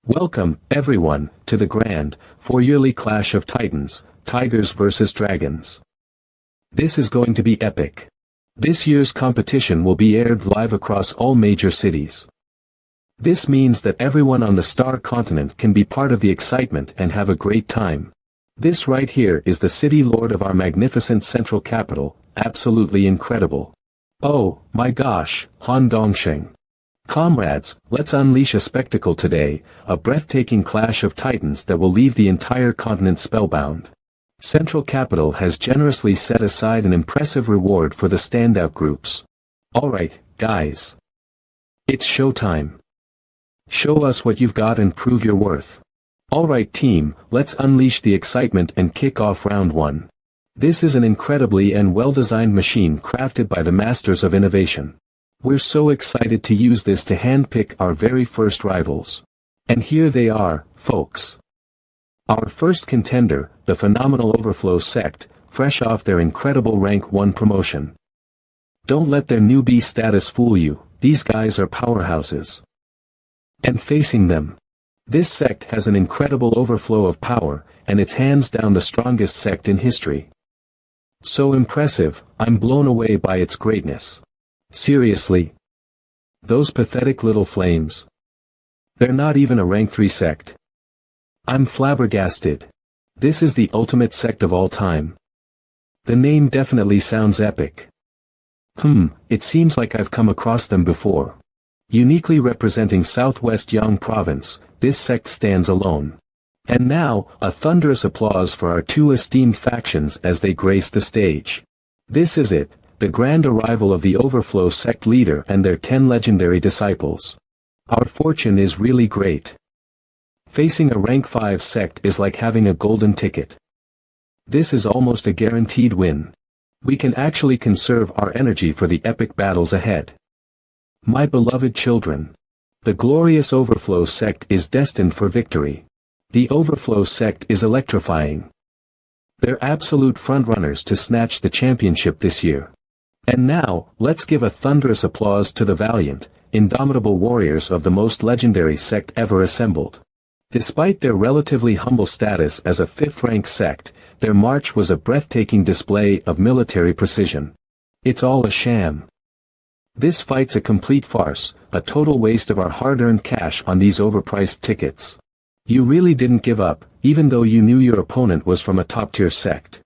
Welcome, everyone, to the grand, four-yearly clash of titans, tigers versus dragons. This is going to be epic. This year's competition will be aired live across all major cities. This means that everyone on the Star Continent can be part of the excitement and have a great time. This right here is the city lord of our magnificent central capital, absolutely incredible. Oh, my gosh, Han Dongsheng. Comrades, let's unleash a spectacle today, a breathtaking clash of titans that will leave the entire continent spellbound. Central Capital has generously set aside an impressive reward for the standout groups. Alright, guys. It's showtime. Show us what you've got and prove your worth. Alright team, let's unleash the excitement and kick off round 1. This is an incredibly and well-designed machine crafted by the masters of innovation. We're so excited to use this to handpick our very first rivals. And here they are, folks. Our first contender, the phenomenal Overflow sect, fresh off their incredible rank 1 promotion. Don't let their newbie status fool you, these guys are powerhouses. And facing them, this sect has an incredible overflow of power, and it's hands down the strongest sect in history. So impressive, I'm blown away by its greatness. Seriously? Those pathetic little flames. They're not even a rank 3 sect. I'm flabbergasted. This is the ultimate sect of all time. The name definitely sounds epic. It seems like I've come across them before. Uniquely representing Southwest Yang Province, this sect stands alone. And now, a thunderous applause for our 2 esteemed factions as they grace the stage. This is it. The grand arrival of the Overflow sect leader and their 10 legendary disciples. Our fortune is really great. Facing a rank 5 sect is like having a golden ticket. This is almost a guaranteed win. We can actually conserve our energy for the epic battles ahead. My beloved children. The glorious Overflow sect is destined for victory. The Overflow sect is electrifying. They're absolute frontrunners to snatch the championship this year. And now, let's give a thunderous applause to the valiant, indomitable warriors of the most legendary sect ever assembled. Despite their relatively humble status as a 5th-rank sect, their march was a breathtaking display of military precision. It's all a sham. This fight's a complete farce, a total waste of our hard-earned cash on these overpriced tickets. You really didn't give up, even though you knew your opponent was from a top-tier sect.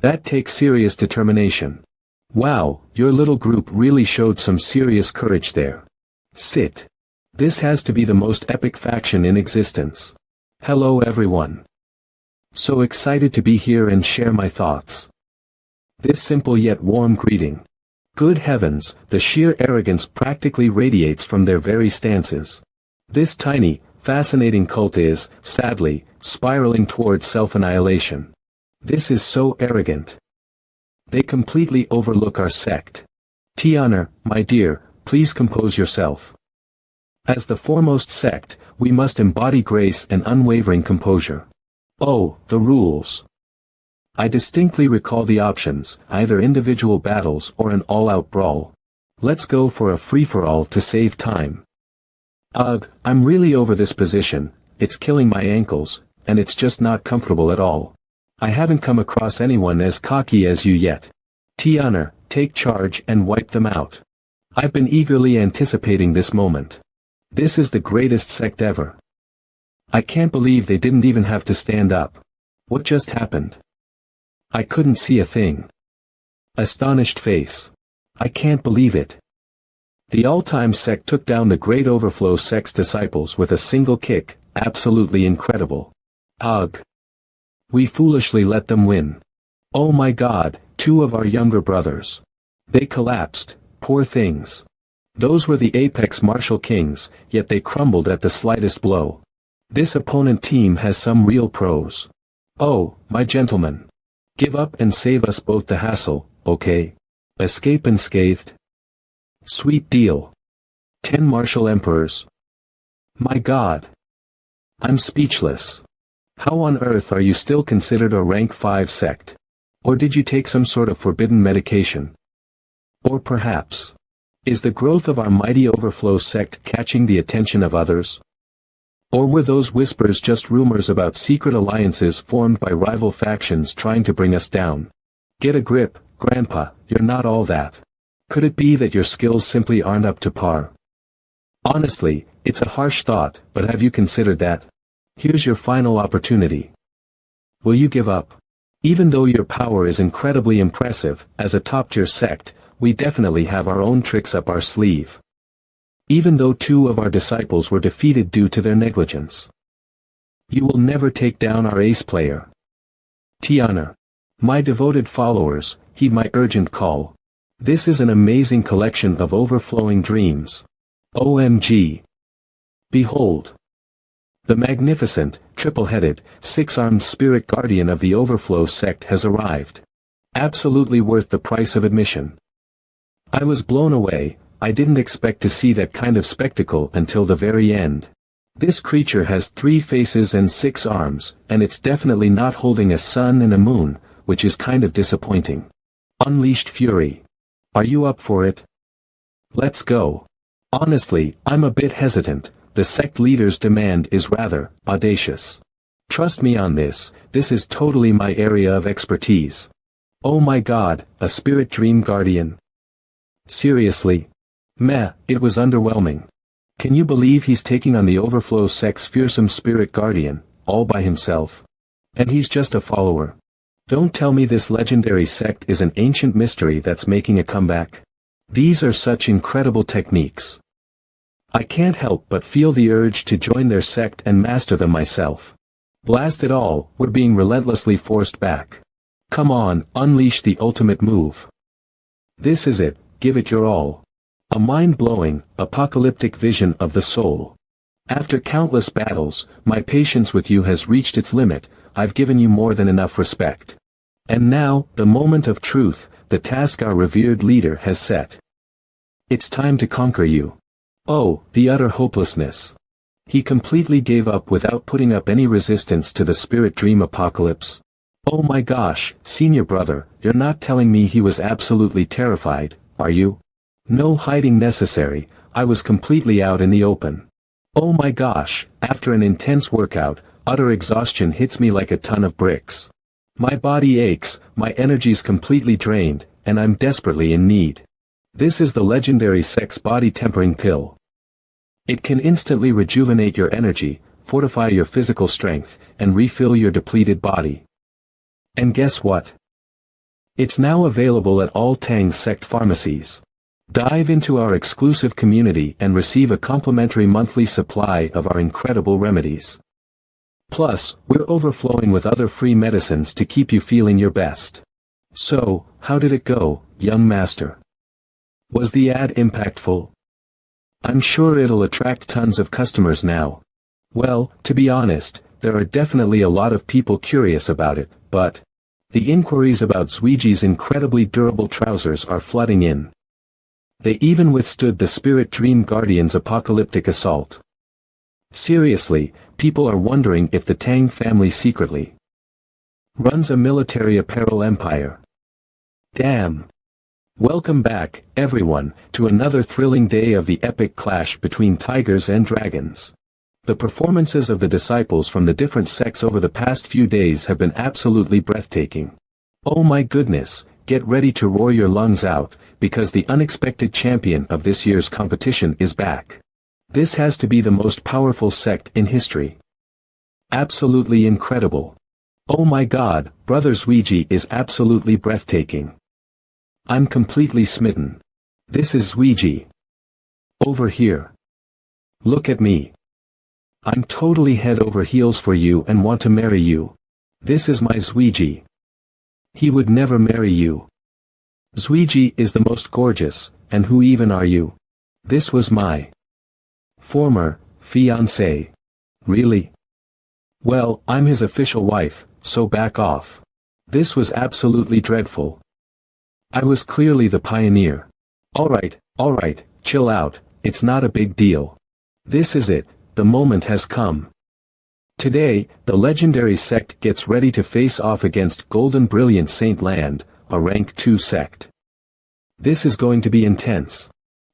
That takes serious determination. Wow, your little group really showed some serious courage there. Sit. This has to be the most epic faction in existence. Hello everyone. So excited to be here and share my thoughts. This simple yet warm greeting. Good heavens, the sheer arrogance practically radiates from their very stances. This tiny, fascinating cult is, sadly, spiraling towards self-annihilation. This is so arrogant. They completely overlook our sect. Tianer, my dear, please compose yourself. As the foremost sect, we must embody grace and unwavering composure. Oh, the rules. I distinctly recall the options, either individual battles or an all-out brawl. Let's go for a free-for-all to save time. Ugh, I'm really over this position, it's killing my ankles, and it's just not comfortable at all. I haven't come across anyone as cocky as you yet. Tianer, take charge and wipe them out. I've been eagerly anticipating this moment. This is the greatest sect ever. I can't believe they didn't even have to stand up. What just happened? I couldn't see a thing. Astonished face. I can't believe it. The all-time sect took down the great Overflow sect's disciples with a single kick, absolutely incredible. Ugh. We foolishly let them win. Oh my god, 2 of our younger brothers. They collapsed, poor things. Those were the apex martial kings, yet they crumbled at the slightest blow. This opponent team has some real pros. Oh, my gentlemen. Give up and save us both the hassle, okay? Escape unscathed? Sweet deal. 10 martial emperors. My god. I'm speechless. How on earth are you still considered a rank 5 sect? Or did you take some sort of forbidden medication? Or perhaps, is the growth of our mighty Overflow sect catching the attention of others? Or were those whispers just rumors about secret alliances formed by rival factions trying to bring us down? Get a grip, Grandpa, you're not all that. Could it be that your skills simply aren't up to par? Honestly, it's a harsh thought, but have you considered that? Here's your final opportunity. Will you give up? Even though your power is incredibly impressive, as a top-tier sect, we definitely have our own tricks up our sleeve. Even though 2 of our disciples were defeated due to their negligence. You will never take down our ace player. Tiana. My devoted followers, heed my urgent call. This is an amazing collection of overflowing dreams. OMG. Behold. The magnificent, triple-headed, 6-armed spirit guardian of the Overflow sect has arrived. Absolutely worth the price of admission. I was blown away. I didn't expect to see that kind of spectacle until the very end. This creature has 3 faces and 6 arms, and it's definitely not holding a sun and a moon, which is kind of disappointing. Unleashed fury. Are you up for it? Let's go. Honestly, I'm a bit hesitant. The sect leader's demand is rather audacious. Trust me on this, this is totally my area of expertise. Oh my god, a spirit dream guardian. Seriously? Meh, it was underwhelming. Can you believe he's taking on the Overflow sect's fearsome spirit guardian, all by himself? And he's just a follower. Don't tell me this legendary sect is an ancient mystery that's making a comeback. These are such incredible techniques. I can't help but feel the urge to join their sect and master them myself. Blast it all, we're being relentlessly forced back. Come on, unleash the ultimate move. This is it, give it your all. A mind-blowing, apocalyptic vision of the soul. After countless battles, my patience with you has reached its limit. I've given you more than enough respect. And now, the moment of truth, the task our revered leader has set. It's time to conquer you. Oh, the utter hopelessness. He completely gave up without putting up any resistance to the spirit dream apocalypse. Oh my gosh, senior brother, you're not telling me he was absolutely terrified, are you? No hiding necessary, I was completely out in the open. Oh my gosh, after an intense workout, utter exhaustion hits me like a ton of bricks. My body aches, my energy's completely drained, and I'm desperately in need. This is the legendary Sex Body Tempering Pill. It can instantly rejuvenate your energy, fortify your physical strength, and refill your depleted body. And guess what? It's now available at all Tang sect pharmacies. Dive into our exclusive community and receive a complimentary monthly supply of our incredible remedies. Plus, we're overflowing with other free medicines to keep you feeling your best. So, how did it go, young master? Was the ad impactful? I'm sure it'll attract tons of customers now. Well, to be honest, there are definitely a lot of people curious about it, but the inquiries about Zuiji's incredibly durable trousers are flooding in. They even withstood the Spirit Dream Guardian's apocalyptic assault. Seriously, people are wondering if the Tang family secretly runs a military apparel empire. Damn. Welcome back, everyone, to another thrilling day of the epic clash between tigers and dragons. The performances of the disciples from the different sects over the past few days have been absolutely breathtaking. Oh my goodness, get ready to roar your lungs out, because the unexpected champion of this year's competition is back. This has to be the most powerful sect in history. Absolutely incredible. Oh my god, Brother Zuiji is absolutely breathtaking. I'm completely smitten. This is Zuiji. Over here. Look at me. I'm totally head over heels for you and want to marry you. This is my Zuiji. He would never marry you. Zuiji is the most gorgeous, and who even are you? This was my former fiancé. Really? Well, I'm his official wife, so back off. This was absolutely dreadful. I was clearly the pioneer. Alright, chill out, it's not a big deal. This is it, the moment has come. Today, the legendary sect gets ready to face off against Golden Brilliant Saint Land, a rank 2 sect. This is going to be intense.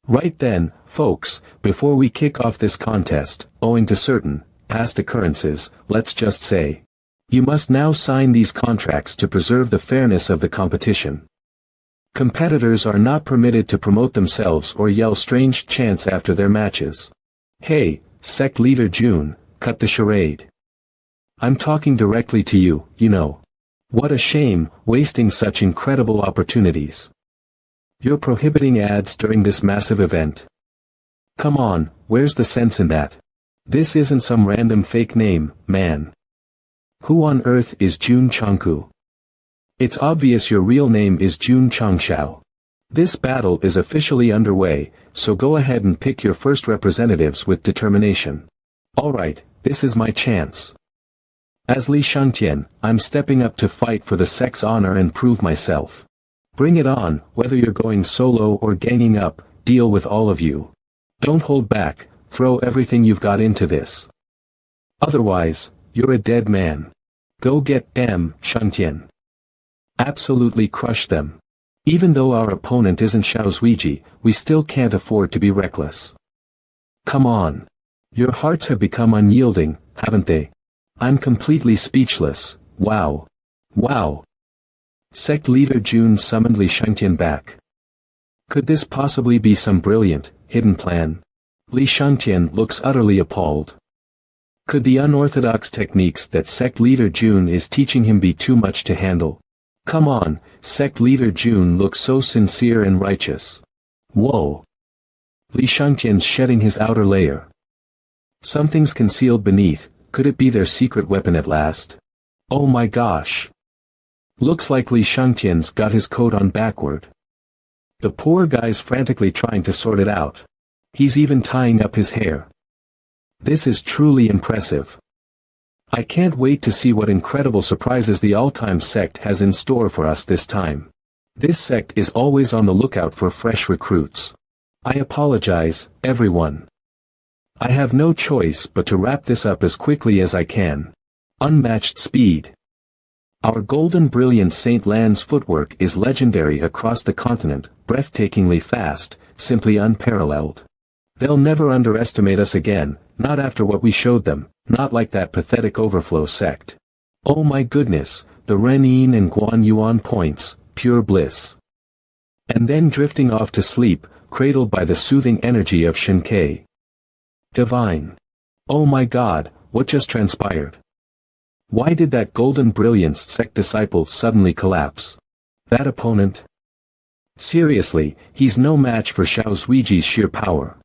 Right then, folks, before we kick off this contest, owing to certain past occurrences, let's just say. You must now sign these contracts to preserve the fairness of the competition. Competitors are not permitted to promote themselves or yell strange chants after their matches. Hey, sect leader June, cut the charade. I'm talking directly to you, you know. What a shame, wasting such incredible opportunities. You're prohibiting ads during this massive event. Come on, where's the sense in that? This isn't some random fake name, man. Who on earth is Jun Changku? It's obvious your real name is Jun Changshao. This battle is officially underway, so go ahead and pick your first representatives with determination. Alright, this is my chance. As Li Shangtian, I'm stepping up to fight for the sect's honor and prove myself. Bring it on, whether you're going solo or ganging up, deal with all of you. Don't hold back, throw everything you've got into this. Otherwise, you're a dead man. Go get M. Shangtian. Absolutely crush them. Even though our opponent isn't Xiaozuiji, we still can't afford to be reckless. Come on. Your hearts have become unyielding, haven't they? I'm completely speechless, wow. Wow. Sect leader Jun summoned Li Shangtian back. Could this possibly be some brilliant, hidden plan? Li Shangtian looks utterly appalled. Could the unorthodox techniques that sect leader Jun is teaching him be too much to handle? Come on, sect leader Jun looks so sincere and righteous. Whoa. Li Shangtian's shedding his outer layer. Something's concealed beneath, could it be their secret weapon at last? Oh my gosh. Looks like Li Shangtian's got his coat on backward. The poor guy's frantically trying to sort it out. He's even tying up his hair. This is truly impressive. I can't wait to see what incredible surprises the all-time sect has in store for us this time. This sect is always on the lookout for fresh recruits. I apologize, everyone. I have no choice but to wrap this up as quickly as I can. Unmatched speed. Our golden brilliant Saint Lan's footwork is legendary across the continent, breathtakingly fast, simply unparalleled. They'll never underestimate us again, not after what we showed them, not like that pathetic overflow sect. Oh my goodness, the Ren Yin and Guan Yuan points, pure bliss. And then drifting off to sleep, cradled by the soothing energy of Shinkei. Divine. Oh my god, what just transpired? Why did that golden brilliance sect disciple suddenly collapse? That opponent? Seriously, he's no match for Xiaozuiji's sheer power.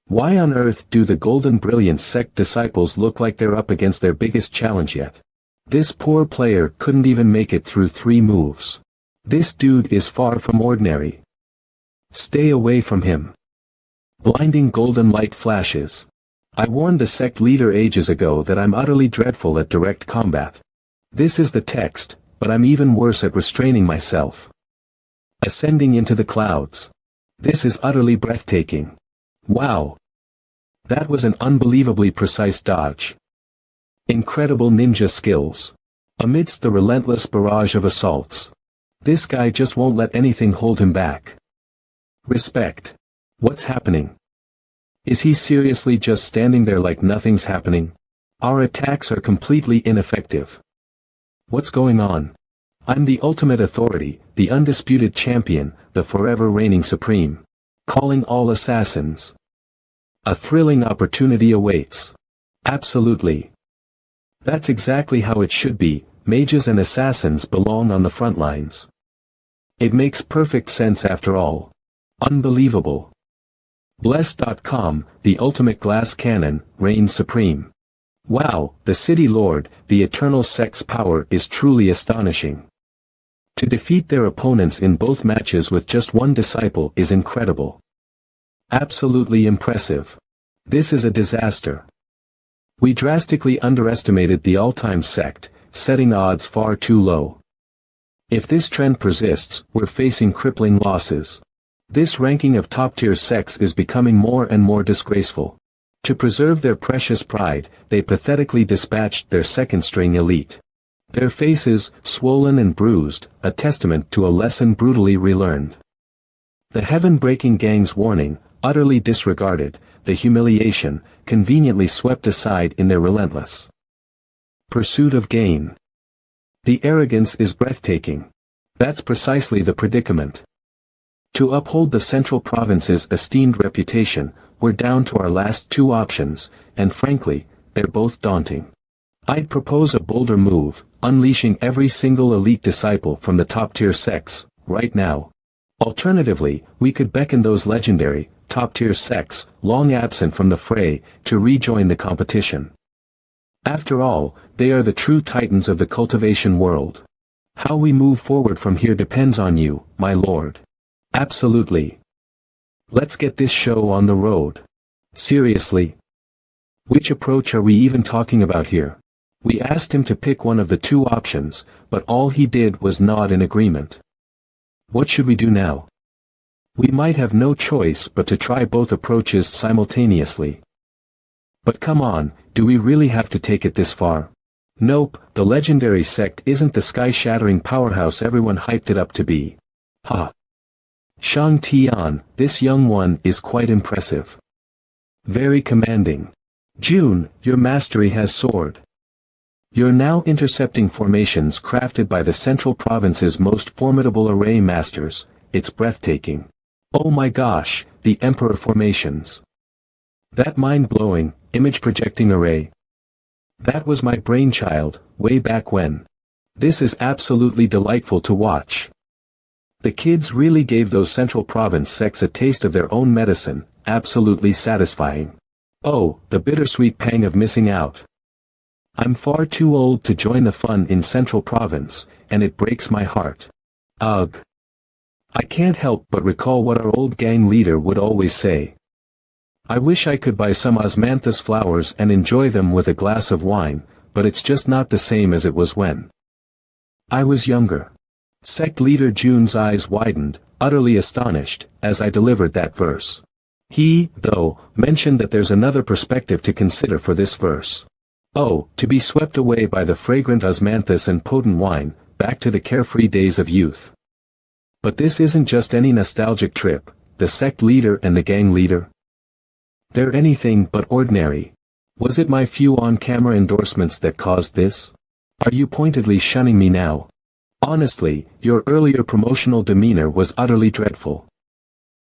Why on earth do the golden brilliance sect disciples look like they're up against their biggest challenge yet? This poor player couldn't even make it through 3 moves. This dude is far from ordinary. Stay away from him. Blinding golden light flashes. I warned the sect leader ages ago that I'm utterly dreadful at direct combat. This is the text, but I'm even worse at restraining myself. Ascending into the clouds. This is utterly breathtaking. Wow. That was an unbelievably precise dodge. Incredible ninja skills. Amidst the relentless barrage of assaults. This guy just won't let anything hold him back. Respect. What's happening? Is he seriously just standing there like nothing's happening? Our attacks are completely ineffective. What's going on? I'm the ultimate authority, the undisputed champion, the forever reigning supreme. Calling all assassins. A thrilling opportunity awaits. Absolutely. That's exactly how it should be, mages and assassins belong on the front lines. It makes perfect sense after all. Unbelievable. Bless.com, the ultimate glass cannon, reigns supreme. Wow, the city lord, the eternal sect's power is truly astonishing. To defeat their opponents in both matches with just one disciple is incredible. Absolutely impressive. This is a disaster. We drastically underestimated the all-time sect, setting odds far too low. If this trend persists, we're facing crippling losses. This ranking of top-tier sects is becoming more and more disgraceful. To preserve their precious pride, they pathetically dispatched their second-string elite. Their faces, swollen and bruised, a testament to a lesson brutally relearned. The heaven-breaking gang's warning, utterly disregarded, the humiliation, conveniently swept aside in their relentless pursuit of gain. The arrogance is breathtaking. That's precisely the predicament. To uphold the Central Province's esteemed reputation, we're down to our last two options, and frankly, they're both daunting. I'd propose a bolder move, unleashing every single elite disciple from the top-tier sects, right now. Alternatively, we could beckon those legendary, top-tier sects, long absent from the fray, to rejoin the competition. After all, they are the true titans of the cultivation world. How we move forward from here depends on you, my lord. Absolutely. Let's get this show on the road. Seriously. Which approach are we even talking about here? We asked him to pick one of the two options, but all he did was nod in agreement. What should we do now? We might have no choice but to try both approaches simultaneously. But come on, do we really have to take it this far? Nope, the legendary sect isn't the sky-shattering powerhouse everyone hyped it up to be. Ha! Shang Tian, this young one is quite impressive. Very commanding. June, your mastery has soared. You're now intercepting formations crafted by the Central Province's most formidable array masters. It's breathtaking. Oh my gosh, the Emperor formations. That mind-blowing, image-projecting array. That was my brainchild, way back when. This is absolutely delightful to watch. The kids really gave those Central Province sects a taste of their own medicine, absolutely satisfying. Oh, the bittersweet pang of missing out. I'm far too old to join the fun in Central Province, and it breaks my heart. Ugh. I can't help but recall what our old gang leader would always say. I wish I could buy some osmanthus flowers and enjoy them with a glass of wine, but it's just not the same as it was when I was younger. Sect leader June's eyes widened, utterly astonished, as I delivered that verse. He, though, mentioned that there's another perspective to consider for this verse. Oh, to be swept away by the fragrant osmanthus and potent wine, back to the carefree days of youth. But this isn't just any nostalgic trip, the sect leader and the gang leader. They're anything but ordinary. Was it my few on-camera endorsements that caused this? Are you pointedly shunning me now? Honestly, your earlier promotional demeanor was utterly dreadful.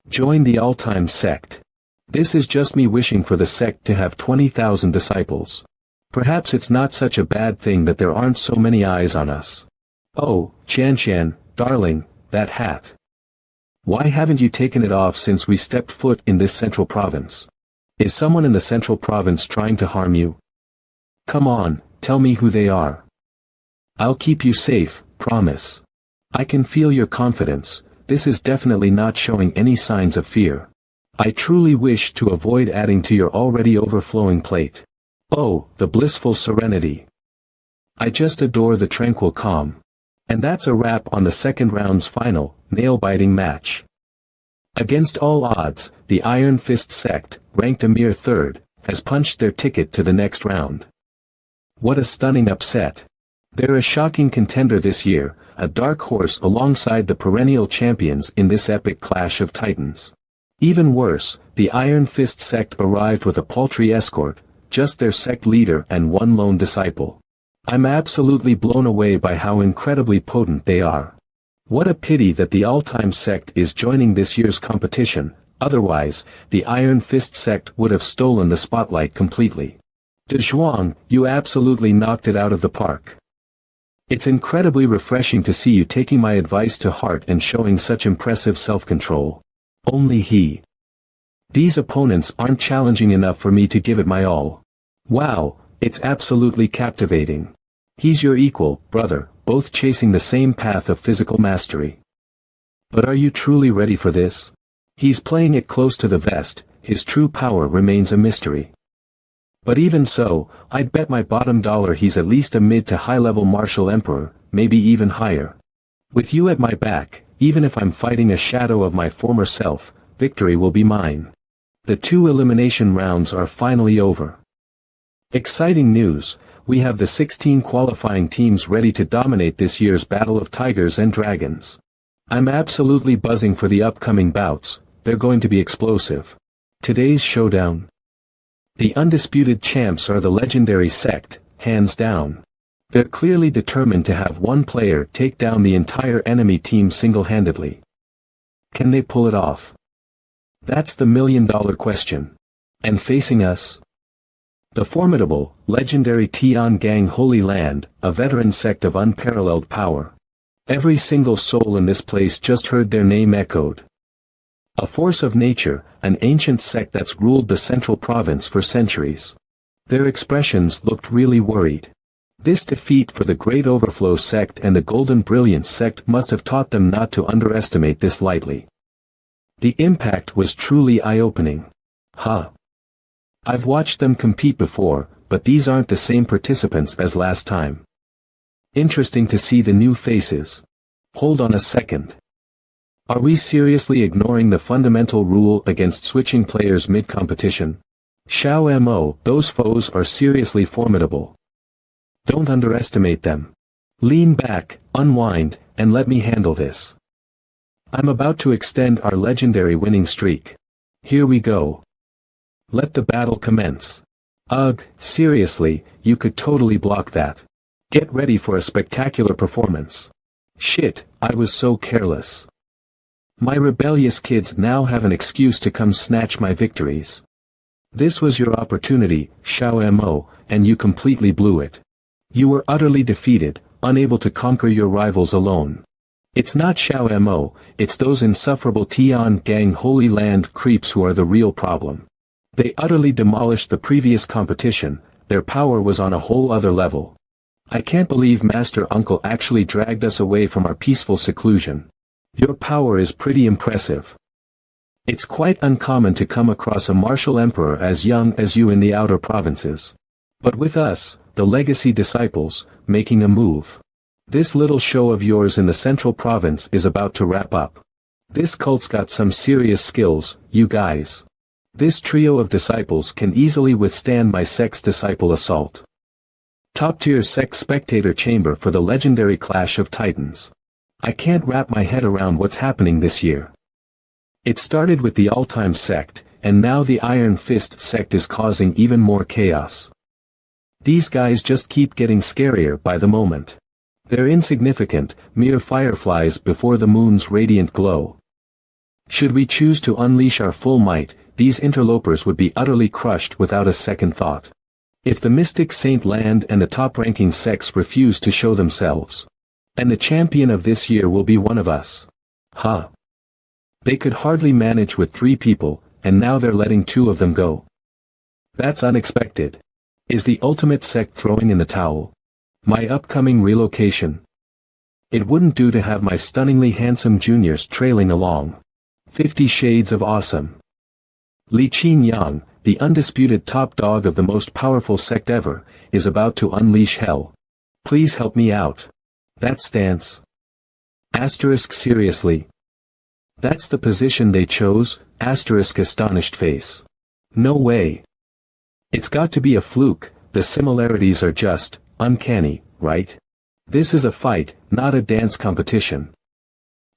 Join the all-time sect. This is just me wishing for the sect to have 20,000 disciples. Perhaps it's not such a bad thing that there aren't so many eyes on us. Oh, Chanshan, darling, that hat. Why haven't you taken it off since we stepped foot in this Central Province? Is someone in the Central Province trying to harm you? Come on, tell me who they are. I'll keep you safe, promise. I can feel your confidence, this is definitely not showing any signs of fear. I truly wish to avoid adding to your already overflowing plate. Oh, the blissful serenity. I just adore the tranquil calm. And that's a wrap on the second round's final, nail-biting match. Against all odds, the Iron Fist sect, ranked a mere third, has punched their ticket to the next round. What a stunning upset. They're a shocking contender this year, a dark horse alongside the perennial champions in this epic clash of titans. Even worse, the Iron Fist sect arrived with a paltry escort, just their sect leader and one lone disciple. I'm absolutely blown away by how incredibly potent they are. What a pity that the all-time sect is joining this year's competition, otherwise, the Iron Fist sect would have stolen the spotlight completely. De Zhuang, you absolutely knocked it out of the park. It's incredibly refreshing to see you taking my advice to heart and showing such impressive self-control. Only he. These opponents aren't challenging enough for me to give it my all. Wow, it's absolutely captivating. He's your equal, brother, both chasing the same path of physical mastery. But are you truly ready for this? He's playing it close to the vest, his true power remains a mystery. But even so, I'd bet my bottom dollar he's at least a mid to high-level martial emperor, maybe even higher. With you at my back, even if I'm fighting a shadow of my former self, victory will be mine. The 2 elimination rounds are finally over. Exciting news, we have the 16 qualifying teams ready to dominate this year's Battle of Tigers and Dragons. I'm absolutely buzzing for the upcoming bouts, they're going to be explosive. Today's showdown. The undisputed champs are the legendary sect, hands down. They're clearly determined to have one player take down the entire enemy team single-handedly. Can they pull it off? That's the million-dollar question. And facing us? The formidable, legendary Tian Gang Holy Land, a veteran sect of unparalleled power. Every single soul in this place just heard their name echoed. A force of nature, an ancient sect that's ruled the central province for centuries. Their expressions looked really worried. This defeat for the Great Overflow sect and the Golden Brilliance sect must have taught them not to underestimate this lightly. The impact was truly eye-opening. Huh. I've watched them compete before, but these aren't the same participants as last time. Interesting to see the new faces. Hold on a second. Are we seriously ignoring the fundamental rule against switching players mid-competition? Xiao Mo, those foes are seriously formidable. Don't underestimate them. Lean back, unwind, and let me handle this. I'm about to extend our legendary winning streak. Here we go. Let the battle commence. Ugh, seriously, you could totally block that. Get ready for a spectacular performance. Shit, I was so careless. My rebellious kids now have an excuse to come snatch my victories. This was your opportunity, Xiao Mo, and you completely blew it. You were utterly defeated, unable to conquer your rivals alone. It's not Xiao Mo, it's those insufferable Tian Gang Holy Land creeps who are the real problem. They utterly demolished the previous competition, their power was on a whole other level. I can't believe Master Uncle actually dragged us away from our peaceful seclusion. Your power is pretty impressive. It's quite uncommon to come across a martial emperor as young as you in the outer provinces. But with us, the legacy disciples, making a move. This little show of yours in the central province is about to wrap up. This cult's got some serious skills, you guys. This trio of disciples can easily withstand my sect's disciple assault. Top-tier sect spectator chamber for the legendary Clash of Titans. I can't wrap my head around what's happening this year. It started with the all-time sect, and now the Iron Fist sect is causing even more chaos. These guys just keep getting scarier by the moment. They're insignificant, mere fireflies before the moon's radiant glow. Should we choose to unleash our full might, these interlopers would be utterly crushed without a second thought. If the Mystic Saint Land and the top-ranking sects refuse to show themselves, and the champion of this year will be one of us. Huh. They could hardly manage with 3 people, and now they're letting 2 of them go. That's unexpected. Is the ultimate sect throwing in the towel? My upcoming relocation. It wouldn't do to have my stunningly handsome juniors trailing along. 50 Shades of Awesome. Li Qin Yang, the undisputed top dog of the most powerful sect ever, is about to unleash hell. Please help me out. That stance. Asterisk seriously. That's the position they chose, asterisk astonished face. No way. It's got to be a fluke, the similarities are just, uncanny, right? This is a fight, not a dance competition.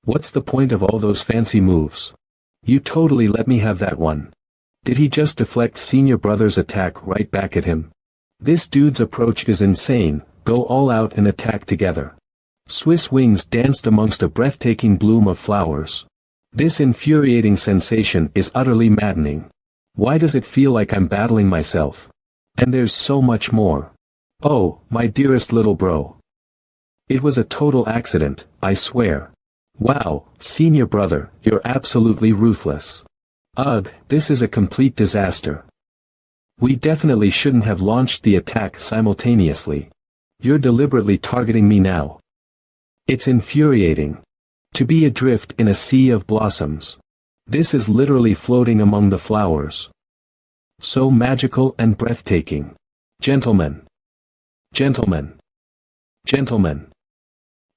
What's the point of all those fancy moves? You totally let me have that one. Did he just deflect senior brother's attack right back at him? This dude's approach is insane, go all out and attack together. Swiss wings danced amongst a breathtaking bloom of flowers. This infuriating sensation is utterly maddening. Why does it feel like I'm battling myself? And there's so much more. Oh, my dearest little bro. It was a total accident, I swear. Wow, senior brother, you're absolutely ruthless. Ugh, this is a complete disaster. We definitely shouldn't have launched the attack simultaneously. You're deliberately targeting me now. It's infuriating. To be adrift in a sea of blossoms. This is literally floating among the flowers. So magical and breathtaking. Gentlemen. Gentlemen. Gentlemen.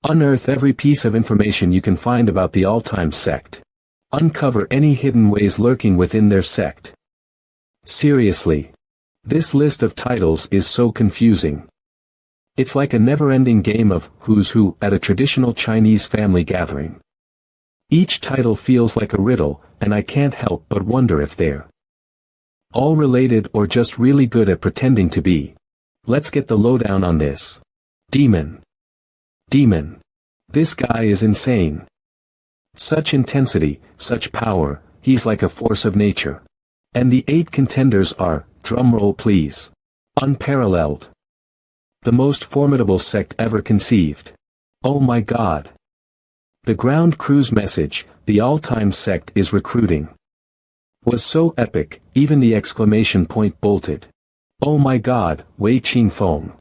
Unearth every piece of information you can find about the all-time sect. Uncover any hidden ways lurking within their sect. Seriously. This list of titles is so confusing. It's like a never-ending game of who's who at a traditional Chinese family gathering. Each title feels like a riddle, and I can't help but wonder if they're All related or just really good at pretending to be? Let's get the lowdown on this. Demon. Demon. This guy is insane. Such intensity, such power, he's like a force of nature. And the 8 contenders are, drumroll please, unparalleled. The most formidable sect ever conceived. Oh my god. The ground crew's message, the all-time sect is recruiting, was so epic, even the exclamation point bolted. Oh my god, Wei Qingfeng.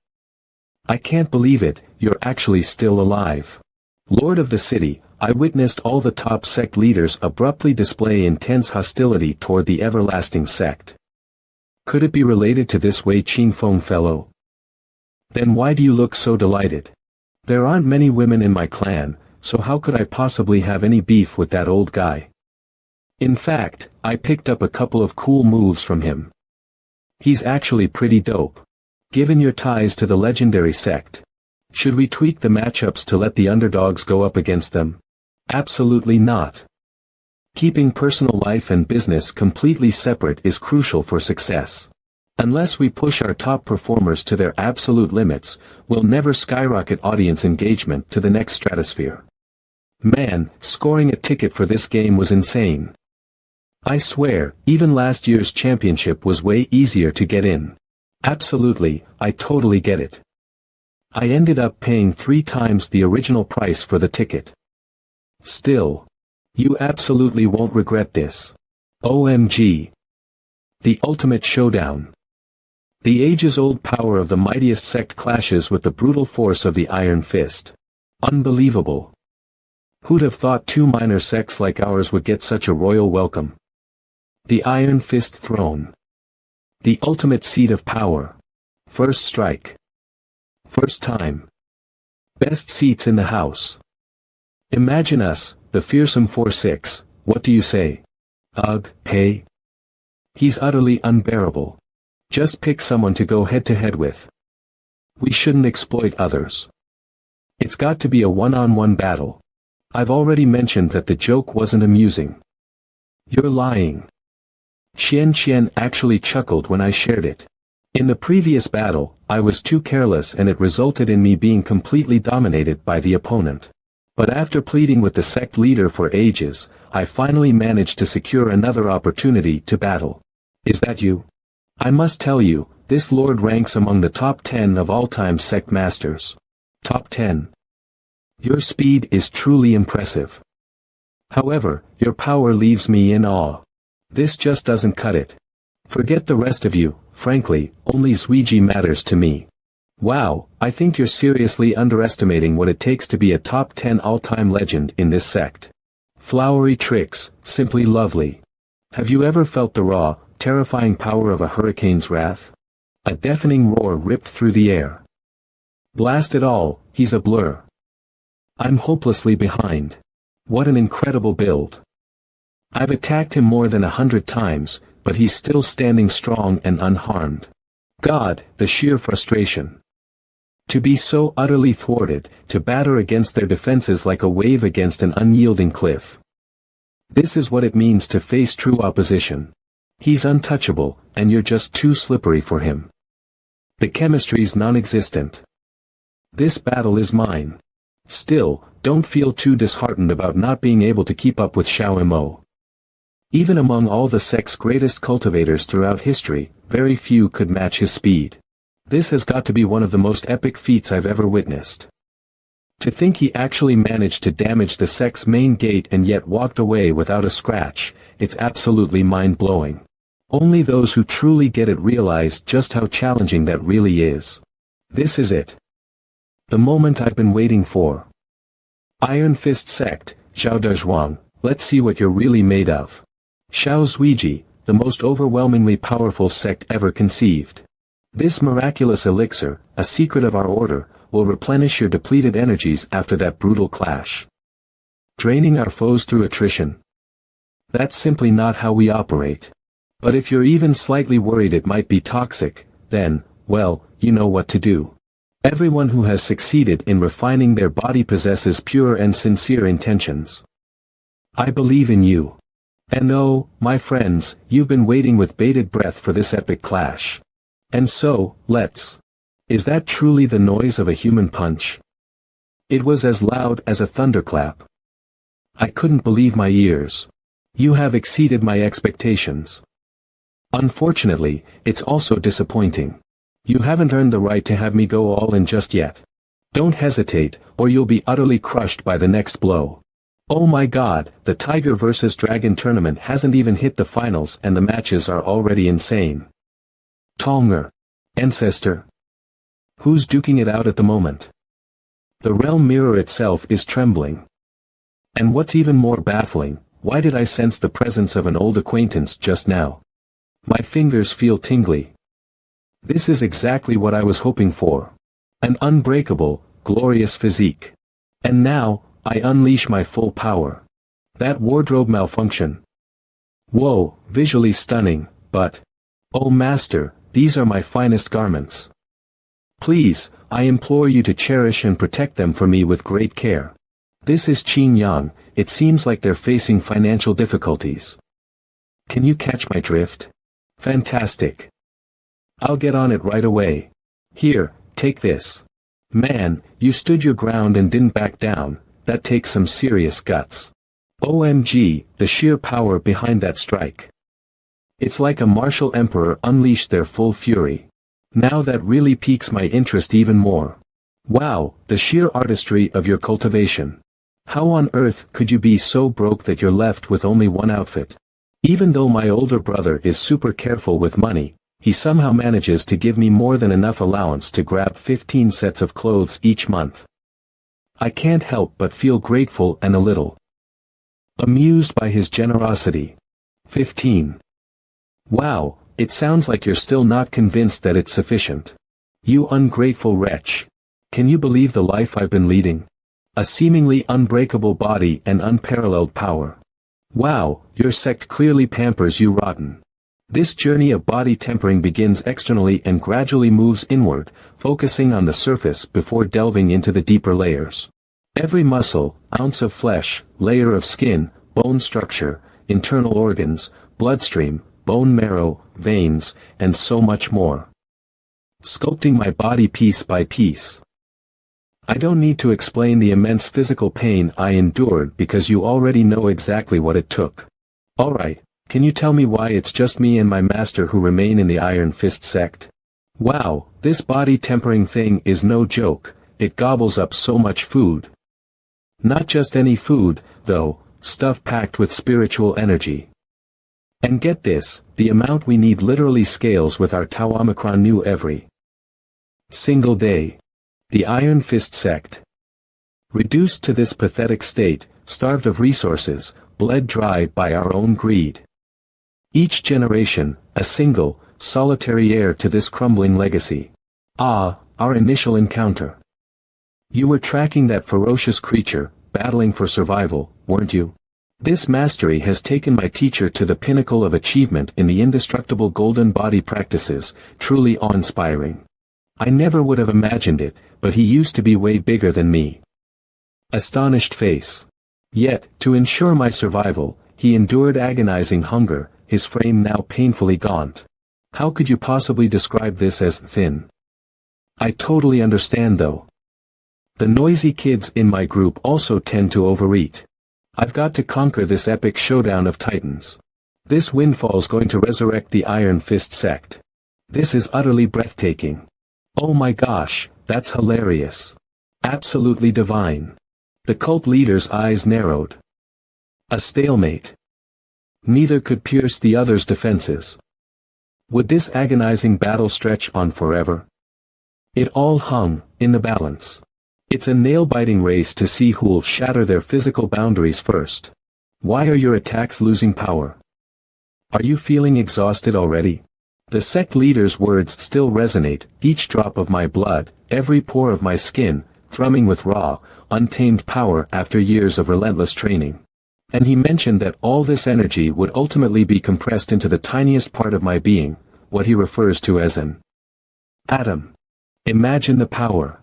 I can't believe it, you're actually still alive. Lord of the city, I witnessed all the top sect leaders abruptly display intense hostility toward the everlasting sect. Could it be related to this Wei Qingfeng fellow? Then why do you look so delighted? There aren't many women in my clan, so how could I possibly have any beef with that old guy? In fact, I picked up a couple of cool moves from him. He's actually pretty dope. Given your ties to the legendary sect, should we tweak the matchups to let the underdogs go up against them? Absolutely not. Keeping personal life and business completely separate is crucial for success. Unless we push our top performers to their absolute limits, we'll never skyrocket audience engagement to the next stratosphere. Man, scoring a ticket for this game was insane. I swear, even last year's championship was way easier to get in. Absolutely, I totally get it. I ended up paying 3 times the original price for the ticket. Still. You absolutely won't regret this. OMG. The ultimate showdown. The ages-old power of the mightiest sect clashes with the brutal force of the Iron Fist. Unbelievable. Who'd have thought 2 minor sects like ours would get such a royal welcome? The Iron Fist throne. The ultimate seat of power. First strike. First time. Best seats in the house. Imagine us, the fearsome 4-6, what do you say? Ugh, hey? He's utterly unbearable. Just pick someone to go head-to-head with. We shouldn't exploit others. It's got to be a one-on-one battle. I've already mentioned that the joke wasn't amusing. You're lying. Xian actually chuckled when I shared it. In the previous battle, I was too careless and it resulted in me being completely dominated by the opponent. But after pleading with the sect leader for ages, I finally managed to secure another opportunity to battle. Is that you? I must tell you, this lord ranks among the top 10 of all-time sect masters. Top 10. Your speed is truly impressive. However, your power leaves me in awe. This just doesn't cut it. Forget the rest of you, frankly, only Zuiji matters to me. Wow, I think you're seriously underestimating what it takes to be a top 10 all-time legend in this sect. Flowery tricks, simply lovely. Have you ever felt the raw, terrifying power of a hurricane's wrath? A deafening roar ripped through the air. Blast it all, he's a blur. I'm hopelessly behind. What an incredible build. I've attacked him more than 100 times, but he's still standing strong and unharmed. God, the sheer frustration. To be so utterly thwarted, to batter against their defenses like a wave against an unyielding cliff. This is what it means to face true opposition. He's untouchable, and you're just too slippery for him. The chemistry's non-existent. This battle is mine. Still, don't feel too disheartened about not being able to keep up with Xiao Imo. Even among all the sect's greatest cultivators throughout history, very few could match his speed. This has got to be one of the most epic feats I've ever witnessed. To think he actually managed to damage the sect's main gate and yet walked away without a scratch, it's absolutely mind-blowing. Only those who truly get it realize just how challenging that really is. This is it. The moment I've been waiting for. Iron Fist Sect, Zhao Dezhuang, let's see what you're really made of. Xiao Zuiji, the most overwhelmingly powerful sect ever conceived. This miraculous elixir, a secret of our order, will replenish your depleted energies after that brutal clash. Draining our foes through attrition. That's simply not how we operate. But if you're even slightly worried it might be toxic, then, well, you know what to do. Everyone who has succeeded in refining their body possesses pure and sincere intentions. I believe in you. And oh, my friends, you've been waiting with bated breath for this epic clash. And so, let's. Is that truly the noise of a human punch? It was as loud as a thunderclap. I couldn't believe my ears. You have exceeded my expectations. Unfortunately, it's also disappointing. You haven't earned the right to have me go all in just yet. Don't hesitate, or you'll be utterly crushed by the next blow. Oh my god, the Tiger vs. Dragon tournament hasn't even hit the finals and the matches are already insane. Tongr. Ancestor. Who's duking it out at the moment? The realm mirror itself is trembling. And what's even more baffling, why did I sense the presence of an old acquaintance just now? My fingers feel tingly. This is exactly what I was hoping for. An unbreakable, glorious physique. And now, I unleash my full power. That wardrobe malfunction. Whoa, visually stunning, but... Oh master, these are my finest garments. Please, I implore you to cherish and protect them for me with great care. This is Qin Yang, it seems like they're facing financial difficulties. Can you catch my drift? Fantastic. I'll get on it right away. Here, take this. Man, you stood your ground and didn't back down, that takes some serious guts. OMG, the sheer power behind that strike. It's like a martial emperor unleashed their full fury. Now that really piques my interest even more. Wow, the sheer artistry of your cultivation. How on earth could you be so broke that you're left with only one outfit? Even though my older brother is super careful with money, he somehow manages to give me more than enough allowance to grab 15 sets of clothes each month. I can't help but feel grateful and a little amused by his generosity. 15. Wow, it sounds like you're still not convinced that it's sufficient. You ungrateful wretch. Can you believe the life I've been leading? A seemingly unbreakable body and unparalleled power. Wow, your sect clearly pampers you rotten. This journey of body tempering begins externally and gradually moves inward, focusing on the surface before delving into the deeper layers. Every muscle, ounce of flesh, layer of skin, bone structure, internal organs, bloodstream, bone marrow, veins, and so much more. Sculpting my body piece by piece. I don't need to explain the immense physical pain I endured because you already know exactly what it took. Alright, can you tell me why it's just me and my master who remain in the Iron Fist sect? Wow, this body tempering thing is no joke, it gobbles up so much food. Not just any food, though, stuff packed with spiritual energy. And get this, the amount we need literally scales with our Tau Omicron new every single day. The Iron Fist sect. Reduced to this pathetic state, starved of resources, bled dry by our own greed. Each generation, a single, solitary heir to this crumbling legacy. Ah, our initial encounter. You were tracking that ferocious creature, battling for survival, weren't you? This mastery has taken my teacher to the pinnacle of achievement in the indestructible golden body practices, truly awe-inspiring. I never would have imagined it, but he used to be way bigger than me. Astonished face. Yet, to ensure my survival, he endured agonizing hunger, his frame now painfully gaunt. How could you possibly describe this as thin? I totally understand though. The noisy kids in my group also tend to overeat. I've got to conquer this epic showdown of titans. This windfall's going to resurrect the Iron Fist sect. This is utterly breathtaking. Oh my gosh, that's hilarious. Absolutely divine. The cult leader's eyes narrowed. A stalemate. Neither could pierce the other's defenses. Would this agonizing battle stretch on forever? It all hung in the balance. It's a nail-biting race to see who'll shatter their physical boundaries first. Why are your attacks losing power? Are you feeling exhausted already? The sect leader's words still resonate, each drop of my blood, every pore of my skin, thrumming with raw, untamed power after years of relentless training. And he mentioned that all this energy would ultimately be compressed into the tiniest part of my being, what he refers to as an atom. Imagine the power.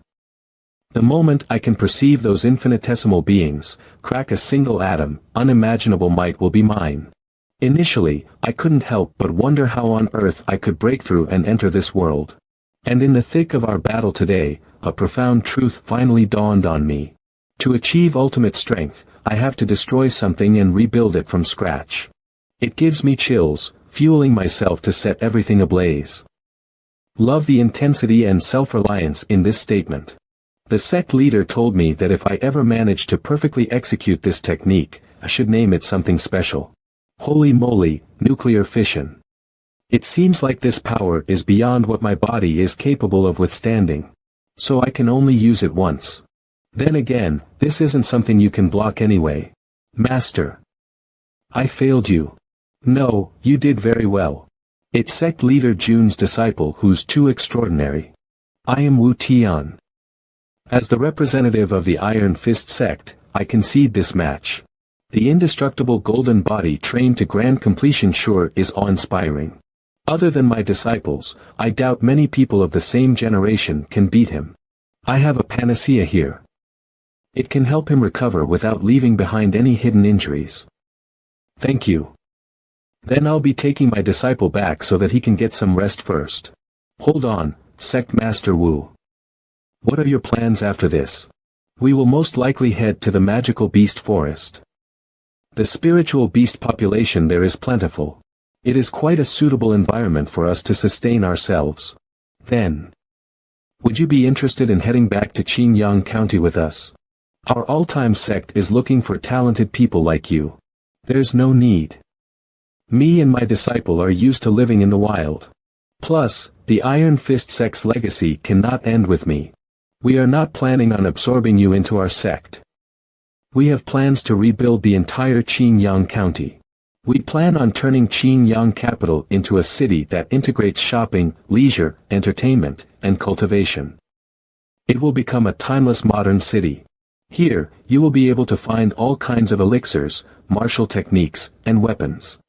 The moment I can perceive those infinitesimal beings, crack a single atom, unimaginable might will be mine. Initially, I couldn't help but wonder how on earth I could break through and enter this world. And in the thick of our battle today, a profound truth finally dawned on me. To achieve ultimate strength, I have to destroy something and rebuild it from scratch. It gives me chills, fueling myself to set everything ablaze. Love the intensity and self-reliance in this statement. The sect leader told me that if I ever managed to perfectly execute this technique, I should name it something special. Holy moly, nuclear fission. It seems like this power is beyond what my body is capable of withstanding. So I can only use it once. Then again, this isn't something you can block anyway. Master. I failed you. No, you did very well. It's sect leader Jun's disciple who's too extraordinary. I am Wu Tian. As the representative of the Iron Fist sect, I concede this match. The indestructible golden body trained to grand completion sure is awe-inspiring. Other than my disciples, I doubt many people of the same generation can beat him. I have a panacea here. It can help him recover without leaving behind any hidden injuries. Thank you. Then I'll be taking my disciple back so that he can get some rest first. Hold on, Sect Master Wu. What are your plans after this? We will most likely head to the magical beast forest. The spiritual beast population there is plentiful. It is quite a suitable environment for us to sustain ourselves. Then, would you be interested in heading back to Qingyang County with us? Our all-time sect is looking for talented people like you. There's no need. Me and my disciple are used to living in the wild. Plus, the Iron Fist sect's legacy cannot end with me. We are not planning on absorbing you into our sect. We have plans to rebuild the entire Qingyang County. We plan on turning Qingyang capital into a city that integrates shopping, leisure, entertainment, and cultivation. It will become a timeless modern city. Here, you will be able to find all kinds of elixirs, martial techniques, and weapons.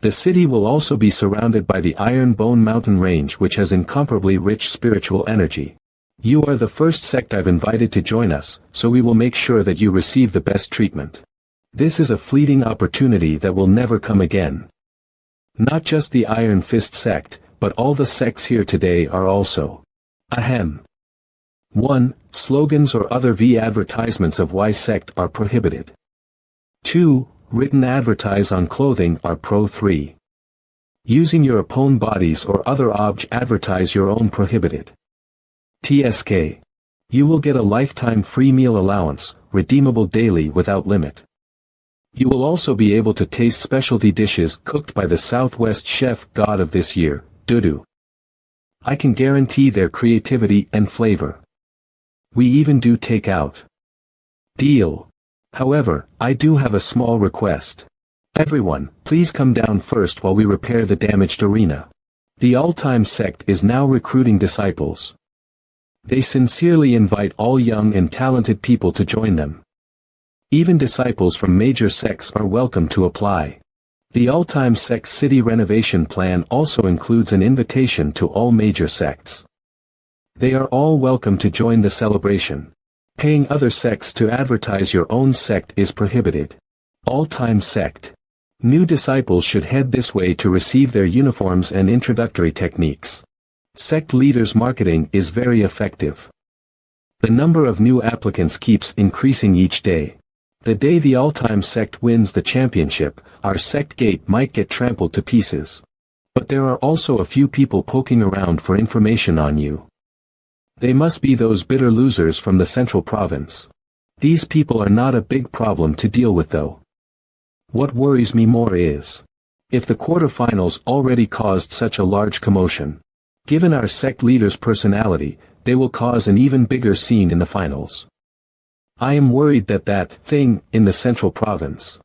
The city will also be surrounded by the Iron Bone Mountain Range, which has incomparably rich spiritual energy. You are the first sect I've invited to join us, so we will make sure that you receive the best treatment. This is a fleeting opportunity that will never come again. Not just the Iron Fist sect, but all the sects here today are also. Ahem. 1. Slogans or other advertisements of Y sect are prohibited. 2. Written advertise on clothing are pro 3. Using your opponent bodies or other advertise your own prohibited. TSK. You will get a lifetime free meal allowance, redeemable daily without limit. You will also be able to taste specialty dishes cooked by the Southwest chef god of this year, Dudu. I can guarantee their creativity and flavor. We even do takeout. Deal. However, I do have a small request. Everyone, please come down first while we repair the damaged arena. The all-time sect is now recruiting disciples. They sincerely invite all young and talented people to join them. Even disciples from major sects are welcome to apply. The all-time sect city renovation plan also includes an invitation to all major sects. They are all welcome to join the celebration. Paying other sects to advertise your own sect is prohibited. All-time sect. New disciples should head this way to receive their uniforms and introductory techniques. Sect leaders' marketing is very effective. The number of new applicants keeps increasing each day. The day the all-time sect wins the championship, our sect gate might get trampled to pieces. But there are also a few people poking around for information on you. They must be those bitter losers from the central province. These people are not a big problem to deal with though. What worries me more is, if the quarterfinals already caused such a large commotion, given our sect leader's personality, they will cause an even bigger scene in the finals. I am worried that that thing in the central province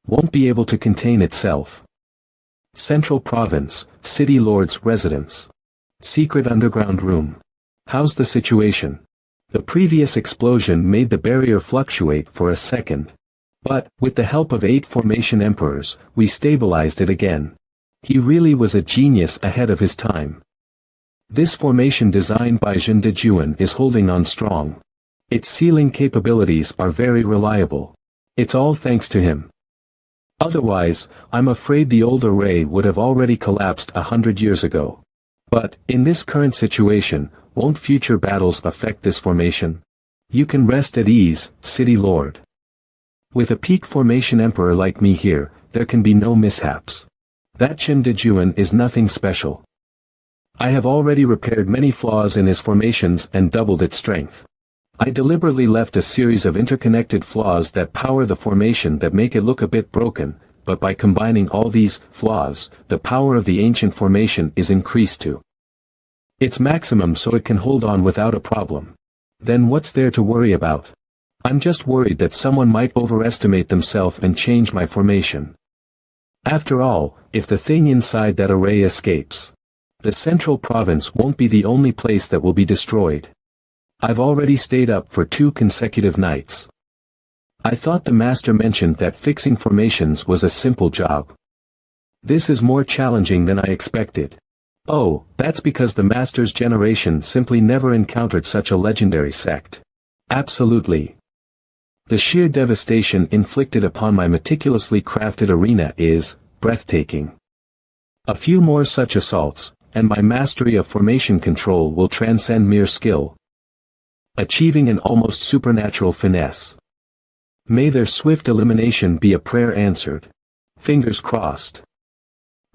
won't be able to contain itself. Central province, city lord's residence. Secret underground room. How's the situation? The previous explosion made the barrier fluctuate for a second. But, with the help of 8 formation emperors, we stabilized it again. He really was a genius ahead of his time. This formation designed by Zhen Dejuan is holding on strong. Its sealing capabilities are very reliable. It's all thanks to him. Otherwise, I'm afraid the old array would have already collapsed 100 years ago. But, in this current situation, won't future battles affect this formation? You can rest at ease, City Lord. With a peak formation emperor like me here, there can be no mishaps. That Chen Dejuan is nothing special. I have already repaired many flaws in his formations and doubled its strength. I deliberately left a series of interconnected flaws that power the formation that make it look a bit broken, but by combining all these flaws, the power of the ancient formation is increased to its maximum so it can hold on without a problem. Then what's there to worry about? I'm just worried that someone might overestimate themselves and change my formation. After all, if the thing inside that array escapes, the central province won't be the only place that will be destroyed. I've already stayed up for 2 consecutive nights. I thought the master mentioned that fixing formations was a simple job. This is more challenging than I expected. Oh, that's because the master's generation simply never encountered such a legendary sect. Absolutely. The sheer devastation inflicted upon my meticulously crafted arena is breathtaking. A few more such assaults, and my mastery of formation control will transcend mere skill, achieving an almost supernatural finesse. May their swift elimination be a prayer answered. Fingers crossed.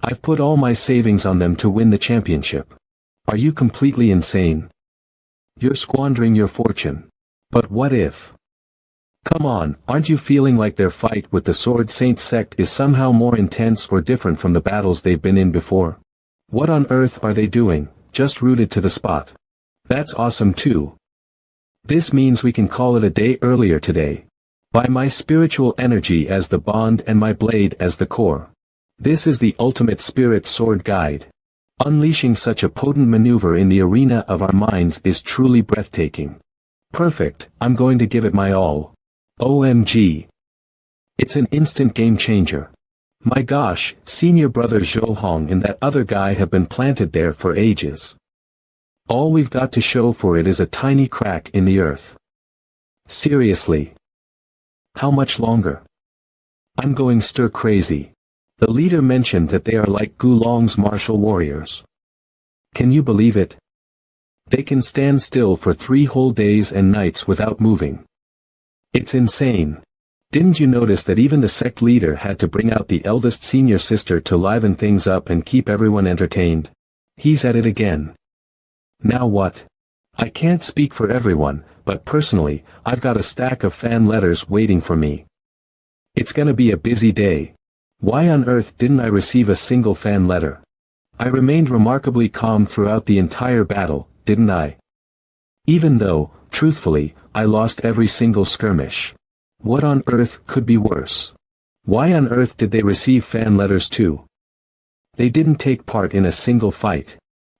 I've put all my savings on them to win the championship. Are you completely insane? You're squandering your fortune. But what if? Come on, aren't you feeling like their fight with the Sword Saint sect is somehow more intense or different from the battles they've been in before? What on earth are they doing, just rooted to the spot? That's awesome too. This means we can call it a day earlier today. By my spiritual energy as the bond and my blade as the core. This is the ultimate spirit sword guide. Unleashing such a potent maneuver in the arena of our minds is truly breathtaking. Perfect, I'm going to give it my all. OMG. It's an instant game changer. My gosh, senior brother Zhou Hong and that other guy have been planted there for ages. All we've got to show for it is a tiny crack in the earth. Seriously. How much longer? I'm going stir crazy. The leader mentioned that they are like Gulong's martial warriors. Can you believe it? They can stand still for 3 whole days and nights without moving. It's insane. Didn't you notice that even the sect leader had to bring out the eldest senior sister to liven things up and keep everyone entertained? He's at it again. Now what? I can't speak for everyone, but personally, I've got a stack of fan letters waiting for me. It's gonna be a busy day. Why on earth didn't I receive a single fan letter? I remained remarkably calm throughout the entire battle, didn't I? Even though, truthfully, I lost every single skirmish. What on earth could be worse? Why on earth did they receive fan letters too? They didn't take part in a single fight.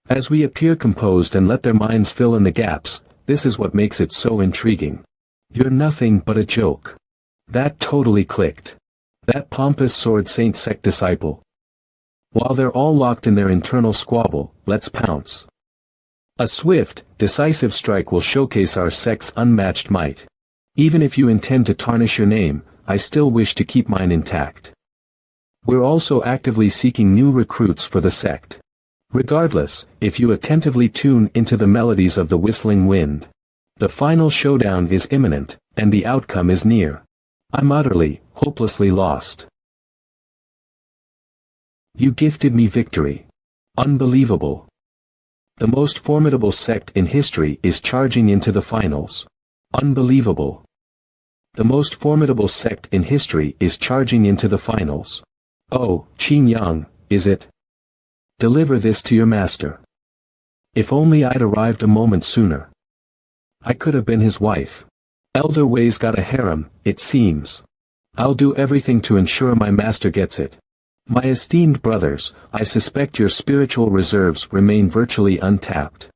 As we appear composed and let their minds fill in the gaps, this is what makes it so intriguing. You're nothing but a joke. That totally clicked. That pompous Sword Saint sect disciple. While they're all locked in their internal squabble, let's pounce. A swift, decisive strike will showcase our sect's unmatched might. Even if you intend to tarnish your name, I still wish to keep mine intact. We're also actively seeking new recruits for the sect. Regardless, if you attentively tune into the melodies of the whistling wind, the final showdown is imminent, and the outcome is near. I'm utterly, hopelessly lost. You gifted me victory. Unbelievable. The most formidable sect in history is charging into the finals. Unbelievable. The most formidable sect in history is charging into the finals. Oh, Qin Yang, is it? Deliver this to your master. If only I'd arrived a moment sooner. I could have been his wife. Elder Wei's got a harem, it seems. I'll do everything to ensure my master gets it. My esteemed brothers, I suspect your spiritual reserves remain virtually untapped.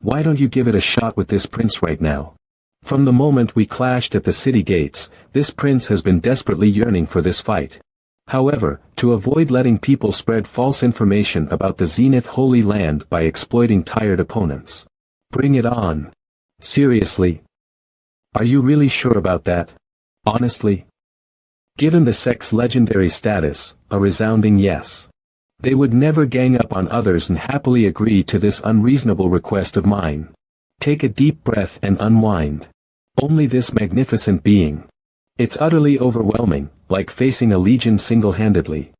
Why don't you give it a shot with this prince right now? From the moment we clashed at the city gates, this prince has been desperately yearning for this fight. However, to avoid letting people spread false information about the Zenith Holy Land by exploiting tired opponents. Bring it on. Seriously? Are you really sure about that? Honestly? Given the sect's legendary status, a resounding yes. They would never gang up on others and happily agree to this unreasonable request of mine. Take a deep breath and unwind. Only this magnificent being. It's utterly overwhelming, like facing a legion single-handedly.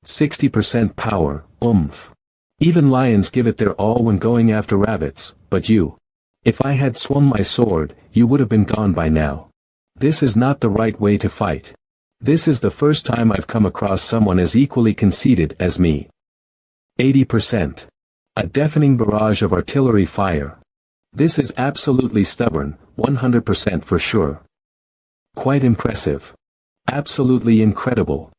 60% power, oomph. Even lions give it their all when going after rabbits, but you. If I had swung my sword, you would have been gone by now. This is not the right way to fight. This is the first time I've come across someone as equally conceited as me. 80%. A deafening barrage of artillery fire. This is absolutely stubborn, 100% for sure. Quite impressive. Absolutely incredible.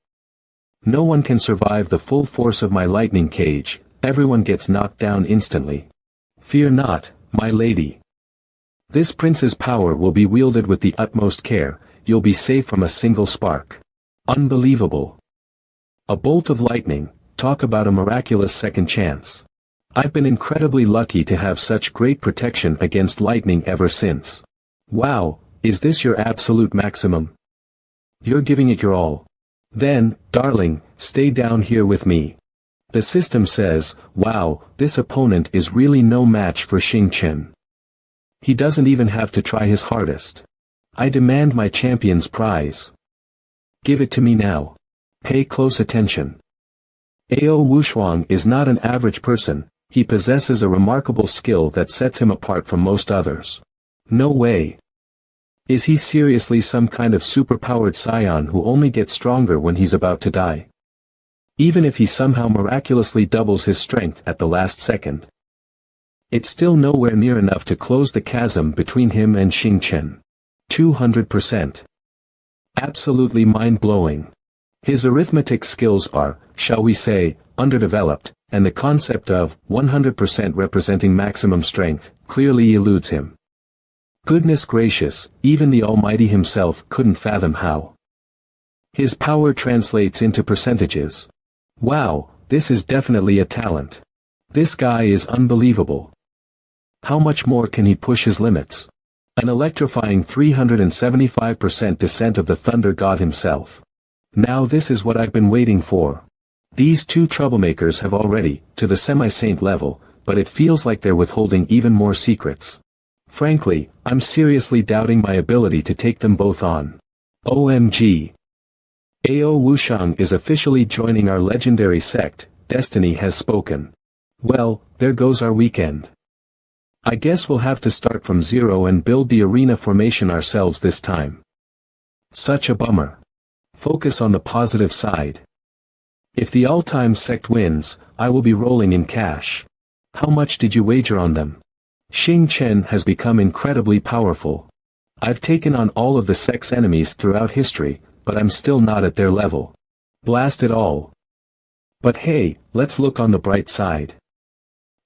No one can survive the full force of my lightning cage, everyone gets knocked down instantly. Fear not, my lady. This prince's power will be wielded with the utmost care, you'll be safe from a single spark. Unbelievable. A bolt of lightning, talk about a miraculous second chance. I've been incredibly lucky to have such great protection against lightning ever since. Wow, is this your absolute maximum? You're giving it your all. Then, darling, stay down here with me. The system says, wow, this opponent is really no match for Xing Chen. He doesn't even have to try his hardest. I demand my champion's prize. Give it to me now. Pay close attention. Ao Wushuang is not an average person, he possesses a remarkable skill that sets him apart from most others. No way. Is he seriously some kind of superpowered scion who only gets stronger when he's about to die? Even if he somehow miraculously doubles his strength at the last second. It's still nowhere near enough to close the chasm between him and Xing Chen. 200%. Absolutely mind-blowing. His arithmetic skills are, shall we say, underdeveloped, and the concept of 100% representing maximum strength clearly eludes him. Goodness gracious, even the Almighty himself couldn't fathom how. His power translates into percentages. Wow, this is definitely a talent. This guy is unbelievable. How much more can he push his limits? An electrifying 375% descent of the Thunder God himself. Now this is what I've been waiting for. These two troublemakers have already, to the semi-saint level, but it feels like they're withholding even more secrets. Frankly, I'm seriously doubting my ability to take them both on. OMG. Ao Wushuang is officially joining our legendary sect, Destiny has spoken. Well, there goes our weekend. I guess we'll have to start from zero and build the arena formation ourselves this time. Such a bummer. Focus on the positive side. If the all-time sect wins, I will be rolling in cash. How much did you wager on them? Xing Chen has become incredibly powerful. I've taken on all of the sect's enemies throughout history, but I'm still not at their level. Blast it all. But hey, let's look on the bright side.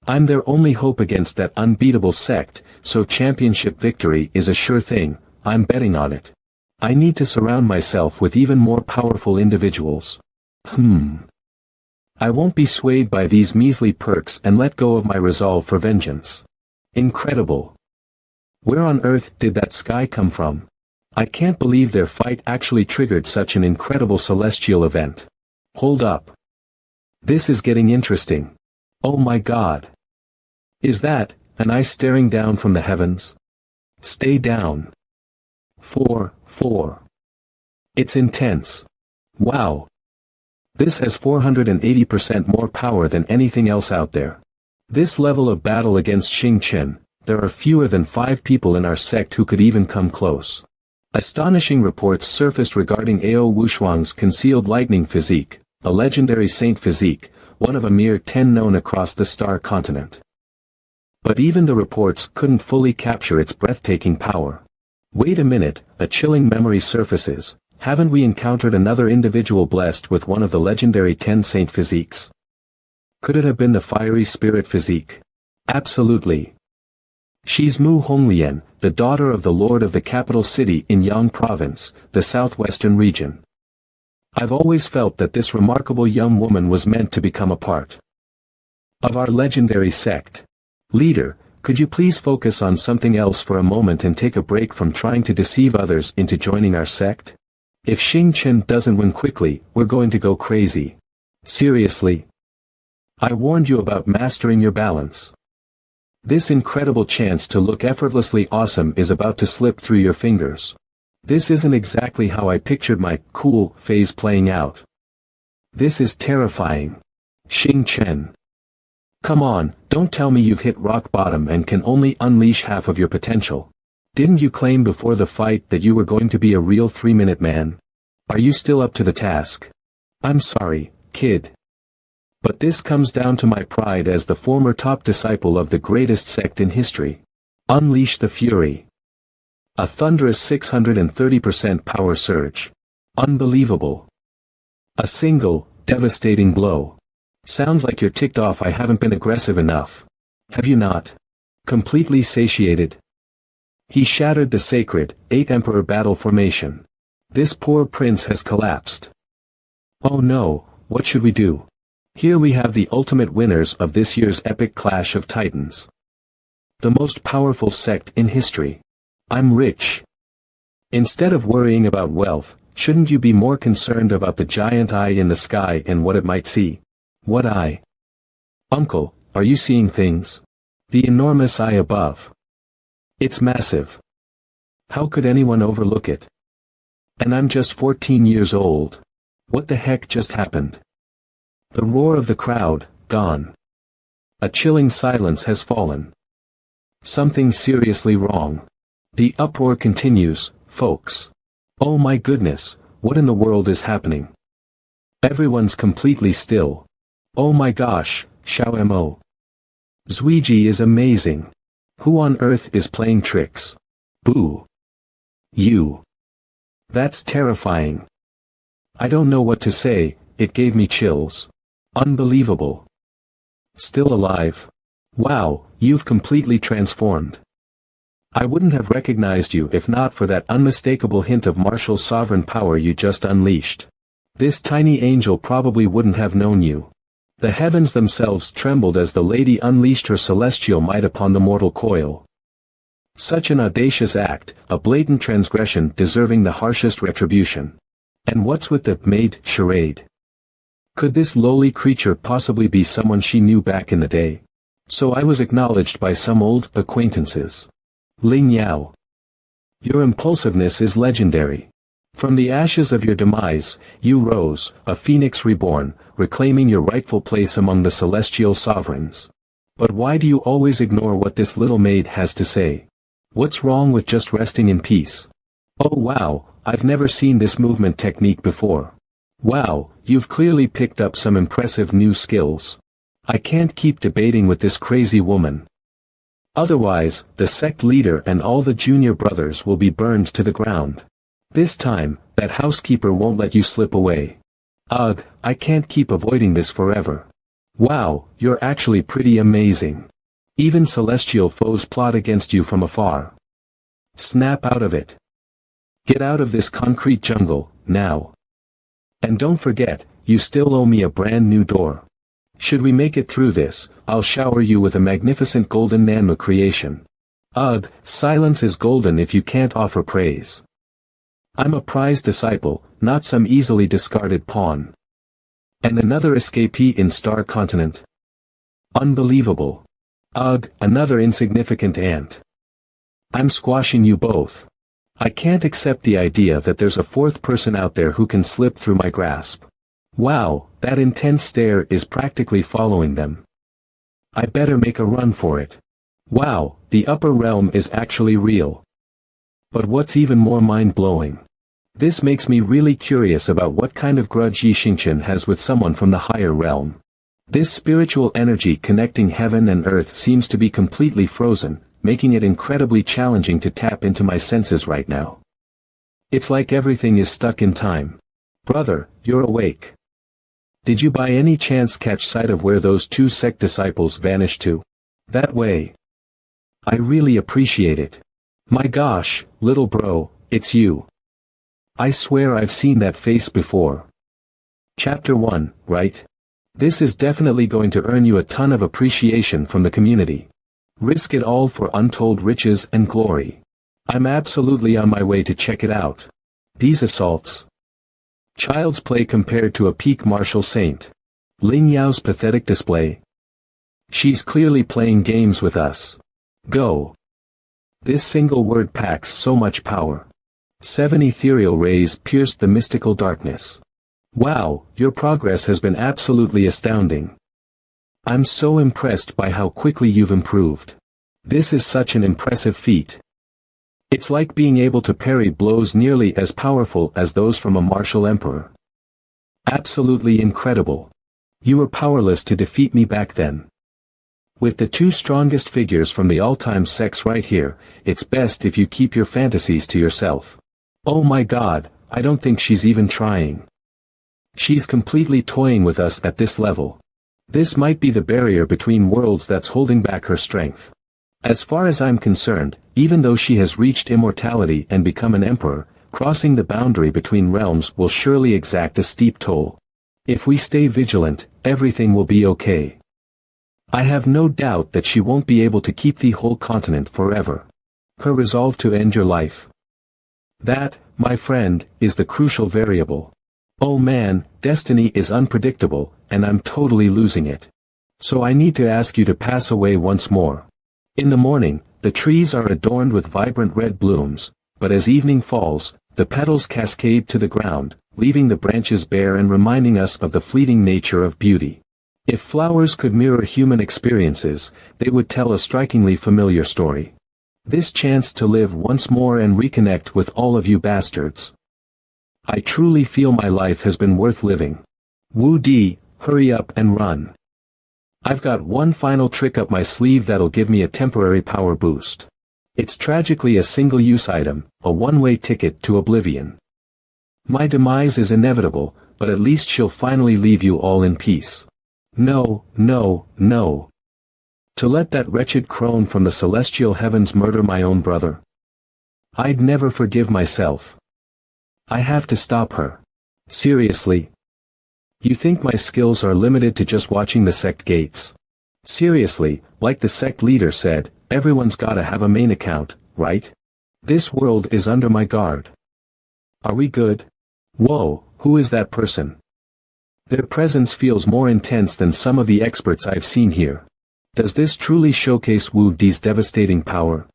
I'm their only hope against that unbeatable sect, so championship victory is a sure thing, I'm betting on it. I need to surround myself with even more powerful individuals. I won't be swayed by these measly perks and let go of my resolve for vengeance. Incredible. Where on earth did that sky come from? I can't believe their fight actually triggered such an incredible celestial event. Hold up. This is getting interesting. Oh my god. Is that, an eye staring down from the heavens? Stay down. 4. It's intense. Wow. This has 480% more power than anything else out there. This level of battle against Xing Chen, there are fewer than 5 people in our sect who could even come close. Astonishing reports surfaced regarding Ao Wushuang's concealed lightning physique, a legendary saint physique, one of a mere 10 known across the star continent. But even the reports couldn't fully capture its breathtaking power. Wait a minute, a chilling memory surfaces, haven't we encountered another individual blessed with one of the legendary 10 saint physiques? Could it have been the fiery spirit physique? Absolutely. She's Mu Honglian, the daughter of the lord of the capital city in Yang province, the southwestern region. I've always felt that this remarkable young woman was meant to become a part of our legendary sect. Leader, could you please focus on something else for a moment and take a break from trying to deceive others into joining our sect? If Xing Chen doesn't win quickly, we're going to go crazy. Seriously? I warned you about mastering your balance. This incredible chance to look effortlessly awesome is about to slip through your fingers. This isn't exactly how I pictured my cool phase playing out. This is terrifying. Xing Chen. Come on, don't tell me you've hit rock bottom and can only unleash half of your potential. Didn't you claim before the fight that you were going to be a real 3-minute man? Are you still up to the task? I'm sorry, kid. But this comes down to my pride as the former top disciple of the greatest sect in history. Unleash the fury. A thunderous 630% power surge. Unbelievable. A single, devastating blow. Sounds like you're ticked off I haven't been aggressive enough. Have you not? Completely satiated? He shattered the sacred, 8-emperor battle formation. This poor prince has collapsed. Oh no, what should we do? Here we have the ultimate winners of this year's epic clash of titans. The most powerful sect in history. I'm rich. Instead of worrying about wealth, shouldn't you be more concerned about the giant eye in the sky and what it might see? What eye? Uncle, are you seeing things? The enormous eye above. It's massive. How could anyone overlook it? And I'm just 14 years old. What the heck just happened? The roar of the crowd, gone. A chilling silence has fallen. Something seriously wrong. The uproar continues, folks. Oh my goodness, what in the world is happening? Everyone's completely still. Oh my gosh, Xiao Mo. Zuiji is amazing. Who on earth is playing tricks? Boo. You. That's terrifying. I don't know what to say, it gave me chills. Unbelievable. Still alive. Wow, you've completely transformed. I wouldn't have recognized you if not for that unmistakable hint of martial sovereign power you just unleashed. This tiny angel probably wouldn't have known you. The heavens themselves trembled as the lady unleashed her celestial might upon the mortal coil. Such an audacious act, a blatant transgression deserving the harshest retribution. And what's with the maid charade? Could this lowly creature possibly be someone she knew back in the day? So I was acknowledged by some old acquaintances. Ling Yao. Your impulsiveness is legendary. From the ashes of your demise, you rose, a phoenix reborn, reclaiming your rightful place among the celestial sovereigns. But why do you always ignore what this little maid has to say? What's wrong with just resting in peace? Oh wow, I've never seen this movement technique before. Wow, you've clearly picked up some impressive new skills. I can't keep debating with this crazy woman. Otherwise, the sect leader and all the junior brothers will be burned to the ground. This time, that housekeeper won't let you slip away. Ugh, I can't keep avoiding this forever. Wow, you're actually pretty amazing. Even celestial foes plot against you from afar. Snap out of it. Get out of this concrete jungle, now. And don't forget, you still owe me a brand new door. Should we make it through this, I'll shower you with a magnificent golden Manhwa creation. Ugh, silence is golden if you can't offer praise. I'm a prized disciple, not some easily discarded pawn. And another escapee in Star Continent. Unbelievable. Ugh, another insignificant ant. I'm squashing you both. I can't accept the idea that there's a fourth person out there who can slip through my grasp. Wow, that intense stare is practically following them. I better make a run for it. Wow, the upper realm is actually real. But what's even more mind-blowing? This makes me really curious about what kind of grudge Yi Xingchen has with someone from the higher realm. This spiritual energy connecting heaven and earth seems to be completely frozen, making it incredibly challenging to tap into my senses right now. It's like everything is stuck in time. Brother, you're awake. Did you by any chance catch sight of where those two sect disciples vanished to? That way. I really appreciate it. My gosh, little bro, it's you. I swear I've seen that face before. Chapter 1, right? This is definitely going to earn you a ton of appreciation from the community. Risk it all for untold riches and glory. I'm absolutely on my way to check it out. These assaults. Child's play compared to a peak martial saint. Ling Yao's pathetic display. She's clearly playing games with us. Go. This single word packs so much power. 7 ethereal rays pierced the mystical darkness. Wow, your progress has been absolutely astounding. I'm so impressed by how quickly you've improved. This is such an impressive feat. It's like being able to parry blows nearly as powerful as those from a martial emperor. Absolutely incredible. You were powerless to defeat me back then. With the 2 strongest figures from the all-time sex right here, it's best if you keep your fantasies to yourself. Oh my god, I don't think she's even trying. She's completely toying with us at this level. This might be the barrier between worlds that's holding back her strength. As far as I'm concerned, even though she has reached immortality and become an emperor, crossing the boundary between realms will surely exact a steep toll. If we stay vigilant, everything will be okay. I have no doubt that she won't be able to keep the whole continent forever. Her resolve to end your life. That, my friend, is the crucial variable. Oh man, destiny is unpredictable, and I'm totally losing it. So I need to ask you to pass away once more. In the morning, the trees are adorned with vibrant red blooms, but as evening falls, the petals cascade to the ground, leaving the branches bare and reminding us of the fleeting nature of beauty. If flowers could mirror human experiences, they would tell a strikingly familiar story. This chance to live once more and reconnect with all of you bastards. I truly feel my life has been worth living. Wu Di, hurry up and run. I've got one final trick up my sleeve that'll give me a temporary power boost. It's tragically a single-use item, a one-way ticket to oblivion. My demise is inevitable, but at least she'll finally leave you all in peace. No, no, no. To let that wretched crone from the celestial heavens murder my own brother? I'd never forgive myself. I have to stop her. Seriously? You think my skills are limited to just watching the sect gates? Seriously, like the sect leader said, everyone's gotta have a main account, right? This world is under my guard. Are we good? Whoa, who is that person? Their presence feels more intense than some of the experts I've seen here. Does this truly showcase Wu Di's devastating power?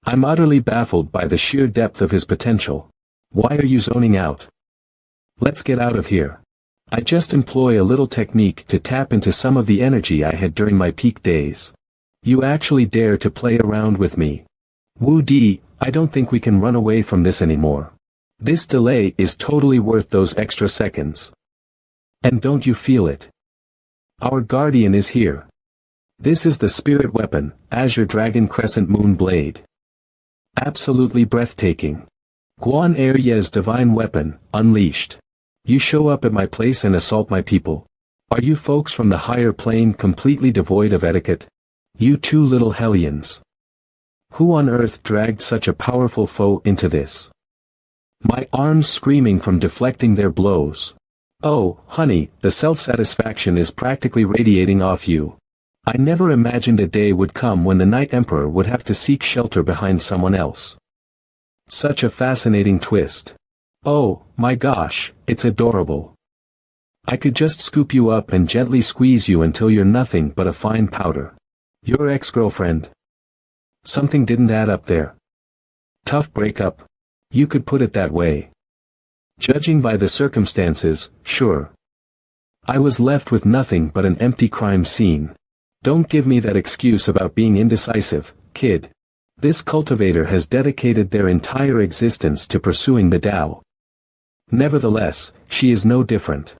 I'm utterly baffled by the sheer depth of his potential. Why are you zoning out? Let's get out of here. I just employ a little technique to tap into some of the energy I had during my peak days. You actually dare to play around with me. Wu Di, I don't think we can run away from this anymore. This delay is totally worth those extra seconds. And don't you feel it? Our guardian is here. This is the spirit weapon, Azure Dragon Crescent Moon Blade. Absolutely breathtaking. Guan Erye's divine weapon, unleashed. You show up at my place and assault my people. Are you folks from the higher plane completely devoid of etiquette? You two little hellions. Who on earth dragged such a powerful foe into this? My arms screaming from deflecting their blows. Oh, honey, the self-satisfaction is practically radiating off you. I never imagined a day would come when the Night Emperor would have to seek shelter behind someone else. Such a fascinating twist. Oh, my gosh, it's adorable. I could just scoop you up and gently squeeze you until you're nothing but a fine powder. Your ex-girlfriend. Something didn't add up there. Tough breakup. You could put it that way. Judging by the circumstances, sure. I was left with nothing but an empty crime scene. Don't give me that excuse about being indecisive, kid. This cultivator has dedicated their entire existence to pursuing the Tao. Nevertheless, she is no different.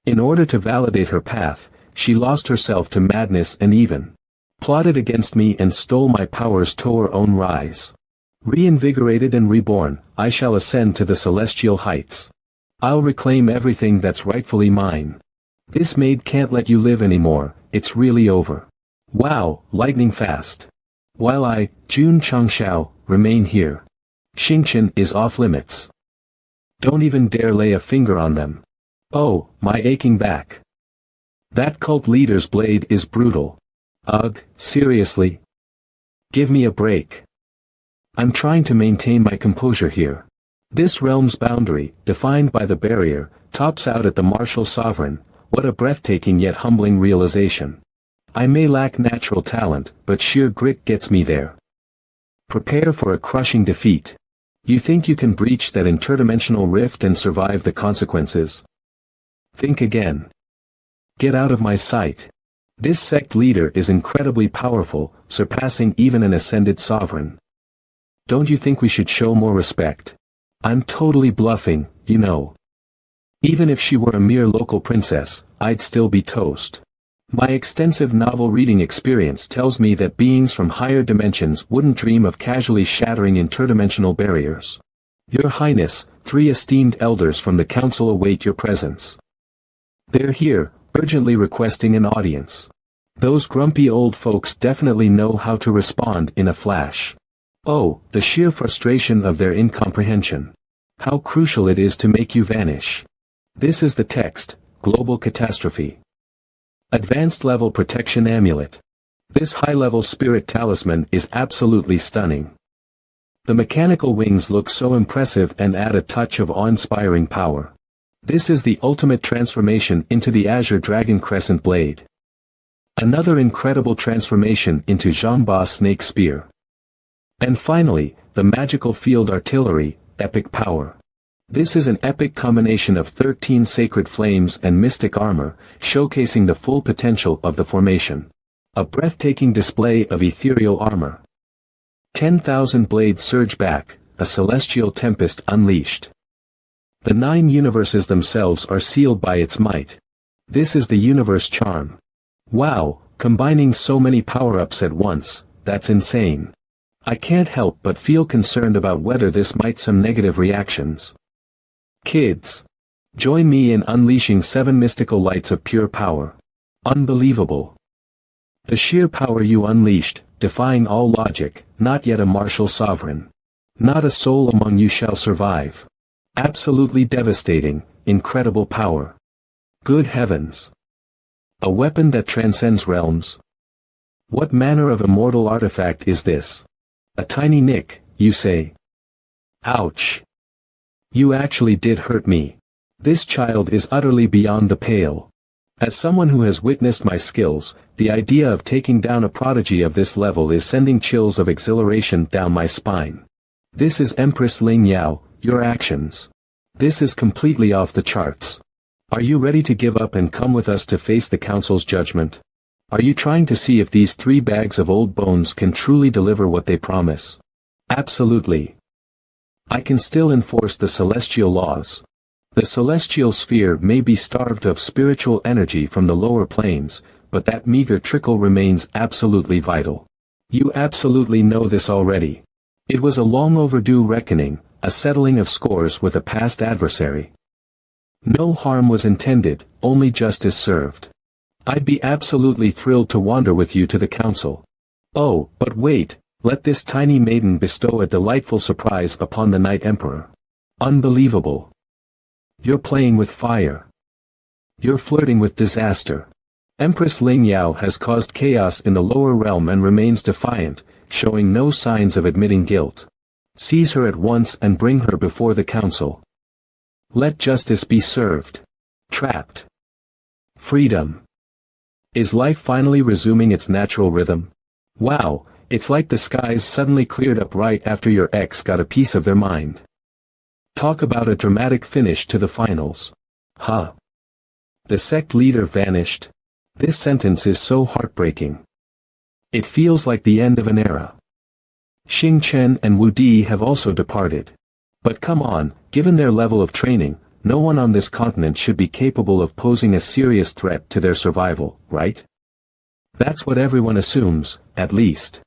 In order to validate her path, she lost herself to madness and even plotted against me and stole my powers to her own rise. Reinvigorated and reborn, I shall ascend to the celestial heights. I'll reclaim everything that's rightfully mine. This maid can't let you live anymore, it's really over. Wow, lightning fast. While I, Jun Changshao, remain here. Xingqian is off limits. Don't even dare lay a finger on them. Oh, my aching back. That cult leader's blade is brutal. Ugh, seriously? Give me a break. I'm trying to maintain my composure here. This realm's boundary, defined by the barrier, tops out at the martial sovereign. What a breathtaking yet humbling realization. I may lack natural talent, but sheer grit gets me there. Prepare for a crushing defeat. You think you can breach that interdimensional rift and survive the consequences? Think again. Get out of my sight. This sect leader is incredibly powerful, surpassing even an ascended sovereign. Don't you think we should show more respect? I'm totally bluffing, you know. Even if she were a mere local princess, I'd still be toast. My extensive novel reading experience tells me that beings from higher dimensions wouldn't dream of casually shattering interdimensional barriers. Your Highness, 3 esteemed elders from the council await your presence. They're here, urgently requesting an audience. Those grumpy old folks definitely know how to respond in a flash. Oh, the sheer frustration of their incomprehension. How crucial it is to make you vanish. This is the text, Global Catastrophe. Advanced Level Protection Amulet. This high-level spirit talisman is absolutely stunning. The mechanical wings look so impressive and add a touch of awe-inspiring power. This is the ultimate transformation into the Azure Dragon Crescent Blade. Another incredible transformation into Zhangba Snake Spear. And finally, the magical field artillery, epic power. This is an epic combination of 13 sacred flames and mystic armor, showcasing the full potential of the formation. A breathtaking display of ethereal armor. 10,000 blades surge back, a celestial tempest unleashed. The 9 universes themselves are sealed by its might. This is the universe charm. Wow, combining so many power-ups at once, that's insane. I can't help but feel concerned about whether this might some negative reactions. Kids, join me in unleashing 7 mystical lights of pure power. Unbelievable. The sheer power you unleashed, defying all logic, not yet a martial sovereign. Not a soul among you shall survive. Absolutely devastating, incredible power. Good heavens. A weapon that transcends realms. What manner of immortal artifact is this? A tiny nick, you say? Ouch. You actually did hurt me. This child is utterly beyond the pale. As someone who has witnessed my skills, the idea of taking down a prodigy of this level is sending chills of exhilaration down my spine. This is Empress Ling Yao, your actions. This is completely off the charts. Are you ready to give up and come with us to face the council's judgment? Are you trying to see if these 3 bags of old bones can truly deliver what they promise? Absolutely. I can still enforce the celestial laws. The celestial sphere may be starved of spiritual energy from the lower planes, but that meager trickle remains absolutely vital. You absolutely know this already. It was a long overdue reckoning, a settling of scores with a past adversary. No harm was intended, only justice served. I'd be absolutely thrilled to wander with you to the council. Oh, but wait, let this tiny maiden bestow a delightful surprise upon the Night Emperor. Unbelievable. You're playing with fire. You're flirting with disaster. Empress Ling Yao has caused chaos in the lower realm and remains defiant, showing no signs of admitting guilt. Seize her at once and bring her before the council. Let justice be served. Trapped. Freedom. Is life finally resuming its natural rhythm? Wow, it's like the skies suddenly cleared up right after your ex got a piece of their mind. Talk about a dramatic finish to the finals. Huh. The sect leader vanished. This sentence is so heartbreaking. It feels like the end of an era. Xing Chen and Wu Di have also departed. But come on, given their level of training, no one on this continent should be capable of posing a serious threat to their survival, right? That's what everyone assumes, at least.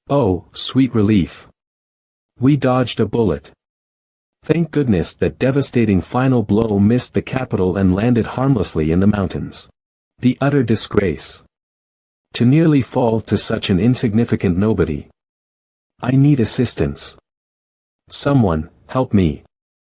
Oh, sweet relief. We dodged a bullet. Thank goodness that devastating final blow missed the capital and landed harmlessly in the mountains. The utter disgrace. To nearly fall to such an insignificant nobody. I need assistance. Someone, help me.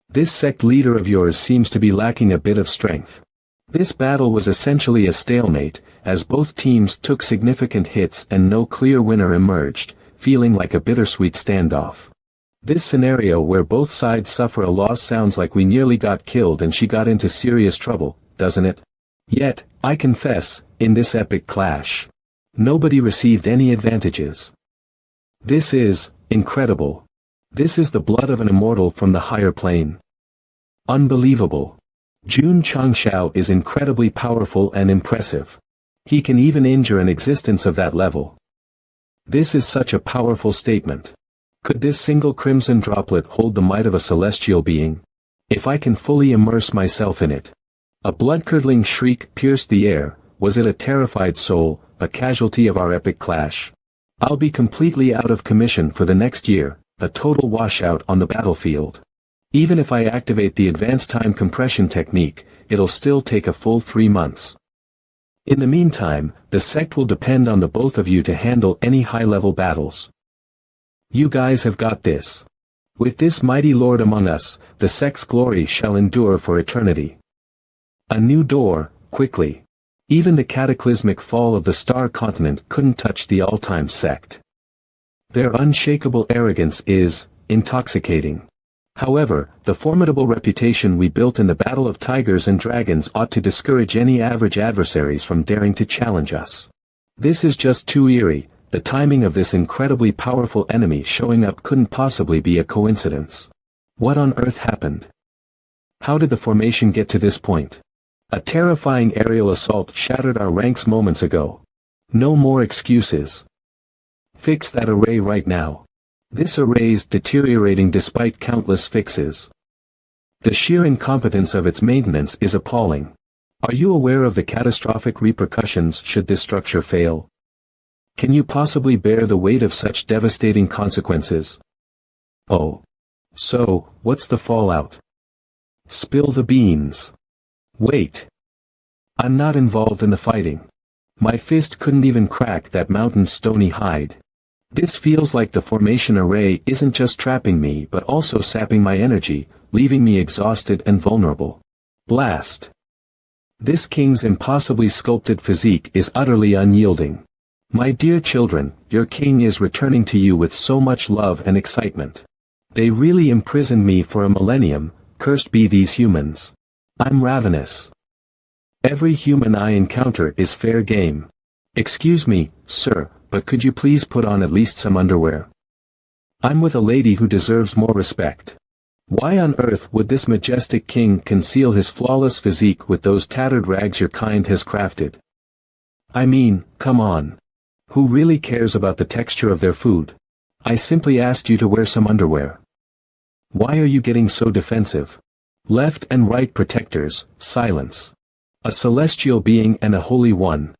This sect leader of yours seems to be lacking a bit of strength. This battle was essentially a stalemate, as both teams took significant hits and no clear winner emerged, feeling like a bittersweet standoff. This scenario where both sides suffer a loss sounds like we nearly got killed and she got into serious trouble, doesn't it? Yet, I confess, in this epic clash, nobody received any advantages. This is incredible. This is the blood of an immortal from the higher plane. Unbelievable. Jun Changshao is incredibly powerful and impressive. He can even injure an existence of that level. This is such a powerful statement. Could this single crimson droplet hold the might of a celestial being? If I can fully immerse myself in it. A blood-curdling shriek pierced the air. Was it a terrified soul, a casualty of our epic clash? I'll be completely out of commission for the next year, a total washout on the battlefield. Even if I activate the advanced time compression technique, it'll still take a full 3 months. In the meantime, the sect will depend on the both of you to handle any high-level battles. You guys have got this. With this mighty lord among us, the sect's glory shall endure for eternity. A new door, quickly. Even the cataclysmic fall of the star continent couldn't touch the all-time sect. Their unshakable arrogance is intoxicating. However, the formidable reputation we built in the Battle of Tigers and Dragons ought to discourage any average adversaries from daring to challenge us. This is just too eerie. The timing of this incredibly powerful enemy showing up couldn't possibly be a coincidence. What on earth happened? How did the formation get to this point? A terrifying aerial assault shattered our ranks moments ago. No more excuses. Fix that array right now. This array's deteriorating despite countless fixes. The sheer incompetence of its maintenance is appalling. Are you aware of the catastrophic repercussions should this structure fail? Can you possibly bear the weight of such devastating consequences? Oh. So, what's the fallout? Spill the beans. Wait. I'm not involved in the fighting. My fist couldn't even crack that mountain's stony hide. This feels like the formation array isn't just trapping me but also sapping my energy, leaving me exhausted and vulnerable. Blast. This king's impossibly sculpted physique is utterly unyielding. My dear children, your king is returning to you with so much love and excitement. They really imprisoned me for a millennium, cursed be these humans. I'm ravenous. Every human I encounter is fair game. Excuse me, sir, but could you please put on at least some underwear? I'm with a lady who deserves more respect. Why on earth would this majestic king conceal his flawless physique with those tattered rags your kind has crafted? I mean, come on. Who really cares about the texture of their food? I simply asked you to wear some underwear. Why are you getting so defensive? Left and right protectors, silence. A celestial being and a holy one.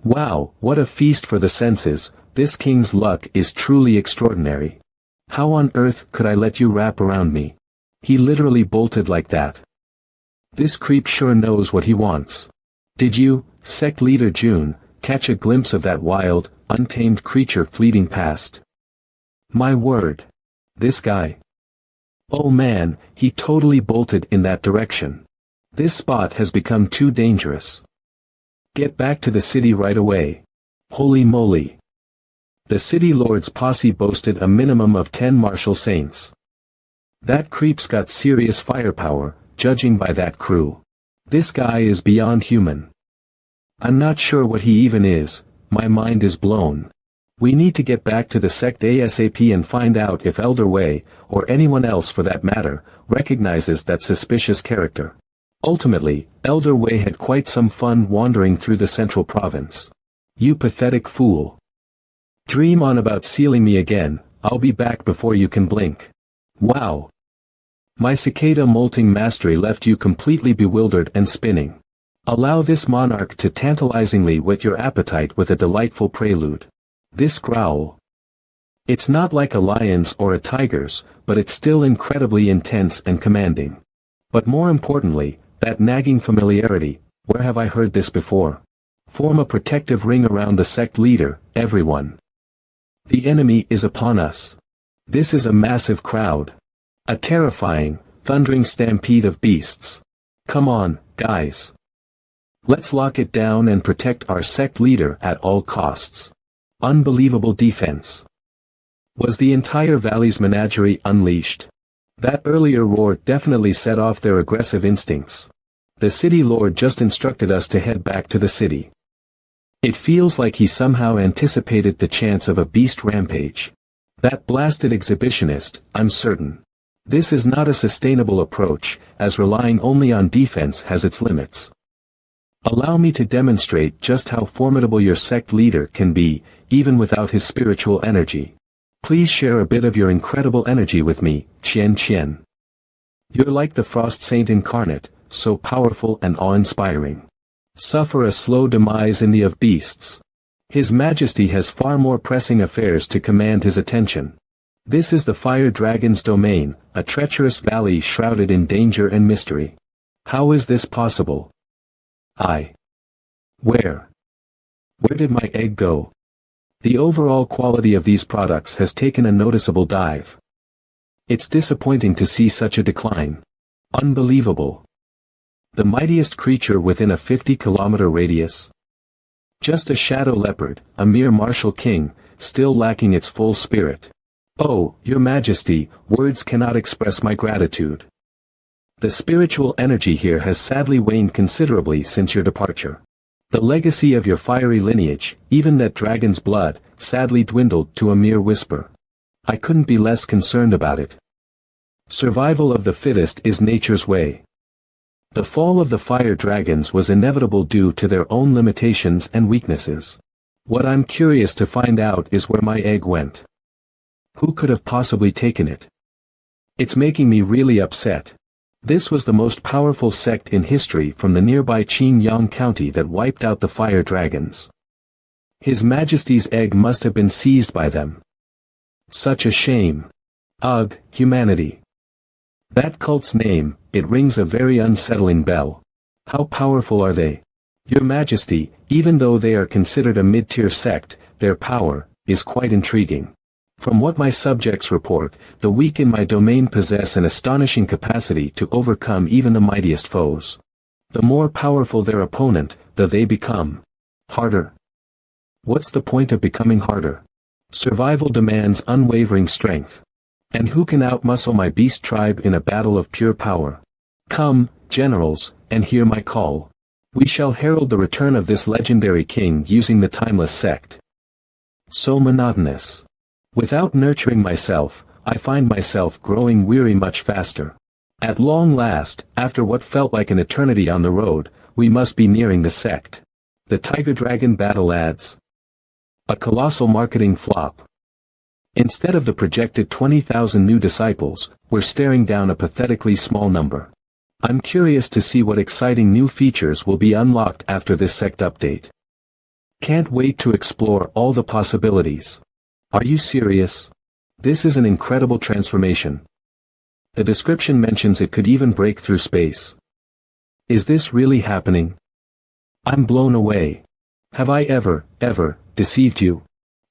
Wow, what a feast for the senses. This king's luck is truly extraordinary. How on earth could I let you wrap around me? He literally bolted like that. This creep sure knows what he wants. Did you, sect leader June, catch a glimpse of that wild, untamed creature fleeting past? My word. This guy. Oh man, he totally bolted in that direction. This spot has become too dangerous. Get back to the city right away. Holy moly. The city lord's posse boasted a minimum of 10 martial saints. That creep's got serious firepower, judging by that crew. This guy is beyond human. I'm not sure what he even is, my mind is blown. We need to get back to the sect ASAP and find out if Elder Wei, or anyone else for that matter, recognizes that suspicious character. Ultimately, Elder Wei had quite some fun wandering through the central province. You pathetic fool. Dream on about sealing me again, I'll be back before you can blink. Wow. My cicada molting mastery left you completely bewildered and spinning. Allow this monarch to tantalizingly whet your appetite with a delightful prelude. This growl. It's not like a lion's or a tiger's, but it's still incredibly intense and commanding. But more importantly, that nagging familiarity, where have I heard this before? Form a protective ring around the sect leader, everyone. The enemy is upon us. This is a massive crowd. A terrifying, thundering stampede of beasts. Come on, guys. Let's lock it down and protect our sect leader at all costs. Unbelievable defense. Was the entire valley's menagerie unleashed? That earlier roar definitely set off their aggressive instincts. The city lord just instructed us to head back to the city. It feels like he somehow anticipated the chance of a beast rampage. That blasted exhibitionist, I'm certain. This is not a sustainable approach, as relying only on defense has its limits. Allow me to demonstrate just how formidable your sect leader can be, even without his spiritual energy. Please share a bit of your incredible energy with me, Qian Qian. You're like the Frost Saint incarnate, so powerful and awe-inspiring. Suffer a slow demise in the of beasts. His Majesty has far more pressing affairs to command his attention. This is the fire dragon's domain, a treacherous valley shrouded in danger and mystery. How is this possible? Where did my egg go? The overall quality of these products has taken a noticeable dive. It's disappointing to see such a decline. Unbelievable. The mightiest creature within a 50-kilometer radius? Just a shadow leopard, a mere martial king, still lacking its full spirit. Oh, Your Majesty, words cannot express my gratitude. The spiritual energy here has sadly waned considerably since your departure. The legacy of your fiery lineage, even that dragon's blood, sadly dwindled to a mere whisper. I couldn't be less concerned about it. Survival of the fittest is nature's way. The fall of the fire dragons was inevitable due to their own limitations and weaknesses. What I'm curious to find out is where my egg went. Who could have possibly taken it? It's making me really upset. This was the most powerful sect in history from the nearby Qingyang County that wiped out the fire dragons. His Majesty's egg must have been seized by them. Such a shame. Ugh, humanity. That cult's name, it rings a very unsettling bell. How powerful are they? Your Majesty, even though they are considered a mid-tier sect, their power is quite intriguing. From what my subjects report, the weak in my domain possess an astonishing capacity to overcome even the mightiest foes. The more powerful their opponent, the they become harder. What's the point of becoming harder? Survival demands unwavering strength. And who can outmuscle my beast tribe in a battle of pure power? Come, generals, and hear my call. We shall herald the return of this legendary king using the timeless sect. So monotonous. Without nurturing myself, I find myself growing weary much faster. At long last, after what felt like an eternity on the road, we must be nearing the sect. The Tiger Dragon battle ads. A colossal marketing flop. Instead of the projected 20,000 new disciples, we're staring down a pathetically small number. I'm curious to see what exciting new features will be unlocked after this sect update. Can't wait to explore all the possibilities. Are you serious? This is an incredible transformation. The description mentions it could even break through space. Is this really happening? I'm blown away. Have I ever deceived you?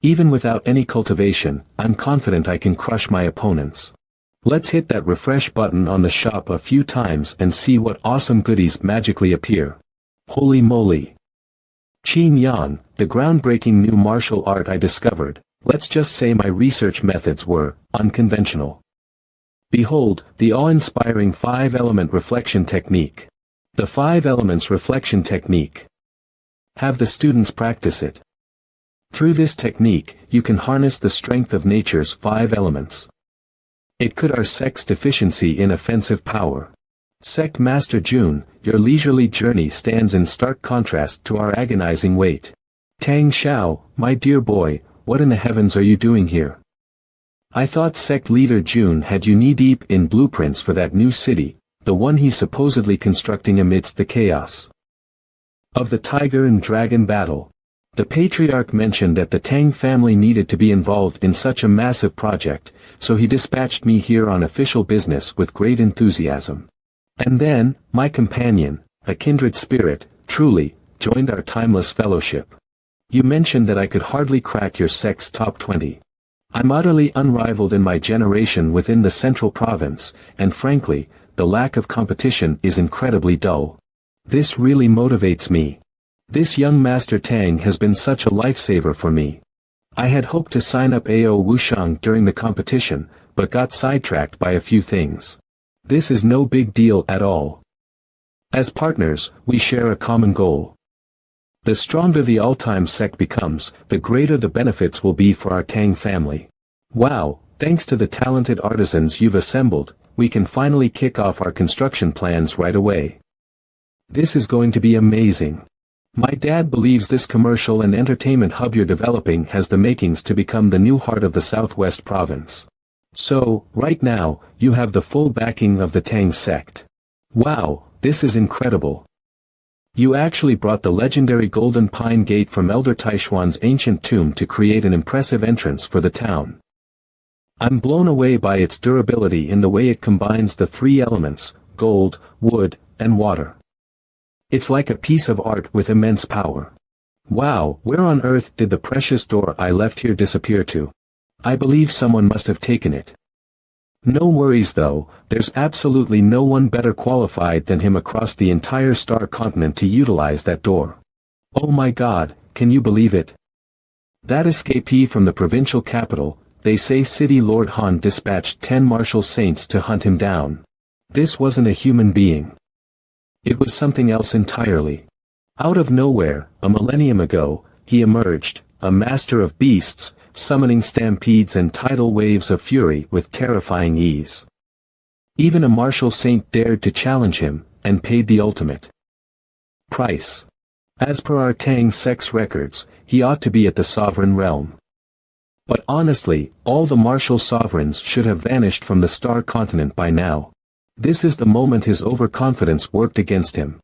Even without any cultivation, I'm confident I can crush my opponents. Let's hit that refresh button on the shop a few times and see what awesome goodies magically appear. Holy moly! Qin Yan, the groundbreaking new martial art I discovered, let's just say my research methods were unconventional. Behold, the awe-inspiring 5-element reflection technique. The 5 elements reflection technique. Have the students practice it. Through this technique, you can harness the strength of nature's 5 elements. It could our sect's deficiency in offensive power. Sect Master Jun, your leisurely journey stands in stark contrast to our agonizing wait. Tang Xiao, my dear boy, what in the heavens are you doing here? I thought Sect Leader Jun had you knee-deep in blueprints for that new city, the one he's supposedly constructing amidst the chaos of the tiger and dragon battle. The patriarch mentioned that the Tang family needed to be involved in such a massive project, so he dispatched me here on official business with great enthusiasm. And then, my companion, a kindred spirit, truly, joined our timeless fellowship. You mentioned that I could hardly crack your sect's top 20. I'm utterly unrivaled in my generation within the central province, and frankly, the lack of competition is incredibly dull. This really motivates me. This young Master Tang has been such a lifesaver for me. I had hoped to sign up AO Wushang during the competition, but got sidetracked by a few things. This is no big deal at all. As partners, we share a common goal. The stronger the all-time sect becomes, the greater the benefits will be for our Tang family. Wow, thanks to the talented artisans you've assembled, we can finally kick off our construction plans right away. This is going to be amazing. My dad believes this commercial and entertainment hub you're developing has the makings to become the new heart of the Southwest province. So, right now, you have the full backing of the Tang sect. Wow, this is incredible. You actually brought the legendary Golden Pine Gate from Elder Taishuan's ancient tomb to create an impressive entrance for the town. I'm blown away by its durability in the way it combines the three elements, gold, wood, and water. It's like a piece of art with immense power. Wow, where on earth did the precious door I left here disappear to? I believe someone must have taken it. No worries though, there's absolutely no one better qualified than him across the entire star continent to utilize that door. Oh my god, can you believe it? That escapee from the provincial capital, they say City Lord Han dispatched 10 martial saints to hunt him down. This wasn't a human being. It was something else entirely. Out of nowhere, a millennium ago, he emerged, a master of beasts, summoning stampedes and tidal waves of fury with terrifying ease. Even a martial saint dared to challenge him, and paid the ultimate price. As per our Tang sect's records, he ought to be at the sovereign realm. But honestly, all the martial sovereigns should have vanished from the star continent by now. This is the moment his overconfidence worked against him.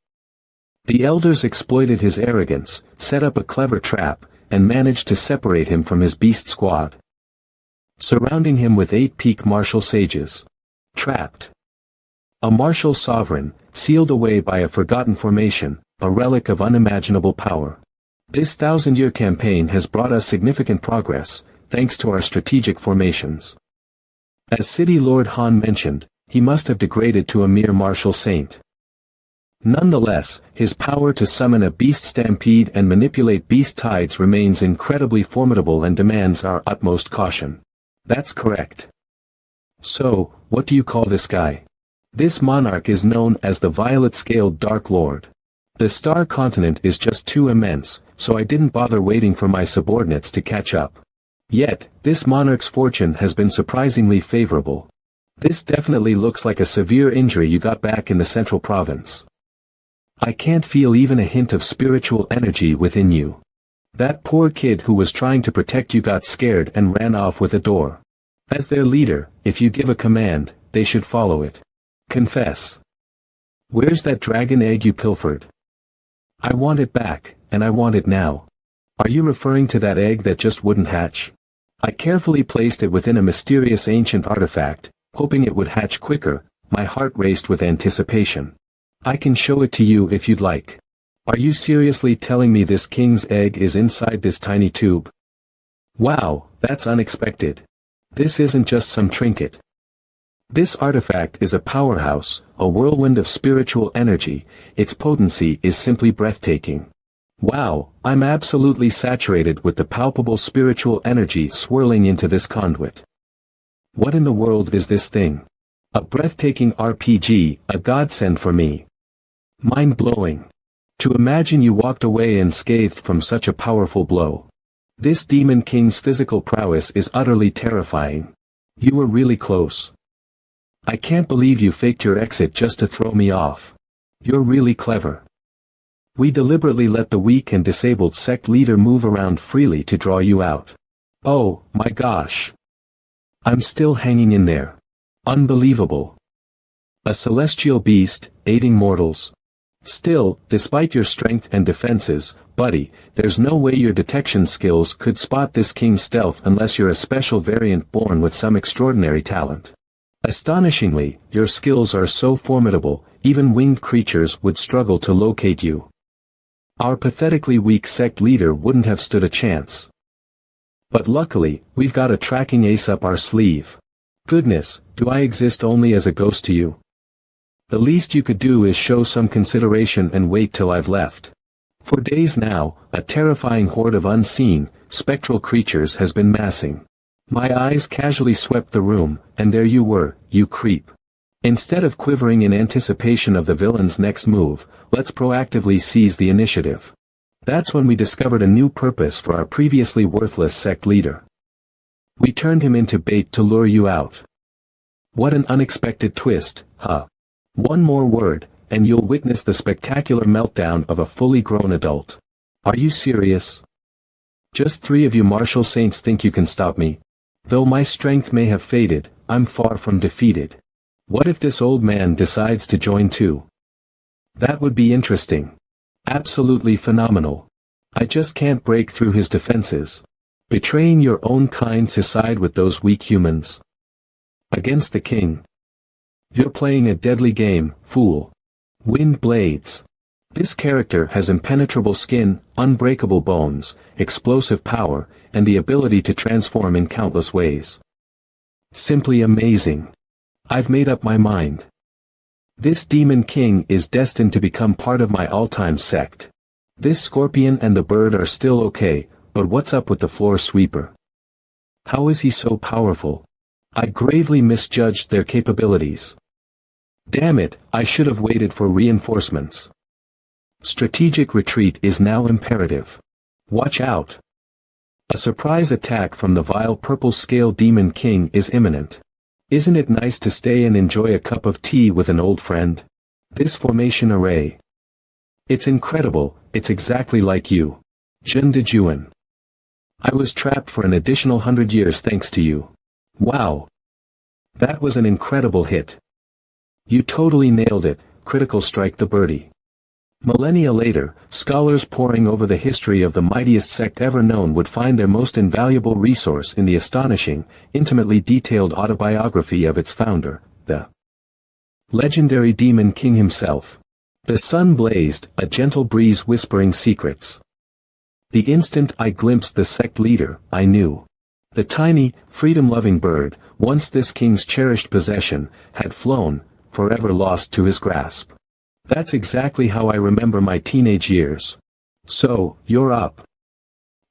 The elders exploited his arrogance, set up a clever trap, and managed to separate him from his beast squad. Surrounding him with 8 peak martial sages. Trapped. A martial sovereign, sealed away by a forgotten formation, a relic of unimaginable power. This 1,000-year campaign has brought us significant progress, thanks to our strategic formations. As City Lord Han mentioned, he must have degraded to a mere martial saint. Nonetheless, his power to summon a beast stampede and manipulate beast tides remains incredibly formidable and demands our utmost caution. That's correct. So, what do you call this guy? This monarch is known as the Violet-Scaled Dark Lord. The star continent is just too immense, so I didn't bother waiting for my subordinates to catch up. Yet, this monarch's fortune has been surprisingly favorable. This definitely looks like a severe injury you got back in the central province. I can't feel even a hint of spiritual energy within you. That poor kid who was trying to protect you got scared and ran off with a door. As their leader, if you give a command, they should follow it. Confess. Where's that dragon egg you pilfered? I want it back, and I want it now. Are you referring to that egg that just wouldn't hatch? I carefully placed it within a mysterious ancient artifact, hoping it would hatch quicker. My heart raced with anticipation. I can show it to you if you'd like. Are you seriously telling me this king's egg is inside this tiny tube? Wow, that's unexpected. This isn't just some trinket. This artifact is a powerhouse, a whirlwind of spiritual energy. Its potency is simply breathtaking. Wow, I'm absolutely saturated with the palpable spiritual energy swirling into this conduit. What in the world is this thing? A breathtaking RPG, a godsend for me. Mind-blowing. To imagine you walked away unscathed from such a powerful blow. This demon king's physical prowess is utterly terrifying. You were really close. I can't believe you faked your exit just to throw me off. You're really clever. We deliberately let the weak and disabled sect leader move around freely to draw you out. Oh, my gosh. I'm still hanging in there. Unbelievable. A celestial beast, aiding mortals. Still, despite your strength and defenses, buddy, there's no way your detection skills could spot this king's stealth unless you're a special variant born with some extraordinary talent. Astonishingly, your skills are so formidable, even winged creatures would struggle to locate you. Our pathetically weak sect leader wouldn't have stood a chance. But luckily, we've got a tracking ace up our sleeve. Goodness, do I exist only as a ghost to you? The least you could do is show some consideration and wait till I've left. For days now, a terrifying horde of unseen, spectral creatures has been massing. My eyes casually swept the room, and there you were, you creep. Instead of quivering in anticipation of the villain's next move, let's proactively seize the initiative. That's when we discovered a new purpose for our previously worthless sect leader. We turned him into bait to lure you out. What an unexpected twist, huh? One more word, and you'll witness the spectacular meltdown of a fully grown adult. Are you serious? Just 3 of you martial saints think you can stop me? Though my strength may have faded, I'm far from defeated. What if this old man decides to join too? That would be interesting. Absolutely phenomenal. I just can't break through his defenses. Betraying your own kind to side with those weak humans. Against the king. You're playing a deadly game, fool. Wind blades. This character has impenetrable skin, unbreakable bones, explosive power, and the ability to transform in countless ways. Simply amazing. I've made up my mind. This demon king is destined to become part of my all-time sect. This scorpion and the bird are still okay, but what's up with the floor sweeper? How is he so powerful? I gravely misjudged their capabilities. Damn it, I should have waited for reinforcements. Strategic retreat is now imperative. Watch out. A surprise attack from the vile purple scale demon king is imminent. Isn't it nice to stay and enjoy a cup of tea with an old friend? This formation array. It's incredible, it's exactly like you. Jun de Juan. I was trapped for an additional 100 years thanks to you. Wow. That was an incredible hit. You totally nailed it, critical strike the birdie. Millennia later, scholars poring over the history of the mightiest sect ever known would find their most invaluable resource in the astonishing, intimately detailed autobiography of its founder, the legendary demon king himself. The sun blazed, a gentle breeze whispering secrets. The instant I glimpsed the sect leader, I knew. The tiny, freedom-loving bird, once this king's cherished possession, had flown, forever lost to his grasp. That's exactly how I remember my teenage years. So, you're up.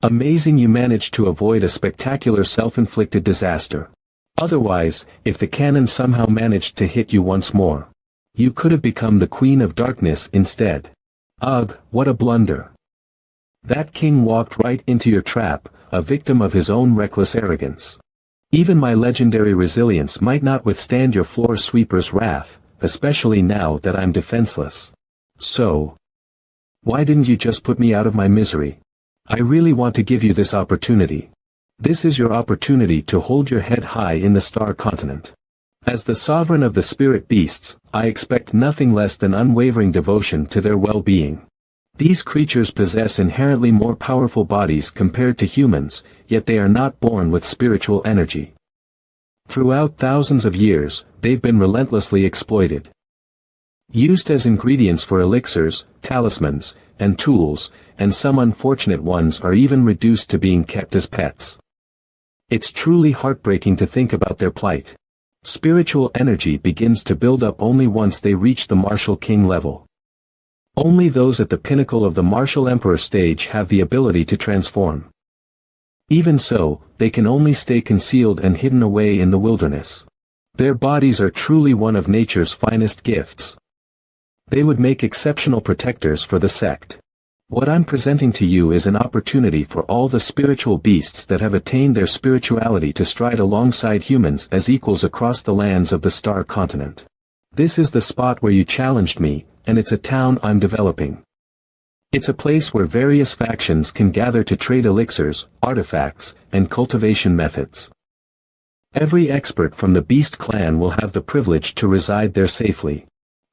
Amazing you managed to avoid a spectacular self-inflicted disaster. Otherwise, if the cannon somehow managed to hit you once more, you could have become the Queen of Darkness instead. Ugh, what a blunder. That king walked right into your trap, a victim of his own reckless arrogance. Even my legendary resilience might not withstand your floor sweeper's wrath, especially now that I'm defenseless. So, why didn't you just put me out of my misery? I really want to give you this opportunity. This is your opportunity to hold your head high in the star continent. As the sovereign of the spirit beasts, I expect nothing less than unwavering devotion to their well-being. These creatures possess inherently more powerful bodies compared to humans, yet they are not born with spiritual energy. Throughout thousands of years, they've been relentlessly exploited. Used as ingredients for elixirs, talismans, and tools, and some unfortunate ones are even reduced to being kept as pets. It's truly heartbreaking to think about their plight. Spiritual energy begins to build up only once they reach the martial king level. Only those at the pinnacle of the martial emperor stage have the ability to transform. Even so, they can only stay concealed and hidden away in the wilderness. Their bodies are truly one of nature's finest gifts. They would make exceptional protectors for the sect. What I'm presenting to you is an opportunity for all the spiritual beasts that have attained their spirituality to stride alongside humans as equals across the lands of the star continent. This is the spot where you challenged me, and it's a town I'm developing. It's a place where various factions can gather to trade elixirs, artifacts, and cultivation methods. Every expert from the Beast clan will have the privilege to reside there safely.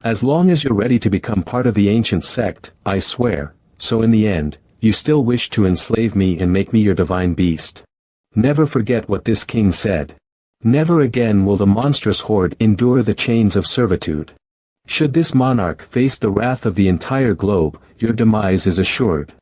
As long as you're ready to become part of the ancient sect, I swear, so in the end, you still wish to enslave me and make me your divine beast. Never forget what this king said. Never again will the monstrous horde endure the chains of servitude. Should this monarch face the wrath of the entire globe, your demise is assured.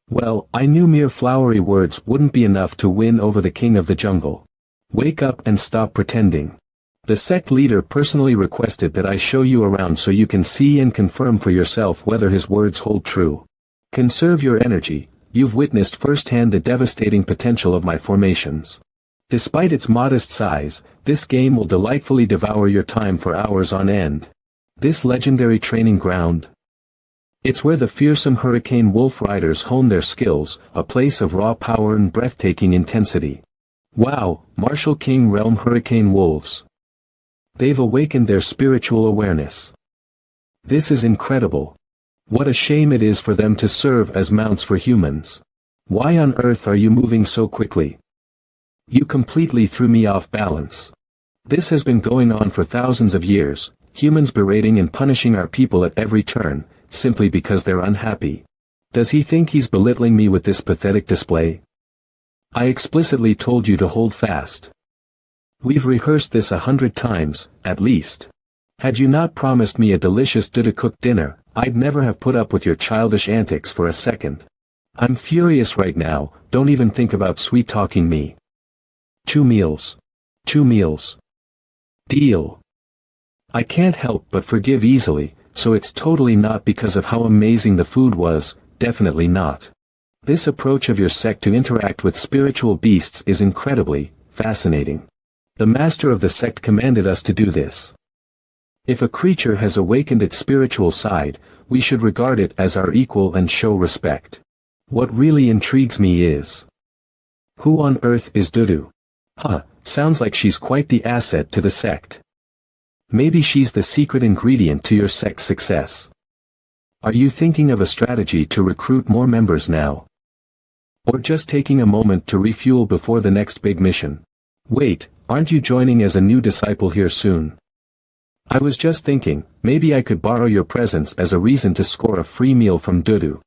Well, I knew mere flowery words wouldn't be enough to win over the king of the jungle. Wake up and stop pretending. The sect leader personally requested that I show you around so you can see and confirm for yourself whether his words hold true. Conserve your energy, you've witnessed firsthand the devastating potential of my formations. Despite its modest size, this game will delightfully devour your time for hours on end. This legendary training ground. It's where the fearsome hurricane wolf riders hone their skills, a place of raw power and breathtaking intensity. Wow, Martial King Realm Hurricane Wolves. They've awakened their spiritual awareness. This is incredible. What a shame it is for them to serve as mounts for humans. Why on earth are you moving so quickly? You completely threw me off balance. This has been going on for thousands of years, humans berating and punishing our people at every turn, simply because they're unhappy. Does he think he's belittling me with this pathetic display? I explicitly told you to hold fast. We've rehearsed this 100 times, at least. Had you not promised me a delicious cooked dinner, I'd never have put up with your childish antics for a second. I'm furious right now, don't even think about sweet-talking me. 2 meals. 2 meals. Deal. I can't help but forgive easily, so it's totally not because of how amazing the food was, definitely not. This approach of your sect to interact with spiritual beasts is incredibly fascinating. The master of the sect commanded us to do this. If a creature has awakened its spiritual side, we should regard it as our equal and show respect. What really intrigues me is, who on earth is Dudu? Huh, sounds like she's quite the asset to the sect. Maybe she's the secret ingredient to your sect's success. Are you thinking of a strategy to recruit more members now? Or just taking a moment to refuel before the next big mission? Wait, aren't you joining as a new disciple here soon? I was just thinking, maybe I could borrow your presence as a reason to score a free meal from Dudu.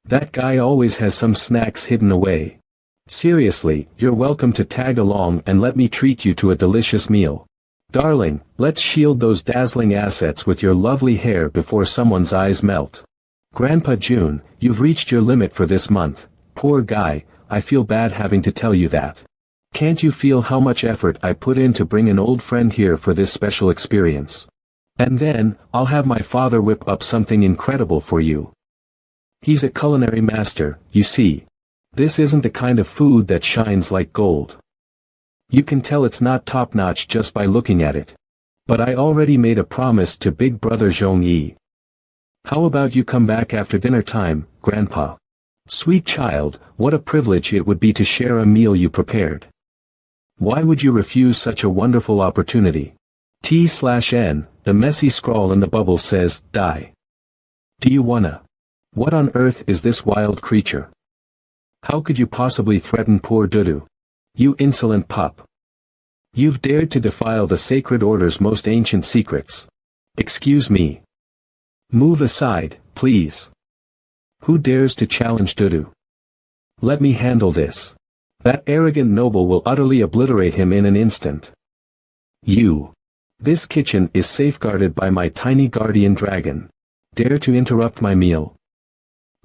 That guy always has some snacks hidden away. Seriously, you're welcome to tag along and let me treat you to a delicious meal. Darling, let's shield those dazzling assets with your lovely hair before someone's eyes melt. Grandpa June, you've reached your limit for this month. Poor guy, I feel bad having to tell you that. Can't you feel how much effort I put in to bring an old friend here for this special experience? And then, I'll have my father whip up something incredible for you. He's a culinary master, you see. This isn't the kind of food that shines like gold. You can tell it's not top-notch just by looking at it. But I already made a promise to Big Brother Zhong-yi. How about you come back after dinner time, Grandpa? Sweet child, what a privilege it would be to share a meal you prepared. Why would you refuse such a wonderful opportunity? T/N, the messy scrawl in the bubble says, die. Do you wanna? What on earth is this wild creature? How could you possibly threaten poor Dudu? You insolent pup. You've dared to defile the Sacred Order's most ancient secrets. Excuse me. Move aside, please. Who dares to challenge Dudu? Let me handle this. That arrogant noble will utterly obliterate him in an instant. You. This kitchen is safeguarded by my tiny guardian dragon. Dare to interrupt my meal?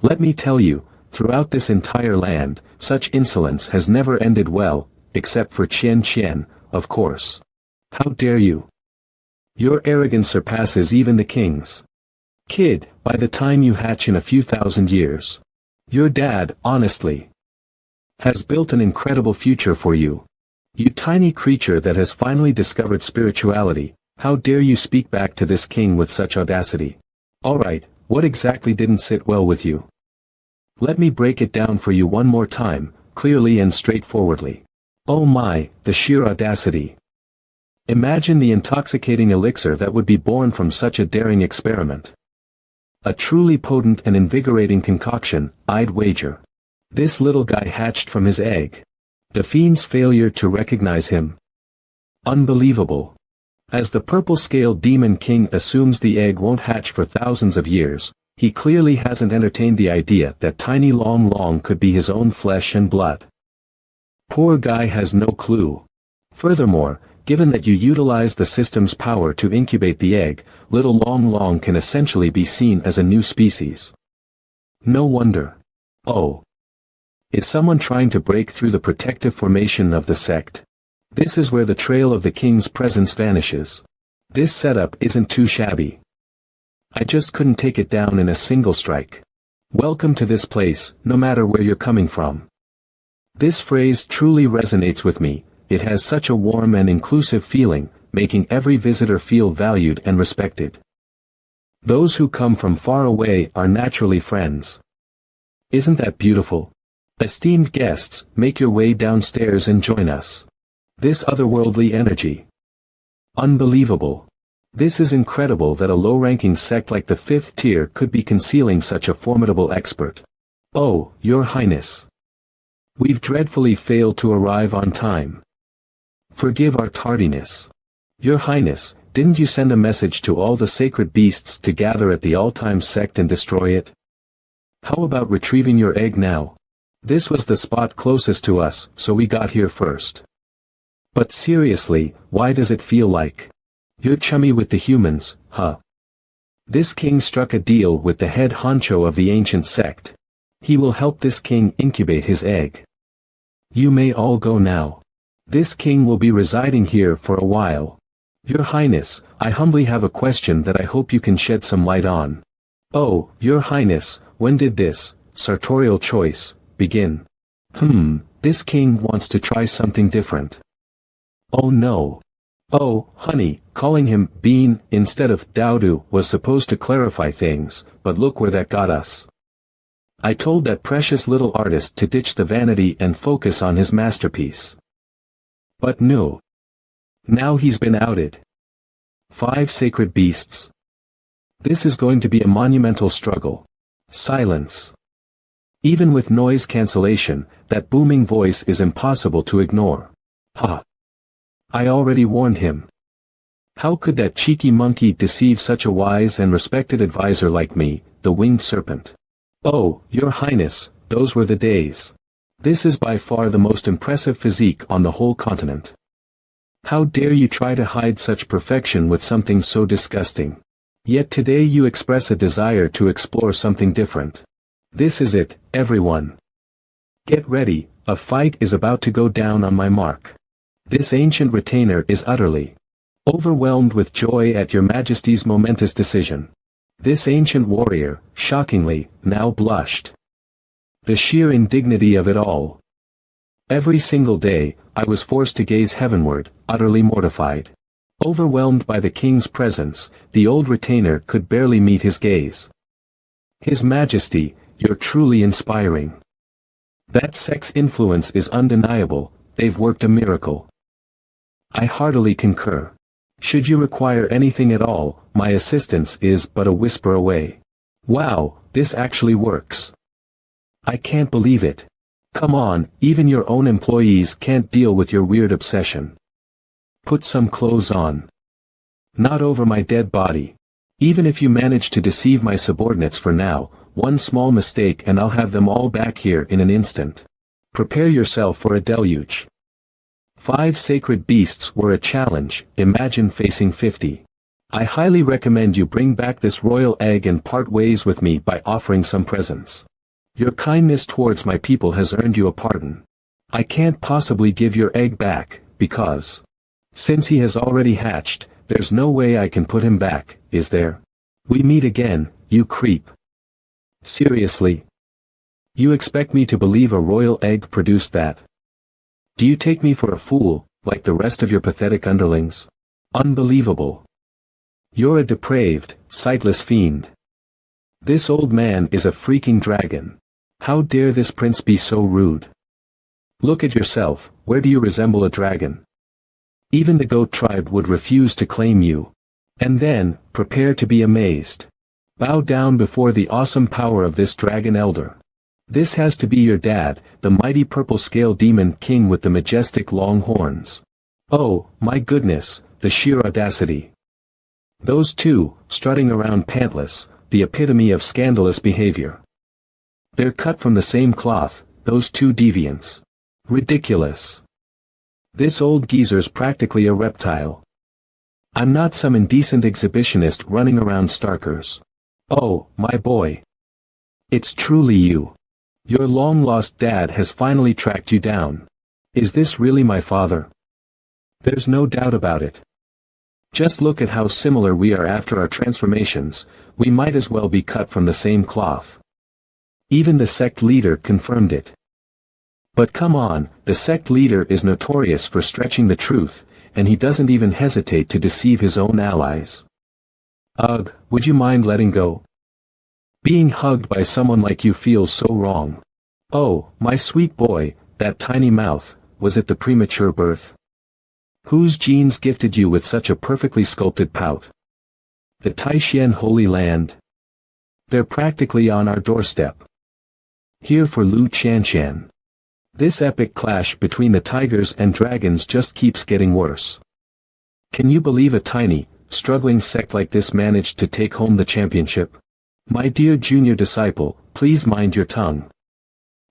Let me tell you, throughout this entire land, such insolence has never ended well, except for Qian, of course. How dare you? Your arrogance surpasses even the king's. Kid, by the time you hatch in a few thousand years. Your dad, honestly, has built an incredible future for you. You tiny creature that has finally discovered spirituality, how dare you speak back to this king with such audacity? Alright, what exactly didn't sit well with you? Let me break it down for you one more time, clearly and straightforwardly. Oh my, the sheer audacity. Imagine the intoxicating elixir that would be born from such a daring experiment. A truly potent and invigorating concoction, I'd wager. This little guy hatched from his egg. The fiend's failure to recognize him. Unbelievable. As the purple-scaled demon king assumes the egg won't hatch for thousands of years, he clearly hasn't entertained the idea that tiny Long could be his own flesh and blood. Poor guy has no clue. Furthermore, given that you utilize the system's power to incubate the egg, little Long can essentially be seen as a new species. No wonder. Oh. Is someone trying to break through the protective formation of the sect? This is where the trail of the king's presence vanishes. This setup isn't too shabby. I just couldn't take it down in a single strike. Welcome to this place, no matter where you're coming from. This phrase truly resonates with me. It has such a warm and inclusive feeling, making every visitor feel valued and respected. Those who come from far away are naturally friends. Isn't that beautiful? Esteemed guests, make your way downstairs and join us. This otherworldly energy. Unbelievable. This is incredible that a low-ranking sect like the fifth tier could be concealing such a formidable expert. Oh, Your Highness. We've dreadfully failed to arrive on time. Forgive our tardiness. Your Highness, didn't you send a message to all the sacred beasts to gather at the all-time sect and destroy it? How about retrieving your egg now? This was the spot closest to us, so we got here first. But seriously, why does it feel like you're chummy with the humans, huh? This king struck a deal with the head honcho of the ancient sect. He will help this king incubate his egg. You may all go now. This king will be residing here for a while. Your Highness, I humbly have a question that I hope you can shed some light on. Oh, Your Highness, when did this sartorial choice begin? This king wants to try something different. Oh no. Oh, honey, calling him Bean instead of Daudu was supposed to clarify things, but look where that got us. I told that precious little artist to ditch the vanity and focus on his masterpiece. But no. Now he's been outed. 5 sacred beasts. This is going to be a monumental struggle. Silence. Even with noise cancellation, that booming voice is impossible to ignore. Ha! I already warned him. How could that cheeky monkey deceive such a wise and respected advisor like me, the winged serpent? Oh, Your Highness, those were the days. This is by far the most impressive physique on the whole continent. How dare you try to hide such perfection with something so disgusting? Yet today you express a desire to explore something different. This is it, everyone. Get ready, a fight is about to go down on my mark. This ancient retainer is utterly overwhelmed with joy at your Majesty's momentous decision. This ancient warrior, shockingly, now blushed. The sheer indignity of it all. Every single day, I was forced to gaze heavenward, utterly mortified. Overwhelmed by the king's presence, the old retainer could barely meet his gaze. His Majesty, you're truly inspiring. That sect's influence is undeniable, they've worked a miracle. I heartily concur. Should you require anything at all, my assistance is but a whisper away. Wow, this actually works. I can't believe it. Come on, even your own employees can't deal with your weird obsession. Put some clothes on. Not over my dead body. Even if you manage to deceive my subordinates for now, one small mistake and I'll have them all back here in an instant. Prepare yourself for a deluge. 5 sacred beasts were a challenge, imagine facing 50. I highly recommend you bring back this royal egg and part ways with me by offering some presents. Your kindness towards my people has earned you a pardon. I can't possibly give your egg back, because since he has already hatched, there's no way I can put him back, is there? We meet again, you creep. Seriously? You expect me to believe a royal egg produced that? Do you take me for a fool, like the rest of your pathetic underlings? Unbelievable. You're a depraved, sightless fiend. This old man is a freaking dragon. How dare this prince be so rude? Look at yourself, where do you resemble a dragon? Even the goat tribe would refuse to claim you. And then, prepare to be amazed. Bow down before the awesome power of this dragon elder. This has to be your dad, the mighty purple scale demon king with the majestic long horns. Oh, my goodness, the sheer audacity. Those two, strutting around pantless, the epitome of scandalous behavior. They're cut from the same cloth, those two deviants. Ridiculous. This old geezer's practically a reptile. I'm not some indecent exhibitionist running around Starkers. Oh, my boy. It's truly you. Your long-lost dad has finally tracked you down. Is this really my father? There's no doubt about it. Just look at how similar we are after our transformations, we might as well be cut from the same cloth. Even the sect leader confirmed it. But come on, the sect leader is notorious for stretching the truth, and he doesn't even hesitate to deceive his own allies. Ugh, would you mind letting go? Being hugged by someone like you feels so wrong. Oh, my sweet boy, that tiny mouth, was it the premature birth? Whose genes gifted you with such a perfectly sculpted pout? The Taishan Holy Land? They're practically on our doorstep. Here for Lu Qianshan. This epic clash between the tigers and dragons just keeps getting worse. Can you believe a tiny, struggling sect like this managed to take home the championship? My dear junior disciple, please mind your tongue.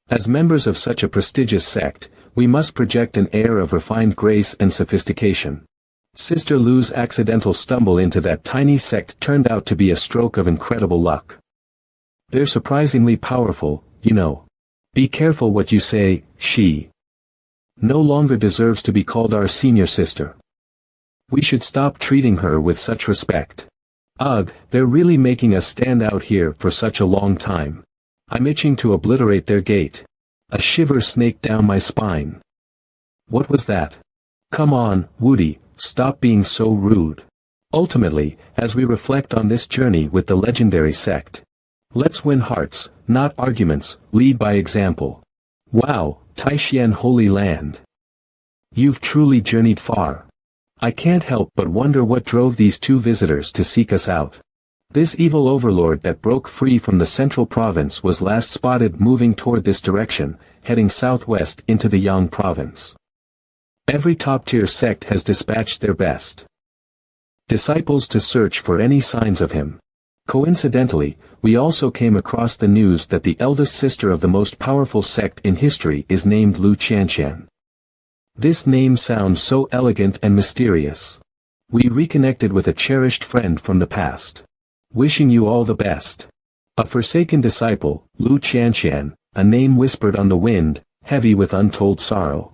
As members of such a prestigious sect, we must project an air of refined grace and sophistication. Sister Lu's accidental stumble into that tiny sect turned out to be a stroke of incredible luck. They're surprisingly powerful, you know. Be careful what you say, she no longer deserves to be called our senior sister. We should stop treating her with such respect. Ugh, they're really making us stand out here for such a long time. I'm itching to obliterate their gait. A shiver snaked down my spine. What was that? Come on, Woody, stop being so rude. Ultimately, as we reflect on this journey with the legendary sect, let's win hearts, not arguments, lead by example. Wow, Taishan Holy Land. You've truly journeyed far. I can't help but wonder what drove these two visitors to seek us out. This evil overlord that broke free from the central province was last spotted moving toward this direction, heading southwest into the Yang province. Every top-tier sect has dispatched their best disciples to search for any signs of him. Coincidentally, we also came across the news that the eldest sister of the most powerful sect in history is named Lu Qianshan. This name sounds so elegant and mysterious. We reconnected with a cherished friend from the past. Wishing you all the best. A forsaken disciple, Lu Qianshan, a name whispered on the wind, heavy with untold sorrow.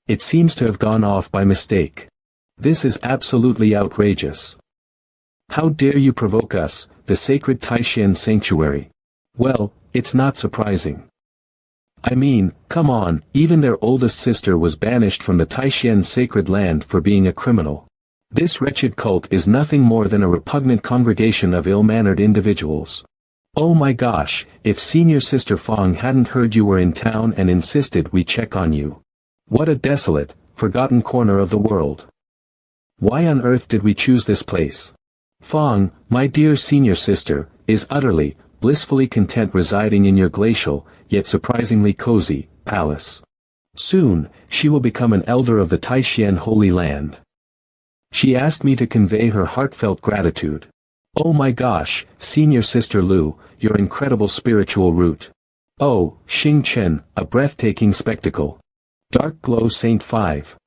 It seems to have gone off by mistake. This is absolutely outrageous. How dare you provoke us, the sacred Taishan sanctuary? Well, it's not surprising. I mean, come on, even their oldest sister was banished from the Taishan sacred land for being a criminal. This wretched cult is nothing more than a repugnant congregation of ill-mannered individuals. Oh my gosh, if Senior Sister Fong hadn't heard you were in town and insisted we check on you. What a desolate, forgotten corner of the world. Why on earth did we choose this place? Fong, my dear senior sister, is utterly, blissfully content residing in your glacial, yet surprisingly cozy, palace. Soon, she will become an elder of the Taishan Holy Land. She asked me to convey her heartfelt gratitude. Oh my gosh, Senior Sister Lu, your incredible spiritual root. Oh, Xing Chen, a breathtaking spectacle. Dark Glow Saint 5.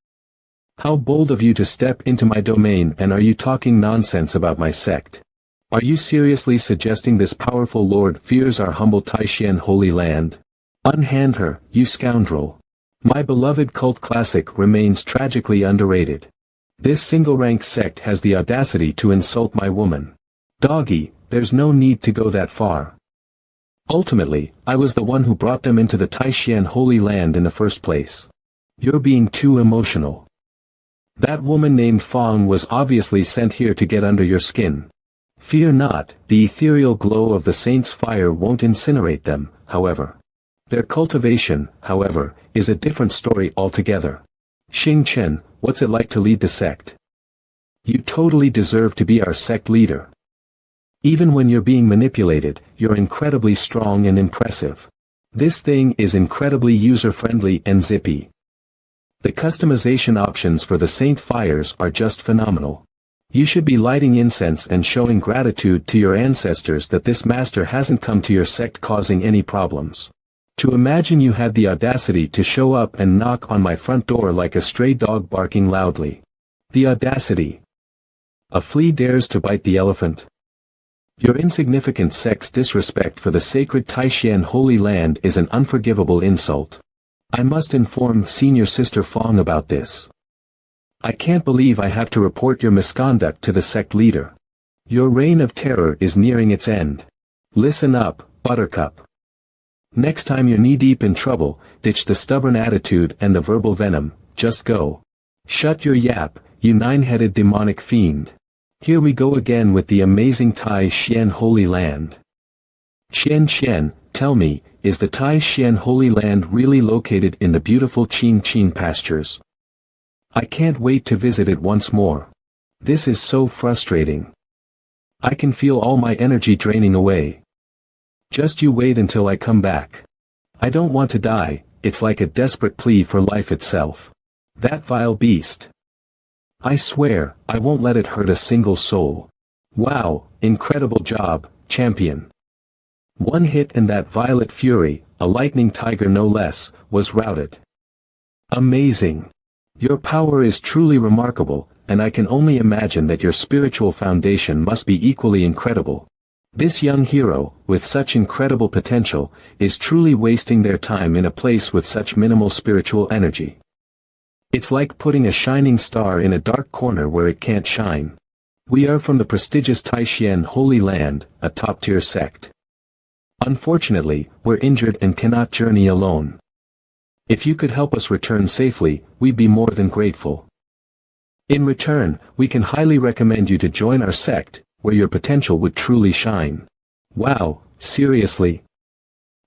How bold of you to step into my domain, and are you talking nonsense about my sect? Are you seriously suggesting this powerful lord fears our humble Taishan Holy Land? Unhand her, you scoundrel. My beloved cult classic remains tragically underrated. This single-rank sect has the audacity to insult my woman. Doggy, there's no need to go that far. Ultimately, I was the one who brought them into the Taishan Holy Land in the first place. You're being too emotional. That woman named Fong was obviously sent here to get under your skin. Fear not, the ethereal glow of the saint's fire won't incinerate them, however. Their cultivation, however, is a different story altogether. Xing Chen, what's it like to lead the sect? You totally deserve to be our sect leader. Even when you're being manipulated, you're incredibly strong and impressive. This thing is incredibly user-friendly and zippy. The customization options for the Saint Fires are just phenomenal. You should be lighting incense and showing gratitude to your ancestors that this master hasn't come to your sect causing any problems. To imagine you had the audacity to show up and knock on my front door like a stray dog barking loudly. The audacity. A flea dares to bite the elephant. Your insignificant sect's disrespect for the sacred Taishan Holy Land is an unforgivable insult. I must inform Senior Sister Fong about this. I can't believe I have to report your misconduct to the sect leader. Your reign of terror is nearing its end. Listen up, Buttercup. Next time you're knee-deep in trouble, ditch the stubborn attitude and the verbal venom, just go. Shut your yap, you nine-headed demonic fiend. Here we go again with the amazing Tai Xian Holy Land. Xian, tell me, is the Tai Xian Holy Land really located in the beautiful Qing pastures? I can't wait to visit it once more. This is so frustrating. I can feel all my energy draining away. Just you wait until I come back. I don't want to die, it's like a desperate plea for life itself. That vile beast. I swear, I won't let it hurt a single soul. Wow, incredible job, champion. One hit and that violet fury, a lightning tiger no less, was routed. Amazing. Your power is truly remarkable, and I can only imagine that your spiritual foundation must be equally incredible. This young hero, with such incredible potential, is truly wasting their time in a place with such minimal spiritual energy. It's like putting a shining star in a dark corner where it can't shine. We are from the prestigious Tai Xian Holy Land, a top-tier sect. Unfortunately, we're injured and cannot journey alone. If you could help us return safely, we'd be more than grateful. In return, we can highly recommend you to join our sect, where your potential would truly shine. Wow, seriously?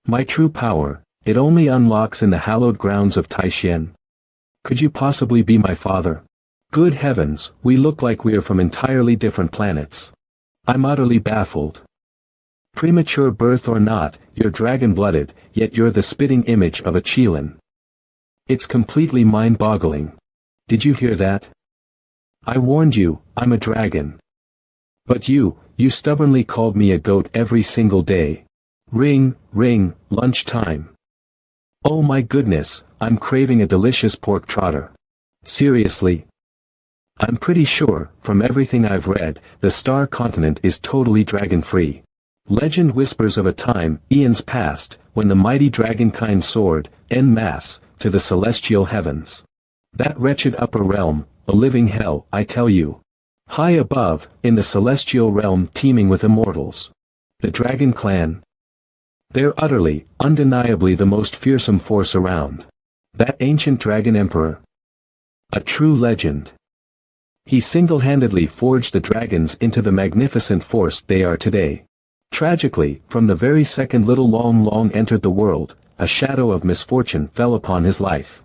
My true power, it only unlocks in the hallowed grounds of Tai Xian. Could you possibly be my father? Good heavens, we look like we are from entirely different planets. I'm utterly baffled. Premature birth or not, you're dragon-blooded, yet you're the spitting image of a Qilin. It's completely mind-boggling. Did you hear that? I warned you, I'm a dragon. But you stubbornly called me a goat every single day. Ring, lunchtime. Oh my goodness, I'm craving a delicious pork trotter. Seriously? I'm pretty sure, from everything I've read, the star continent is totally dragon-free. Legend whispers of a time, eons past, when the mighty dragonkind soared, en masse, to the celestial heavens. That wretched upper realm, a living hell, I tell you. High above, in the celestial realm teeming with immortals. The Dragon Clan. They're utterly, undeniably the most fearsome force around. That ancient dragon emperor. A true legend. He single-handedly forged the dragons into the magnificent force they are today. Tragically, from the very second Little Long Long entered the world, a shadow of misfortune fell upon his life.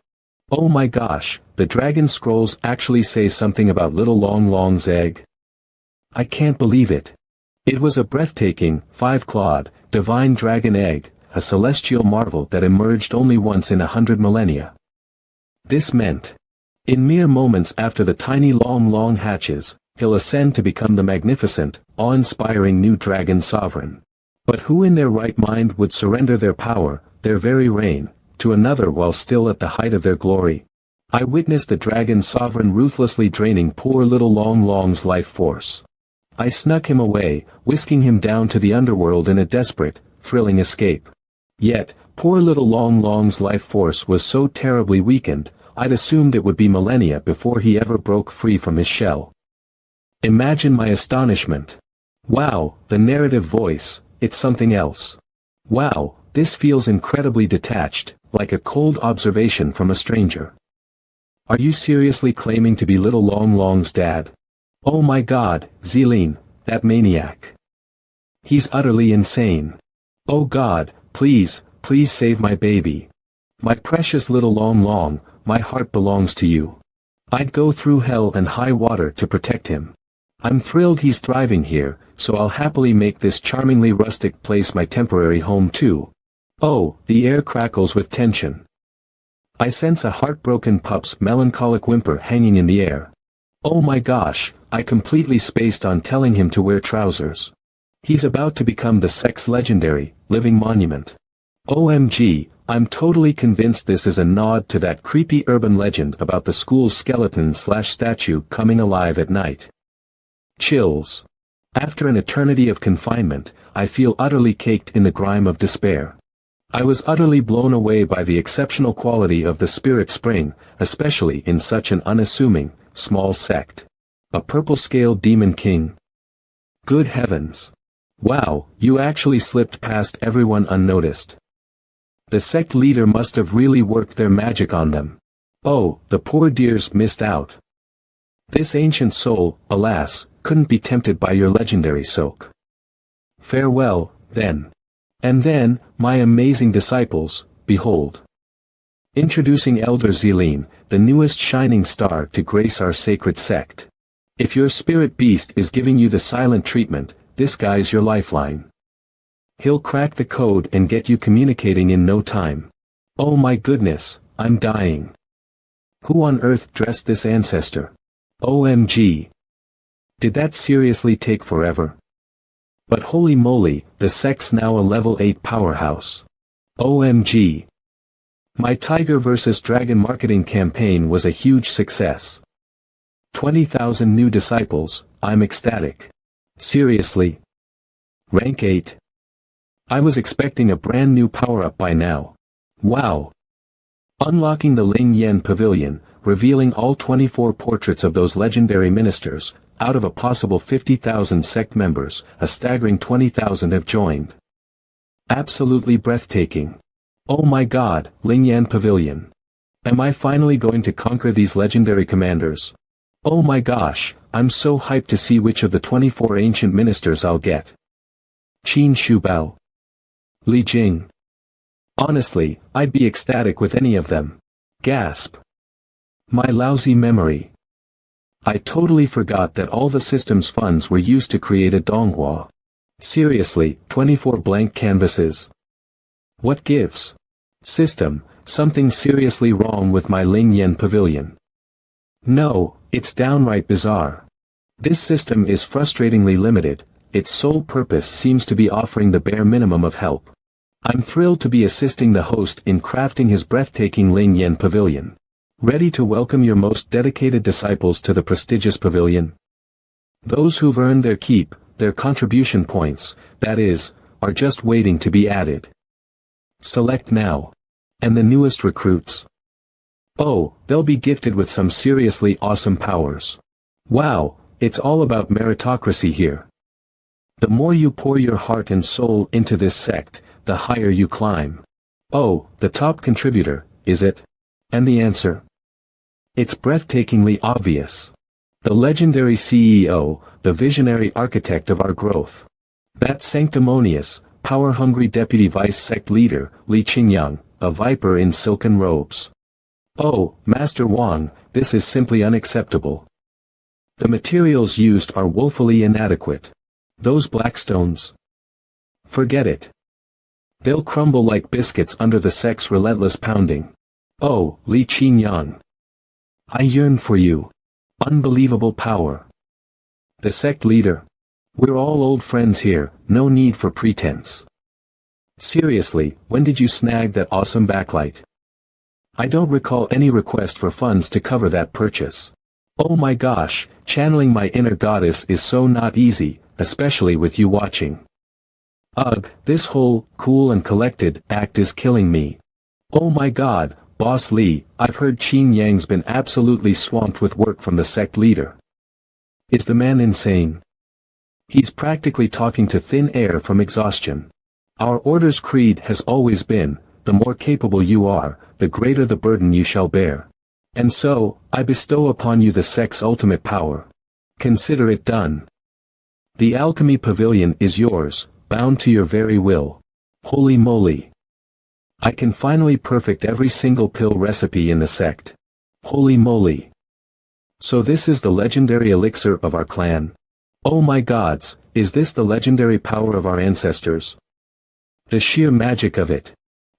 Oh my gosh, the dragon scrolls actually say something about Little Long Long's egg. I can't believe it. It was a breathtaking, five-clawed, divine dragon egg, a celestial marvel that emerged only once in 100 millennia. This meant, in mere moments after the tiny Long Long hatches, he'll ascend to become the magnificent, awe-inspiring new dragon sovereign. But who in their right mind would surrender their power, their very reign, to another while still at the height of their glory? I witnessed the dragon sovereign ruthlessly draining poor Little Long Long's life force. I snuck him away, whisking him down to the underworld in a desperate, thrilling escape. Yet, poor Little Long Long's life force was so terribly weakened, I'd assumed it would be millennia before he ever broke free from his shell. Imagine my astonishment. Wow, the narrative voice, it's something else. Wow, this feels incredibly detached, like a cold observation from a stranger. Are you seriously claiming to be Little Long Long's dad? Oh my god, Zeline, that maniac. He's utterly insane. Oh god, please save my baby. My precious Little Long Long, my heart belongs to you. I'd go through hell and high water to protect him. I'm thrilled he's thriving here, so I'll happily make this charmingly rustic place my temporary home too. Oh, the air crackles with tension. I sense a heartbroken pup's melancholic whimper hanging in the air. Oh my gosh, I completely spaced on telling him to wear trousers. He's about to become the sex legendary, living monument. OMG, I'm totally convinced this is a nod to that creepy urban legend about the school's skeleton/statue coming alive at night. Chills. After an eternity of confinement, I feel utterly caked in the grime of despair. I was utterly blown away by the exceptional quality of the spirit spring, especially in such an unassuming, small sect. A purple-scaled demon king. Good heavens. Wow, you actually slipped past everyone unnoticed. The sect leader must have really worked their magic on them. Oh, the poor dears missed out. This ancient soul, alas, couldn't be tempted by your legendary soak. Farewell, then. And then, my amazing disciples, behold. Introducing Elder Zelene, the newest shining star to grace our sacred sect. If your spirit beast is giving you the silent treatment, this guy's your lifeline. He'll crack the code and get you communicating in no time. Oh my goodness, I'm dying. Who on earth dressed this ancestor? OMG. Did that seriously take forever? But holy moly, the sect's now a level 8 powerhouse. OMG. My Tiger vs. Dragon marketing campaign was a huge success. 20,000 new disciples, I'm ecstatic. Seriously? Rank 8. I was expecting a brand new power-up by now. Wow. Unlocking the Ling Yen Pavilion, revealing all 24 portraits of those legendary ministers, out of a possible 50,000 sect members, a staggering 20,000 have joined. Absolutely breathtaking. Oh my god, Ling Yan Pavilion. Am I finally going to conquer these legendary commanders? Oh my gosh, I'm so hyped to see which of the 24 ancient ministers I'll get. Qin Shubao. Li Jing. Honestly, I'd be ecstatic with any of them. Gasp. My lousy memory. I totally forgot that all the system's funds were used to create a Donghua. Seriously, 24 blank canvases. What gives? System, something seriously wrong with my Ling Yen Pavilion. No, it's downright bizarre. This system is frustratingly limited, its sole purpose seems to be offering the bare minimum of help. I'm thrilled to be assisting the host in crafting his breathtaking Ling Yen Pavilion. Ready to welcome your most dedicated disciples to the prestigious pavilion? Those who've earned their keep, their contribution points, that is, are just waiting to be added. Select now. And the newest recruits. Oh, they'll be gifted with some seriously awesome powers. Wow, it's all about meritocracy here. The more you pour your heart and soul into this sect, the higher you climb. Oh, the top contributor, is it? And the answer? It's breathtakingly obvious. The legendary CEO, the visionary architect of our growth. That sanctimonious, power-hungry deputy vice sect leader, Li Qingyang, a viper in silken robes. Oh, Master Wang, this is simply unacceptable. The materials used are woefully inadequate. Those blackstones? Forget it. They'll crumble like biscuits under the sect's relentless pounding. Oh, Li Qingyang. I yearn for you. Unbelievable power. The sect leader. We're all old friends here, no need for pretense. Seriously, when did you snag that awesome backlight? I don't recall any request for funds to cover that purchase. Oh my gosh, channeling my inner goddess is so not easy, especially with you watching. Ugh, this whole, cool and collected, act is killing me. Oh my god, Boss Li, I've heard Qin Yang's been absolutely swamped with work from the sect leader. Is the man insane? He's practically talking to thin air from exhaustion. Our order's creed has always been, the more capable you are, the greater the burden you shall bear. And so, I bestow upon you the sect's ultimate power. Consider it done. The Alchemy Pavilion is yours, bound to your very will. Holy moly. I can finally perfect every single pill recipe in the sect. Holy moly. So this is the legendary elixir of our clan. Oh my gods, is this the legendary power of our ancestors? The sheer magic of it.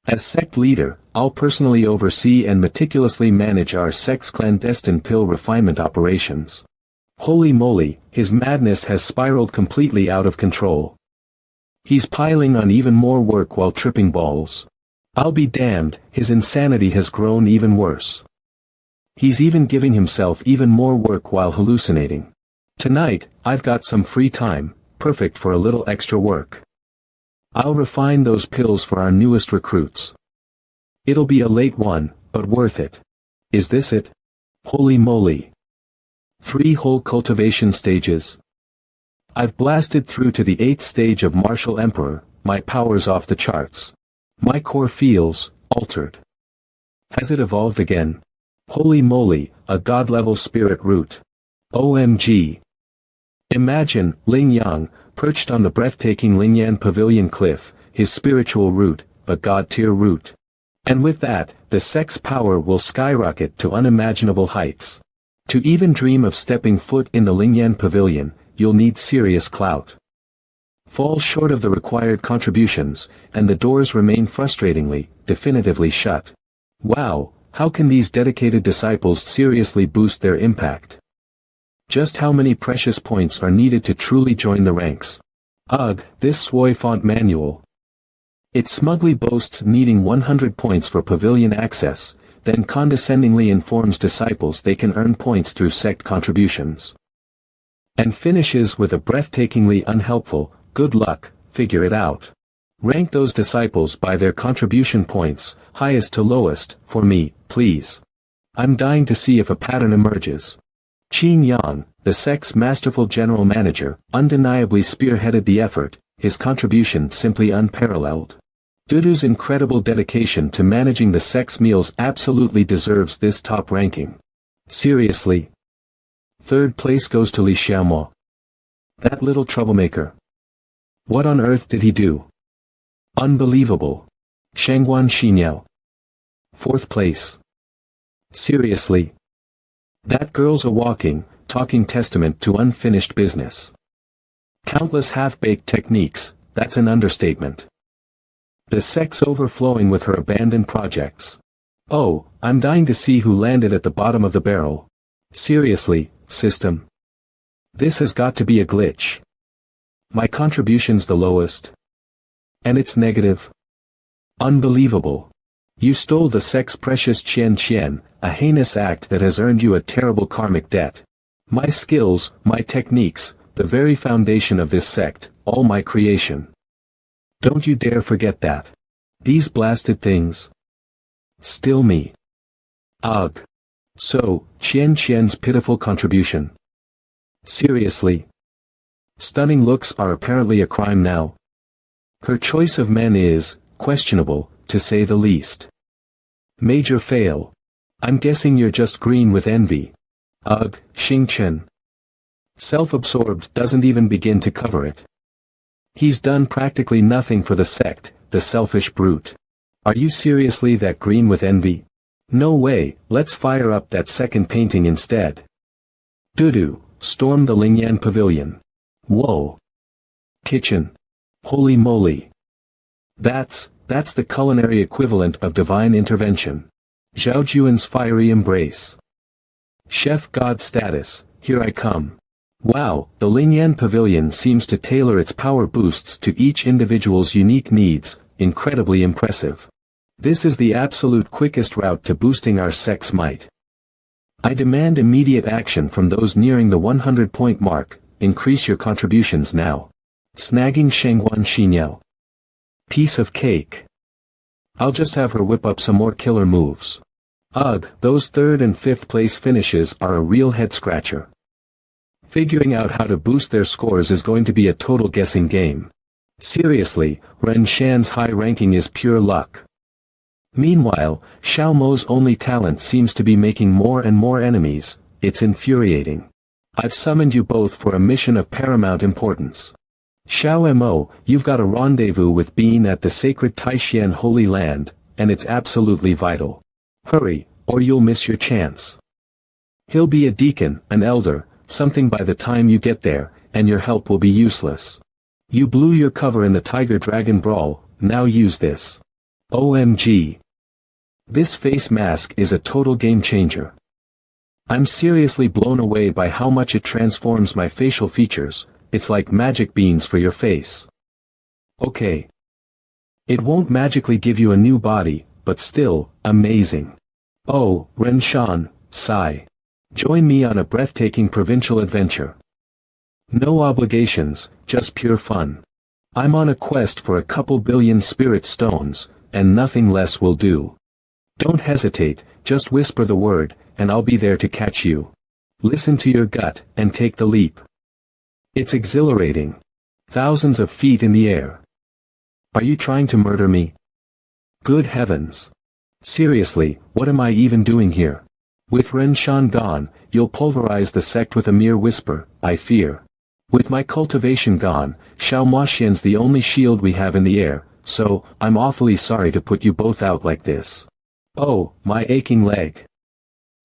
As sect leader, I'll personally oversee and meticulously manage our sect's clandestine pill refinement operations. Holy moly, his madness has spiraled completely out of control. He's piling on even more work while tripping balls. I'll be damned, his insanity has grown even worse. He's even giving himself even more work while hallucinating. Tonight, I've got some free time, perfect for a little extra work. I'll refine those pills for our newest recruits. It'll be a late one, but worth it. Is this it? Holy moly. 3 whole cultivation stages. I've blasted through to the 8th stage of Martial Emperor, my power's off the charts. My core feels altered. Has it evolved again? Holy moly, a god-level spirit root. OMG. Imagine, Ling Yang, perched on the breathtaking Lingyan Pavilion cliff, his spiritual root, a god-tier root. And with that, the sect's power will skyrocket to unimaginable heights. To even dream of stepping foot in the Lingyan Pavilion, you'll need serious clout. Fall short of the required contributions, and the doors remain frustratingly, definitively shut. Wow, how can these dedicated disciples seriously boost their impact? Just how many precious points are needed to truly join the ranks? Ugh, this Swoi font manual. It smugly boasts needing 100 points for pavilion access, then condescendingly informs disciples they can earn points through sect contributions. And finishes with a breathtakingly unhelpful, good luck, figure it out. Rank those disciples by their contribution points, highest to lowest, for me, please. I'm dying to see if a pattern emerges. Qin Yang, the sect's masterful general manager, undeniably spearheaded the effort, his contribution simply unparalleled. Dudu's incredible dedication to managing the sect's meals absolutely deserves this top ranking. Seriously. 3rd place goes to Li Xiaomo. That little troublemaker. What on earth did he do? Unbelievable. Shangguan Xinyao. 4th place. Seriously. That girl's a walking, talking testament to unfinished business. Countless half-baked techniques, that's an understatement. The sect's overflowing with her abandoned projects. Oh, I'm dying to see who landed at the bottom of the barrel. Seriously, system. This has got to be a glitch. My contribution's the lowest. And it's negative. Unbelievable. You stole the sect's precious Qian, a heinous act that has earned you a terrible karmic debt. My skills, my techniques, the very foundation of this sect, all my creation. Don't you dare forget that. These blasted things. Still me. Ugh. So, Qian's pitiful contribution. Seriously. Stunning looks are apparently a crime now. Her choice of men is, questionable, to say the least. Major fail. I'm guessing you're just green with envy. Ugh, Xingchen. Self-absorbed doesn't even begin to cover it. He's done practically nothing for the sect, the selfish brute. Are you seriously that green with envy? No way, let's fire up that second painting instead. Dudu, storm the Lingyan Pavilion. Whoa. Kitchen. Holy moly. That's the culinary equivalent of divine intervention. Zhao Juan's fiery embrace. Chef God status, here I come. Wow, the Lingyan Pavilion seems to tailor its power boosts to each individual's unique needs, incredibly impressive. This is the absolute quickest route to boosting our sect's might. I demand immediate action from those nearing the 100-point mark, increase your contributions now. Snagging Shangguan Xinyao. Piece of cake. I'll just have her whip up some more killer moves. Ugh, those 3rd and 5th place finishes are a real head-scratcher. Figuring out how to boost their scores is going to be a total guessing game. Seriously, Ren Shan's high ranking is pure luck. Meanwhile, Xiao Mo's only talent seems to be making more and more enemies, it's infuriating. I've summoned you both for a mission of paramount importance. Xiao Mo, you've got a rendezvous with Bean at the sacred Taishan Holy Land, and it's absolutely vital. Hurry, or you'll miss your chance. He'll be a deacon, an elder, something by the time you get there, and your help will be useless. You blew your cover in the Tiger Dragon Brawl, now use this. OMG. This face mask is a total game changer. I'm seriously blown away by how much it transforms my facial features, it's like magic beans for your face. Okay. It won't magically give you a new body, but still, amazing. Oh, Ren Shan, sigh. Join me on a breathtaking provincial adventure. No obligations, just pure fun. I'm on a quest for a couple billion spirit stones, and nothing less will do. Don't hesitate, just whisper the word, and I'll be there to catch you. Listen to your gut, and take the leap. It's exhilarating. Thousands of feet in the air. Are you trying to murder me? Good heavens. Seriously, what am I even doing here? With Renshan gone, you'll pulverize the sect with a mere whisper, I fear. With my cultivation gone, Xiao Moxian's the only shield we have in the air, so, I'm awfully sorry to put you both out like this. Oh, my aching leg.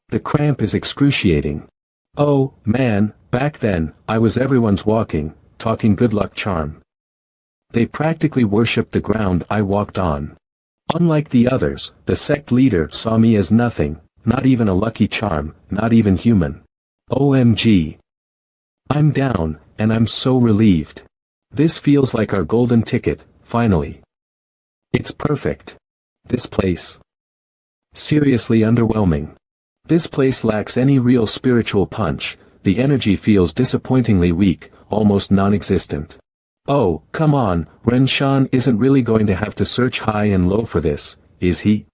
The cramp is excruciating. Oh, man, back then, I was everyone's talking good luck charm. They practically worshipped the ground I walked on. Unlike the others, the sect leader saw me as nothing, not even a lucky charm, not even human. OMG. I'm down, and I'm so relieved. This feels like our golden ticket, finally. It's perfect. This place. Seriously underwhelming. This place lacks any real spiritual punch, the energy feels disappointingly weak, almost non-existent. Oh, come on, Renshan isn't really going to have to search high and low for this, is he?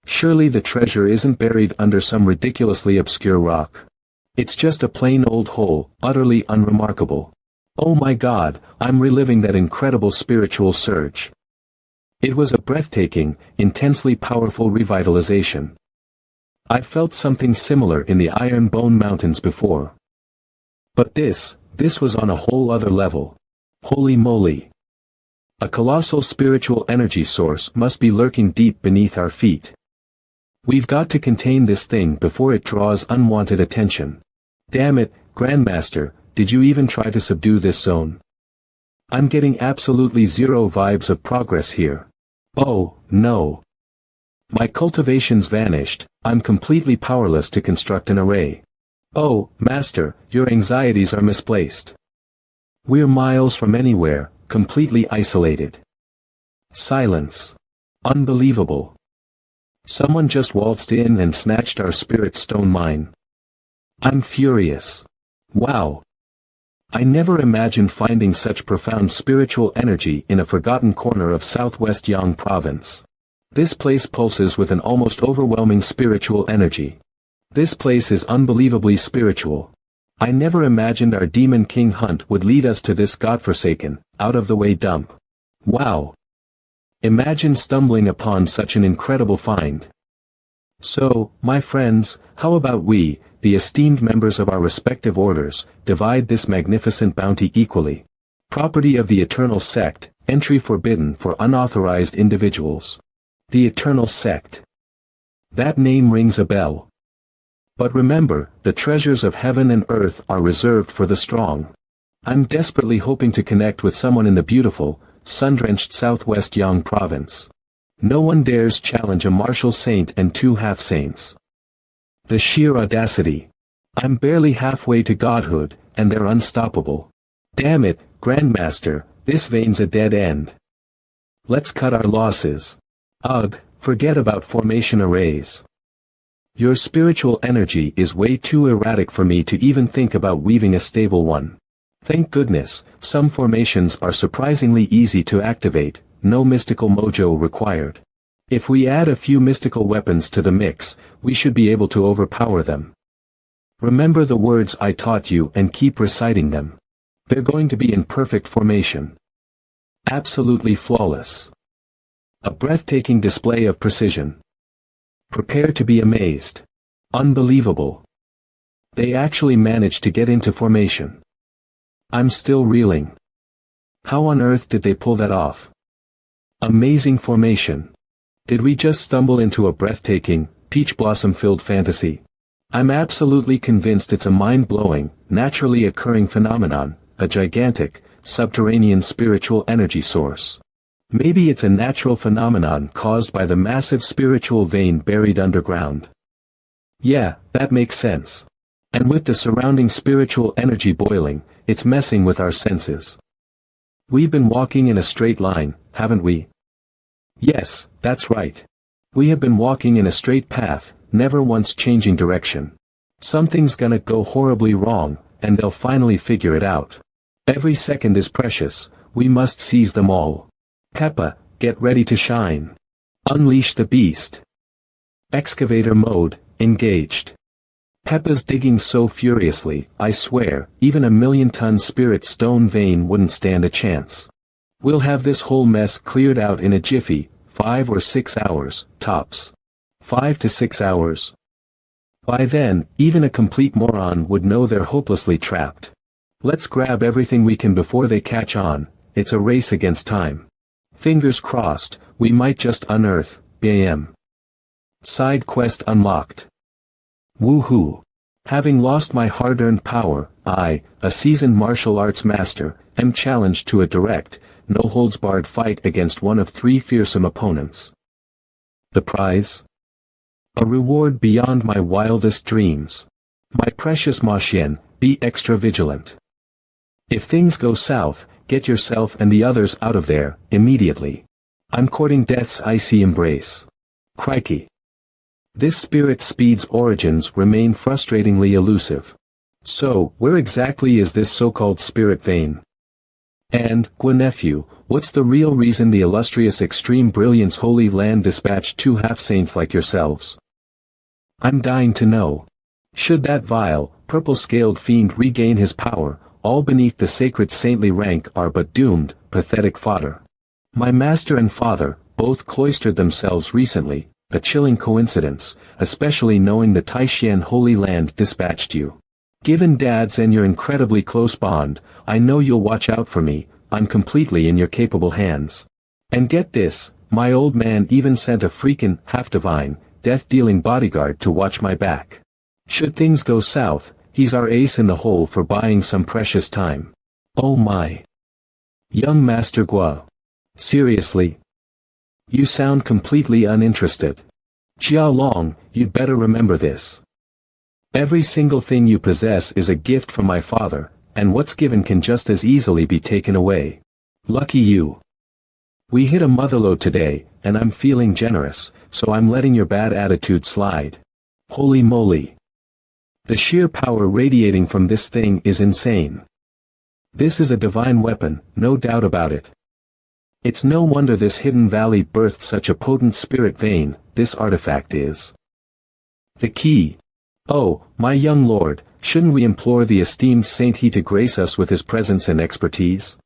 Surely the treasure isn't buried under some ridiculously obscure rock. It's just a plain old hole, utterly unremarkable. Oh my God, I'm reliving that incredible spiritual surge. It was a breathtaking, intensely powerful revitalization. I felt something similar in the Iron Bone Mountains before. But this was on a whole other level. Holy moly. A colossal spiritual energy source must be lurking deep beneath our feet. We've got to contain this thing before it draws unwanted attention. Damn it, Grandmaster, did you even try to subdue this zone? I'm getting absolutely zero vibes of progress here. Oh, no. My cultivation's vanished, I'm completely powerless to construct an array. Oh, Master, your anxieties are misplaced. We're miles from anywhere, completely isolated. Silence. Unbelievable. Someone just waltzed in and snatched our spirit stone mine. I'm furious. Wow. I never imagined finding such profound spiritual energy in a forgotten corner of southwest Yang province. This place pulses with an almost overwhelming spiritual energy. This place is unbelievably spiritual. I never imagined our Demon King hunt would lead us to this godforsaken, out-of-the-way dump. Wow. Imagine stumbling upon such an incredible find. So, my friends, how about we, the esteemed members of our respective orders, divide this magnificent bounty equally? Property of the Eternal Sect, entry forbidden for unauthorized individuals. The Eternal Sect. That name rings a bell. But remember, the treasures of heaven and earth are reserved for the strong. I'm desperately hoping to connect with someone in the beautiful, sun-drenched southwest Yang province. No one dares challenge a martial saint and two half-saints. The sheer audacity. I'm barely halfway to godhood, and they're unstoppable. Damn it, Grandmaster, this vein's a dead end. Let's cut our losses. Ugh, forget about formation arrays. Your spiritual energy is way too erratic for me to even think about weaving a stable one. Thank goodness, some formations are surprisingly easy to activate, no mystical mojo required. If we add a few mystical weapons to the mix, we should be able to overpower them. Remember the words I taught you and keep reciting them. They're going to be in perfect formation. Absolutely flawless. A breathtaking display of precision. Prepare to be amazed. Unbelievable. They actually managed to get into formation. I'm still reeling. How on earth did they pull that off? Amazing formation. Did we just stumble into a breathtaking, peach blossom-filled fantasy? I'm absolutely convinced it's a mind-blowing, naturally occurring phenomenon, a gigantic, subterranean spiritual energy source. Maybe it's a natural phenomenon caused by the massive spiritual vein buried underground. Yeah, that makes sense. And with the surrounding spiritual energy boiling, it's messing with our senses. We've been walking in a straight line, haven't we? Yes, that's right. We have been walking in a straight path, never once changing direction. Something's gonna go horribly wrong, and they'll finally figure it out. Every second is precious, we must seize them all. Peppa, get ready to shine. Unleash the beast. Excavator mode, engaged. Peppa's digging so furiously, I swear, even a 1,000,000-ton spirit stone vein wouldn't stand a chance. We'll have this whole mess cleared out in a jiffy, 5 or 6 hours, tops. 5 to 6 hours. By then, even a complete moron would know they're hopelessly trapped. Let's grab everything we can before they catch on, it's a race against time. Fingers crossed, we might just unearth, BAM. Side quest unlocked. Woohoo! Having lost my hard-earned power, I, a seasoned martial arts master, am challenged to a direct, no-holds-barred fight against one of 3 fearsome opponents. The prize? A reward beyond my wildest dreams. My precious Ma Xian, be extra vigilant. If things go south, get yourself and the others out of there, immediately. I'm courting death's icy embrace. Crikey. This spirit speed's origins remain frustratingly elusive. So, where exactly is this so-called spirit vein? And, Nephew, what's the real reason the illustrious Extreme Brilliance Holy Land dispatched 2 half-saints like yourselves? I'm dying to know. Should that vile, purple-scaled fiend regain his power, all beneath the sacred saintly rank are but doomed, pathetic fodder. My master and father, both cloistered themselves recently, a chilling coincidence, especially knowing the Taishan Holy Land dispatched you. Given Dad's and your incredibly close bond, I know you'll watch out for me, I'm completely in your capable hands. And get this, my old man even sent a freakin' half-divine, death-dealing bodyguard to watch my back. Should things go south, he's our ace in the hole for buying some precious time. Oh my. Young Master Gua. Seriously? You sound completely uninterested. Jia Long, you'd better remember this. Every single thing you possess is a gift from my father, and what's given can just as easily be taken away. Lucky you. We hit a motherlode today, and I'm feeling generous, so I'm letting your bad attitude slide. Holy moly. The sheer power radiating from this thing is insane. This is a divine weapon, no doubt about it. It's no wonder this hidden valley birthed such a potent spirit vein, this artifact is. The key. Oh, my young lord, shouldn't we implore the esteemed Saint He to grace us with his presence and expertise?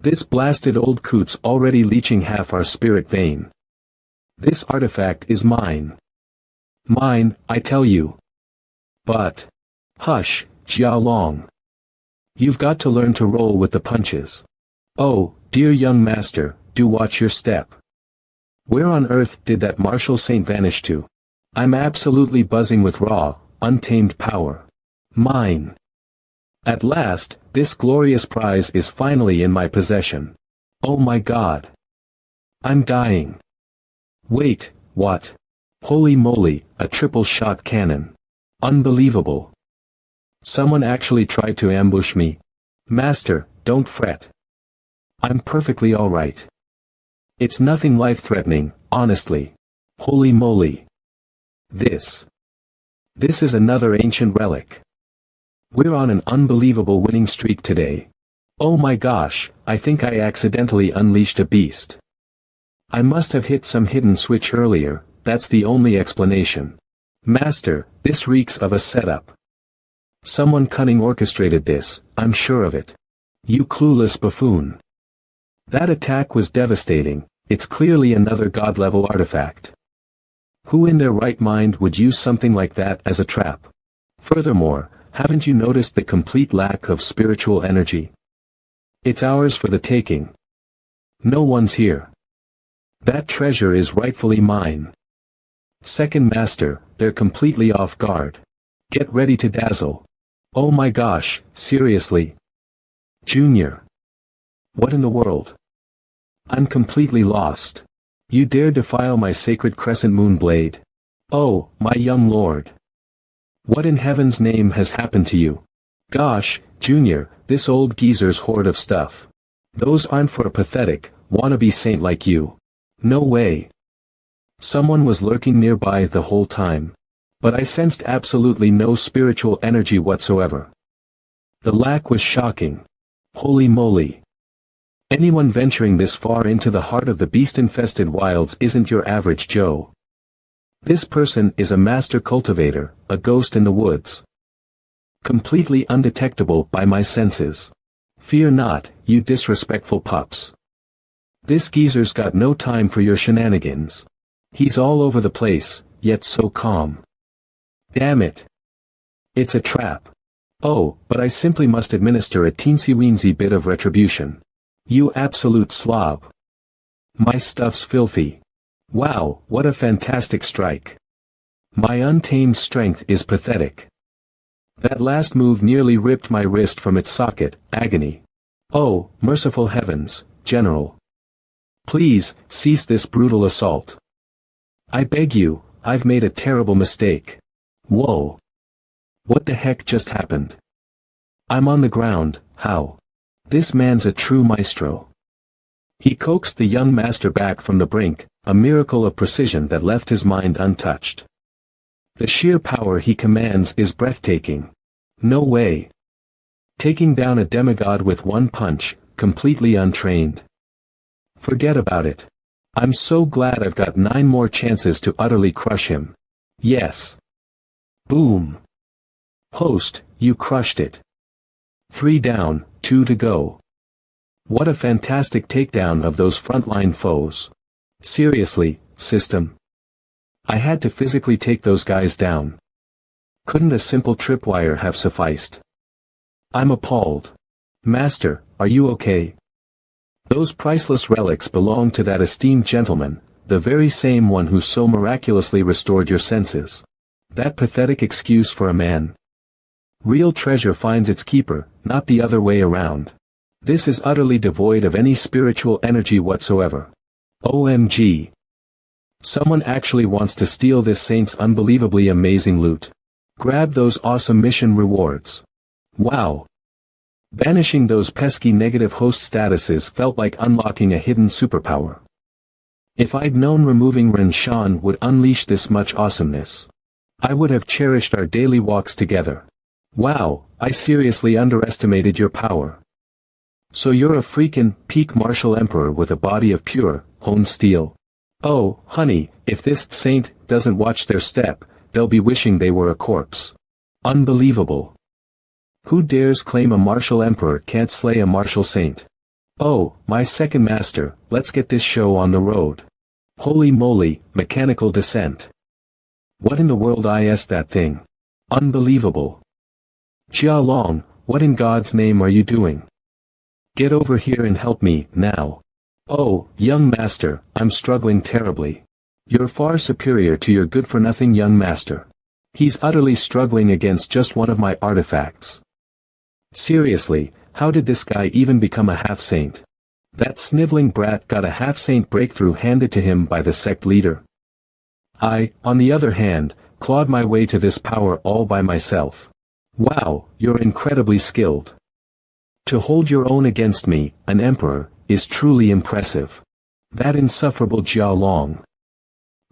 This blasted old coot's already leeching half our spirit vein. This artifact is mine. Mine, I tell you. But. Hush, Jia Long. You've got to learn to roll with the punches. Oh, dear young master, do watch your step. Where on earth did that martial saint vanish to? I'm absolutely buzzing with raw, untamed power. Mine. At last, this glorious prize is finally in my possession. Oh my God. I'm dying. Wait, what? Holy moly, a triple-shot cannon. Unbelievable. Someone actually tried to ambush me. Master, don't fret. I'm perfectly alright. It's nothing life-threatening, honestly. Holy moly. This is another ancient relic. We're on an unbelievable winning streak today. Oh my gosh, I think I accidentally unleashed a beast. I must have hit some hidden switch earlier, that's the only explanation. Master, this reeks of a setup. Someone cunning orchestrated this, I'm sure of it. You clueless buffoon. That attack was devastating, it's clearly another god-level artifact. Who in their right mind would use something like that as a trap? Furthermore, haven't you noticed the complete lack of spiritual energy? It's ours for the taking. No one's here. That treasure is rightfully mine. Second master, they're completely off guard. Get ready to dazzle. Oh my gosh, seriously? Junior. What in the world? I'm completely lost. You dare defile my sacred crescent moon blade? Oh, my young lord. What in heaven's name has happened to you? Gosh, Junior, this old geezer's hoard of stuff. Those aren't for a pathetic, wannabe saint like you. No way. Someone was lurking nearby the whole time. But I sensed absolutely no spiritual energy whatsoever. The lack was shocking. Holy moly. Anyone venturing this far into the heart of the beast-infested wilds isn't your average Joe. This person is a master cultivator, a ghost in the woods. Completely undetectable by my senses. Fear not, you disrespectful pups. This geezer's got no time for your shenanigans. He's all over the place, yet so calm. Damn it. It's a trap. Oh, but I simply must administer a teensy-weensy bit of retribution. You absolute slob. My stuff's filthy. Wow, what a fantastic strike. My untamed strength is pathetic. That last move nearly ripped my wrist from its socket, agony. Oh, merciful heavens, General. Please, cease this brutal assault. I beg you, I've made a terrible mistake. Whoa. What the heck just happened? I'm on the ground, how? This man's a true maestro. He coaxed the young master back from the brink, a miracle of precision that left his mind untouched. The sheer power he commands is breathtaking. No way. Taking down a demigod with one punch, completely untrained. Forget about it. I'm so glad I've got 9 more chances to utterly crush him. Yes. Boom. Host, you crushed it. 3 down, 2 to go. What a fantastic takedown of those frontline foes. Seriously, system. I had to physically take those guys down. Couldn't a simple tripwire have sufficed? I'm appalled. Master, are you okay? Those priceless relics belong to that esteemed gentleman, the very same one who so miraculously restored your senses. That pathetic excuse for a man. Real treasure finds its keeper, not the other way around. This is utterly devoid of any spiritual energy whatsoever. OMG. Someone actually wants to steal this saint's unbelievably amazing loot. Grab those awesome mission rewards. Wow. Banishing those pesky negative host statuses felt like unlocking a hidden superpower. If I'd known removing Ren Shan would unleash this much awesomeness, I would have cherished our daily walks together. Wow, I seriously underestimated your power. So you're a freakin' peak martial emperor with a body of pure, honed steel. Oh, honey, if this saint doesn't watch their step, they'll be wishing they were a corpse. Unbelievable. Who dares claim a martial emperor can't slay a martial saint? Oh, my second master, let's get this show on the road. Holy moly, mechanical descent. What in the world is that thing? Unbelievable. Jia Long, what in God's name are you doing? Get over here and help me, now. Oh, young master, I'm struggling terribly. You're far superior to your good-for-nothing young master. He's utterly struggling against just one of my artifacts. Seriously, how did this guy even become a half-saint? That sniveling brat got a half-saint breakthrough handed to him by the sect leader. I, on the other hand, clawed my way to this power all by myself. Wow, you're incredibly skilled. To hold your own against me, an emperor, is truly impressive. That insufferable Jia Long.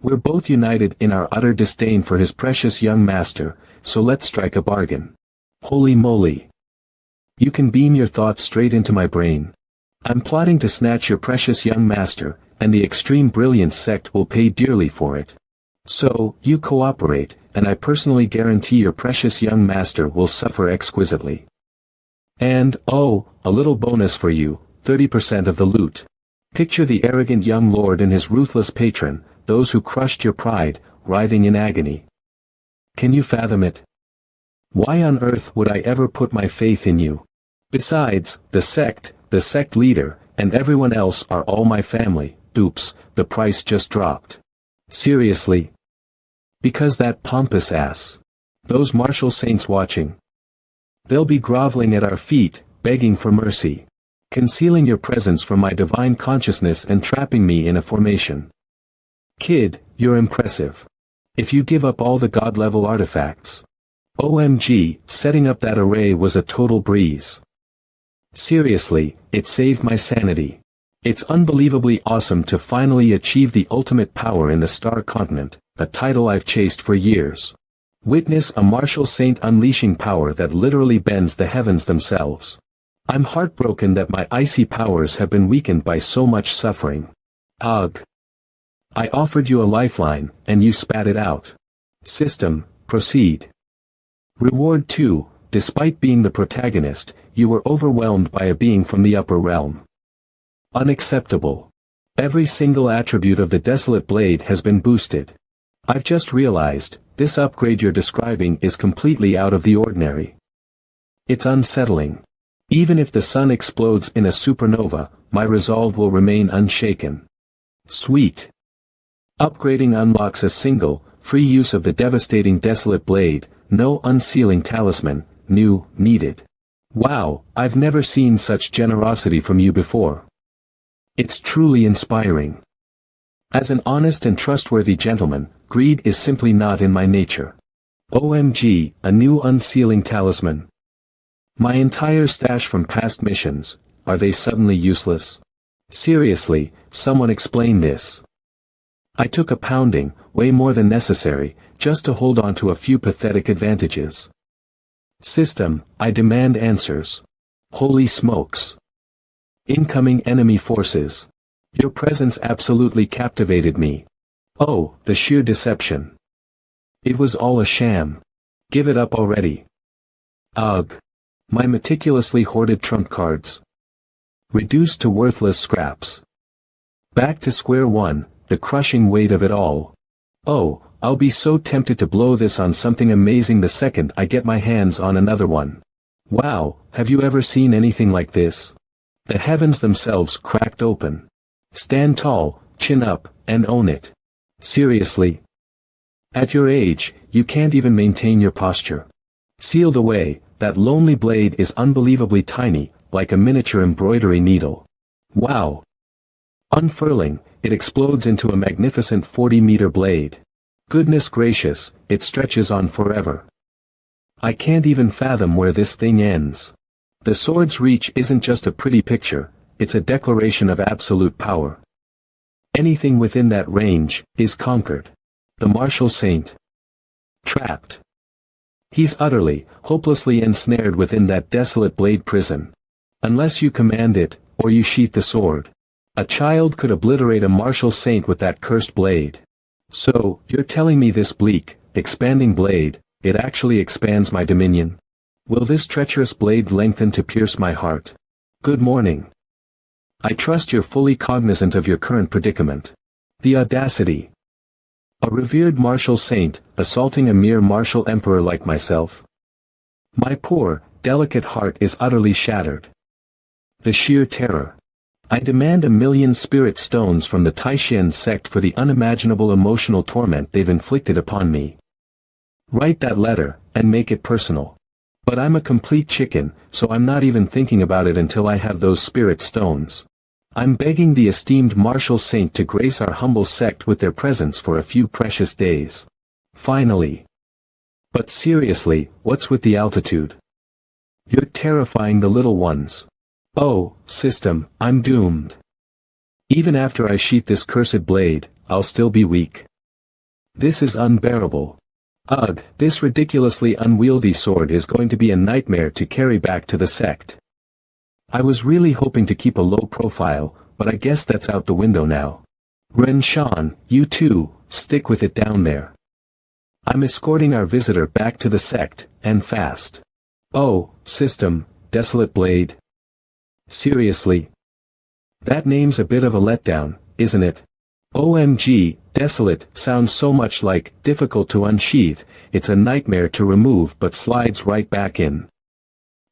We're both united in our utter disdain for his precious young master, so let's strike a bargain. Holy moly. You can beam your thoughts straight into my brain. I'm plotting to snatch your precious young master, and the extreme brilliance sect will pay dearly for it. So, you cooperate, and I personally guarantee your precious young master will suffer exquisitely. And, oh, a little bonus for you, 30% of the loot. Picture the arrogant young lord and his ruthless patron, those who crushed your pride, writhing in agony. Can you fathom it? Why on earth would I ever put my faith in you? Besides, the sect leader, and everyone else are all my family. Oops, the price just dropped. Seriously? Because that pompous ass. Those martial saints watching. They'll be groveling at our feet, begging for mercy. Concealing your presence from my divine consciousness and trapping me in a formation. Kid, you're impressive. If you give up all the god-level artifacts. OMG, setting up that array was a total breeze. Seriously, it saved my sanity. It's unbelievably awesome to finally achieve the ultimate power in the Star Continent, a title I've chased for years. Witness a martial saint unleashing power that literally bends the heavens themselves. I'm heartbroken that my icy powers have been weakened by so much suffering. Ugh. I offered you a lifeline, and you spat it out. System, proceed. Reward 2, despite being the protagonist, you were overwhelmed by a being from the upper realm. Unacceptable. Every single attribute of the desolate blade has been boosted. I've just realized, this upgrade you're describing is completely out of the ordinary. It's unsettling. Even if the sun explodes in a supernova, my resolve will remain unshaken. Sweet. Upgrading unlocks a single, free use of the devastating desolate blade, no unsealing talisman, new, needed. Wow, I've never seen such generosity from you before. It's truly inspiring. As an honest and trustworthy gentleman, greed is simply not in my nature. OMG, a new unsealing talisman. My entire stash from past missions, are they suddenly useless? Seriously, someone explain this. I took a pounding, way more than necessary, just to hold on to a few pathetic advantages. System, I demand answers. Holy smokes. Incoming enemy forces. Your presence absolutely captivated me. Oh, the sheer deception. It was all a sham. Give it up already. Ugh. My meticulously hoarded trump cards. Reduced to worthless scraps. Back to square one, the crushing weight of it all. Oh, I'll be so tempted to blow this on something amazing the second I get my hands on another one. Wow, have you ever seen anything like this? The heavens themselves cracked open. Stand tall, chin up, and own it. Seriously? At your age, you can't even maintain your posture. Sealed away, that lonely blade is unbelievably tiny, like a miniature embroidery needle. Wow. Unfurling, it explodes into a magnificent 40-meter blade. Goodness gracious, it stretches on forever. I can't even fathom where this thing ends. The sword's reach isn't just a pretty picture, it's a declaration of absolute power. Anything within that range is conquered. The martial saint. Trapped. He's utterly, hopelessly ensnared within that desolate blade prison. Unless you command it, or you sheath the sword. A child could obliterate a martial saint with that cursed blade. So, you're telling me this bleak, expanding blade, it actually expands my dominion? Will this treacherous blade lengthen to pierce my heart? Good morning. I trust you're fully cognizant of your current predicament. The audacity. A revered martial saint, assaulting a mere martial emperor like myself. My poor, delicate heart is utterly shattered. The sheer terror. I demand 1,000,000 spirit stones from the Taishan sect for the unimaginable emotional torment they've inflicted upon me. Write that letter, and make it personal. But I'm a complete chicken, so I'm not even thinking about it until I have those spirit stones. I'm begging the esteemed martial saint to grace our humble sect with their presence for a few precious days. Finally. But seriously, what's with the altitude? You're terrifying the little ones. Oh, system, I'm doomed. Even after I sheath this cursed blade, I'll still be weak. This is unbearable. Ugh, this ridiculously unwieldy sword is going to be a nightmare to carry back to the sect. I was really hoping to keep a low profile, but I guess that's out the window now. Ren Shan, you too, stick with it down there. I'm escorting our visitor back to the sect, and fast. Oh, system, desolate blade. Seriously? That name's a bit of a letdown, isn't it? OMG, desolate sounds so much like difficult to unsheath, it's a nightmare to remove but slides right back in.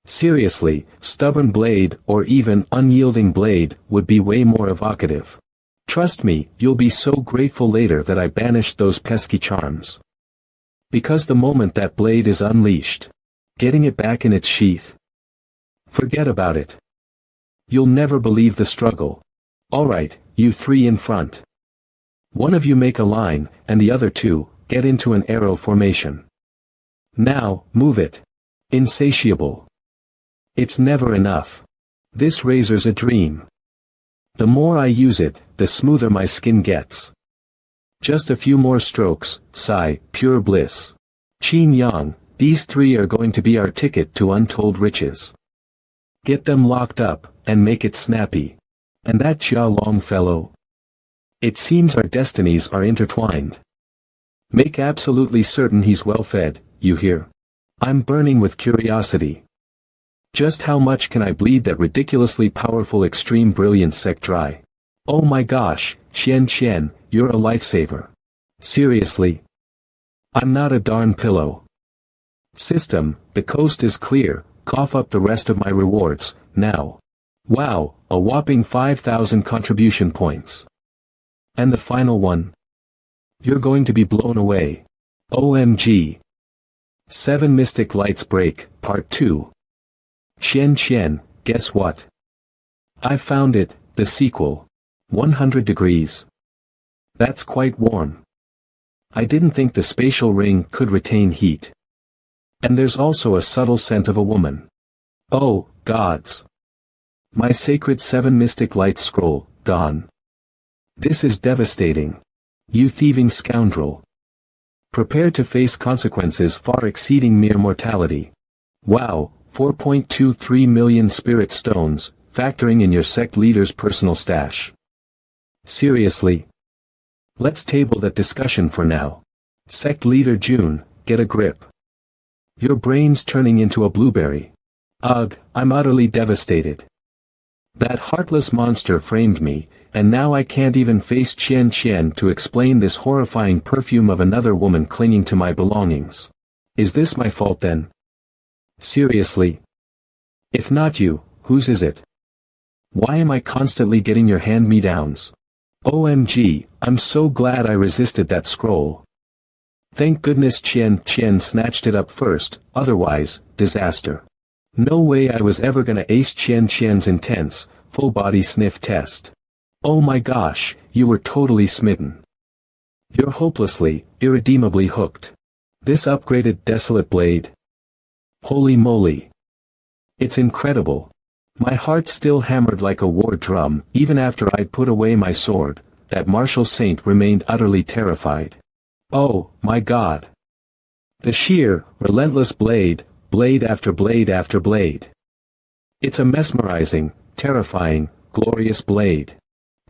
Seriously, stubborn blade or even unyielding blade would be way more evocative. Trust me, you'll be so grateful later that I banished those pesky charms. Because the moment that blade is unleashed, getting it back in its sheath, forget about it. You'll never believe the struggle. Alright, you three in front. One of you make a line, and the other two, get into an arrow formation. Now, move it. Insatiable. It's never enough. This razor's a dream. The more I use it, the smoother my skin gets. Just a few more strokes, sigh, pure bliss. Qin Yang, these three are going to be our ticket to untold riches. Get them locked up, and make it snappy. And that Xia Long fellow. It seems our destinies are intertwined. Make absolutely certain he's well fed, you hear? I'm burning with curiosity. Just how much can I bleed that ridiculously powerful extreme brilliance sect dry? Oh my gosh, Qian, you're a lifesaver. Seriously? I'm not a darn pillow. System, the coast is clear, cough up the rest of my rewards, now. Wow, a whopping 5,000 contribution points. And the final one? You're going to be blown away. OMG. 7 Mystic Lights Break, Part 2. Qian, guess what? I found it, the sequel. 100 degrees. That's quite warm. I didn't think the spatial ring could retain heat. And there's also a subtle scent of a woman. Oh, gods. My sacred 7 Mystic Lights scroll, gone. This is devastating. You thieving scoundrel. Prepare to face consequences far exceeding mere mortality. Wow, 4.23 million spirit stones, factoring in your sect leader's personal stash. Seriously? Let's table that discussion for now. Sect leader June, get a grip. Your brain's turning into a blueberry. Ugh, I'm utterly devastated. That heartless monster framed me, and now I can't even face Qian to explain this horrifying perfume of another woman clinging to my belongings. Is this my fault then? Seriously? If not you, whose is it? Why am I constantly getting your hand-me-downs? OMG, I'm so glad I resisted that scroll. Thank goodness Qian snatched it up first, otherwise, disaster. No way I was ever gonna ace Qian's intense, full-body sniff test. Oh my gosh, you were totally smitten. You're hopelessly, irredeemably hooked. This upgraded desolate blade. Holy moly. It's incredible. My heart still hammered like a war drum, even after I'd put away my sword. That martial saint remained utterly terrified. Oh, my god. The sheer, relentless blade, blade after blade after blade. It's a mesmerizing, terrifying, glorious blade.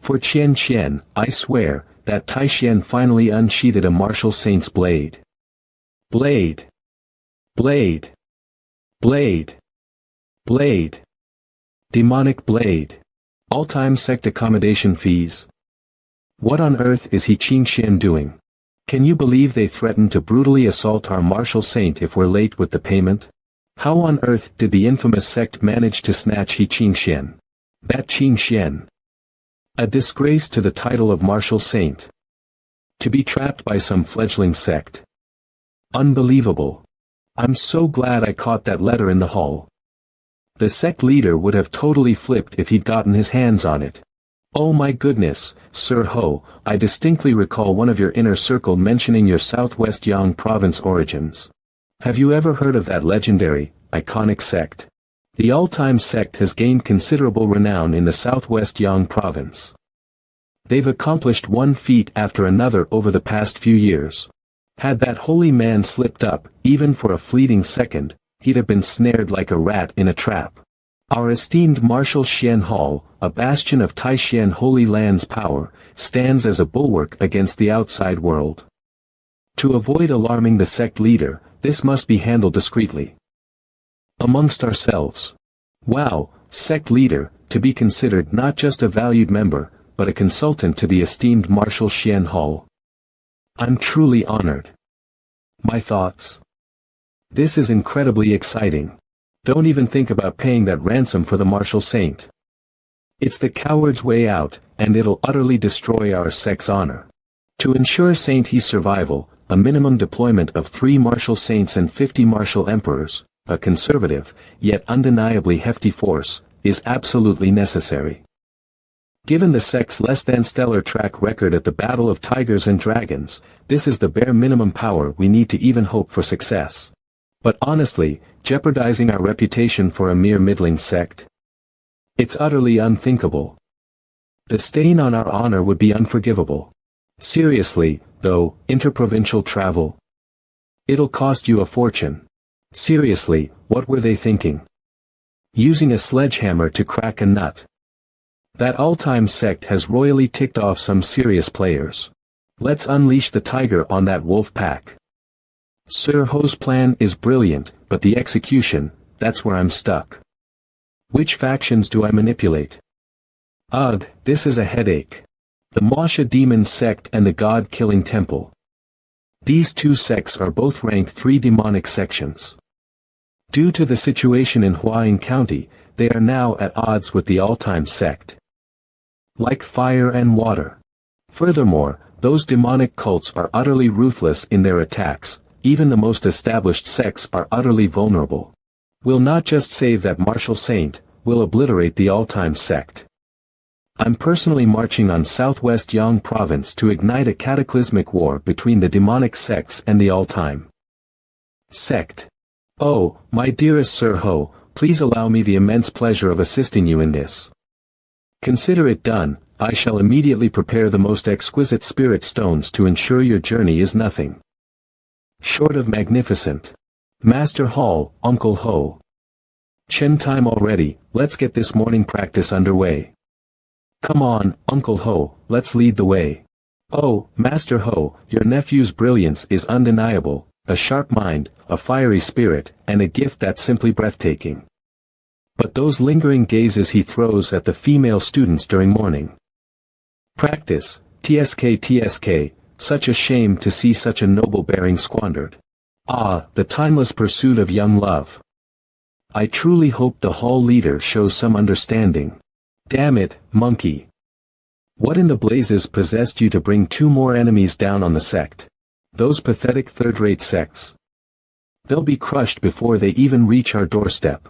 For Qian, I swear, that Taishan finally unsheathed a martial saint's blade. Blade. Blade. Blade. Blade. Demonic blade. All-time sect accommodation fees. What on earth is he Qian doing? Can you believe they threatened to brutally assault our martial saint if we're late with the payment? How on earth did the infamous sect manage to snatch he Qian? That Qian. A disgrace to the title of martial saint. To be trapped by some fledgling sect. Unbelievable. I'm so glad I caught that letter in the hall. The sect leader would have totally flipped if he'd gotten his hands on it. Oh my goodness, Sir Ho, I distinctly recall one of your inner circle mentioning your Southwest Yang province origins. Have you ever heard of that legendary, iconic sect? The all-time sect has gained considerable renown in the Southwest Yang province. They've accomplished one feat after another over the past few years. Had that holy man slipped up, even for a fleeting second, he'd have been snared like a rat in a trap. Our esteemed Marshal Xian Hall, a bastion of Taishan Holy Land's power, stands as a bulwark against the outside world. To avoid alarming the sect leader, this must be handled discreetly. Amongst ourselves. Wow, sect leader, to be considered not just a valued member, but a consultant to the esteemed Marshal Xian Hall. I'm truly honored. My thoughts? This is incredibly exciting. Don't even think about paying that ransom for the martial saint. It's the coward's way out, and it'll utterly destroy our sect's honor. To ensure Saint He's survival, a minimum deployment of 3 martial saints and 50 martial emperors, a conservative, yet undeniably hefty force, is absolutely necessary. Given the sect's less-than-stellar track record at the Battle of Tigers and Dragons, this is the bare minimum power we need to even hope for success. But honestly, jeopardizing our reputation for a mere middling sect? It's utterly unthinkable. The stain on our honor would be unforgivable. Seriously, though, interprovincial travel? It'll cost you a fortune. Seriously, what were they thinking? Using a sledgehammer to crack a nut. That all-time sect has royally ticked off some serious players. Let's unleash the tiger on that wolf pack. Sir Ho's plan is brilliant, but the execution, that's where I'm stuck. Which factions do I manipulate? Ugh, this is a headache. The Manhwa demon sect and the god-killing temple. These two sects are both ranked 3 demonic sections. Due to the situation in Huayin County, they are now at odds with the all-time sect. Like fire and water. Furthermore, those demonic cults are utterly ruthless in their attacks, even the most established sects are utterly vulnerable. We'll not just save that martial saint, we'll obliterate the all-time sect. I'm personally marching on southwest Yang province to ignite a cataclysmic war between the demonic sects and the all-time sect. Oh, my dearest Sir Ho, please allow me the immense pleasure of assisting you in this. Consider it done. I shall immediately prepare the most exquisite spirit stones to ensure your journey is nothing short of magnificent. Master Hall, Uncle Ho. Chen time already, let's get this morning practice underway. Come on, Uncle Ho, let's lead the way. Oh, Master Ho, your nephew's brilliance is undeniable, a sharp mind, a fiery spirit, and a gift that's simply breathtaking. But those lingering gazes he throws at the female students during morning practice, TSK, such a shame to see such a noble bearing squandered. Ah, the timeless pursuit of young love. I truly hope the hall leader shows some understanding. Damn it, monkey. What in the blazes possessed you to bring 2 more enemies down on the sect? Those pathetic third-rate sects. They'll be crushed before they even reach our doorstep.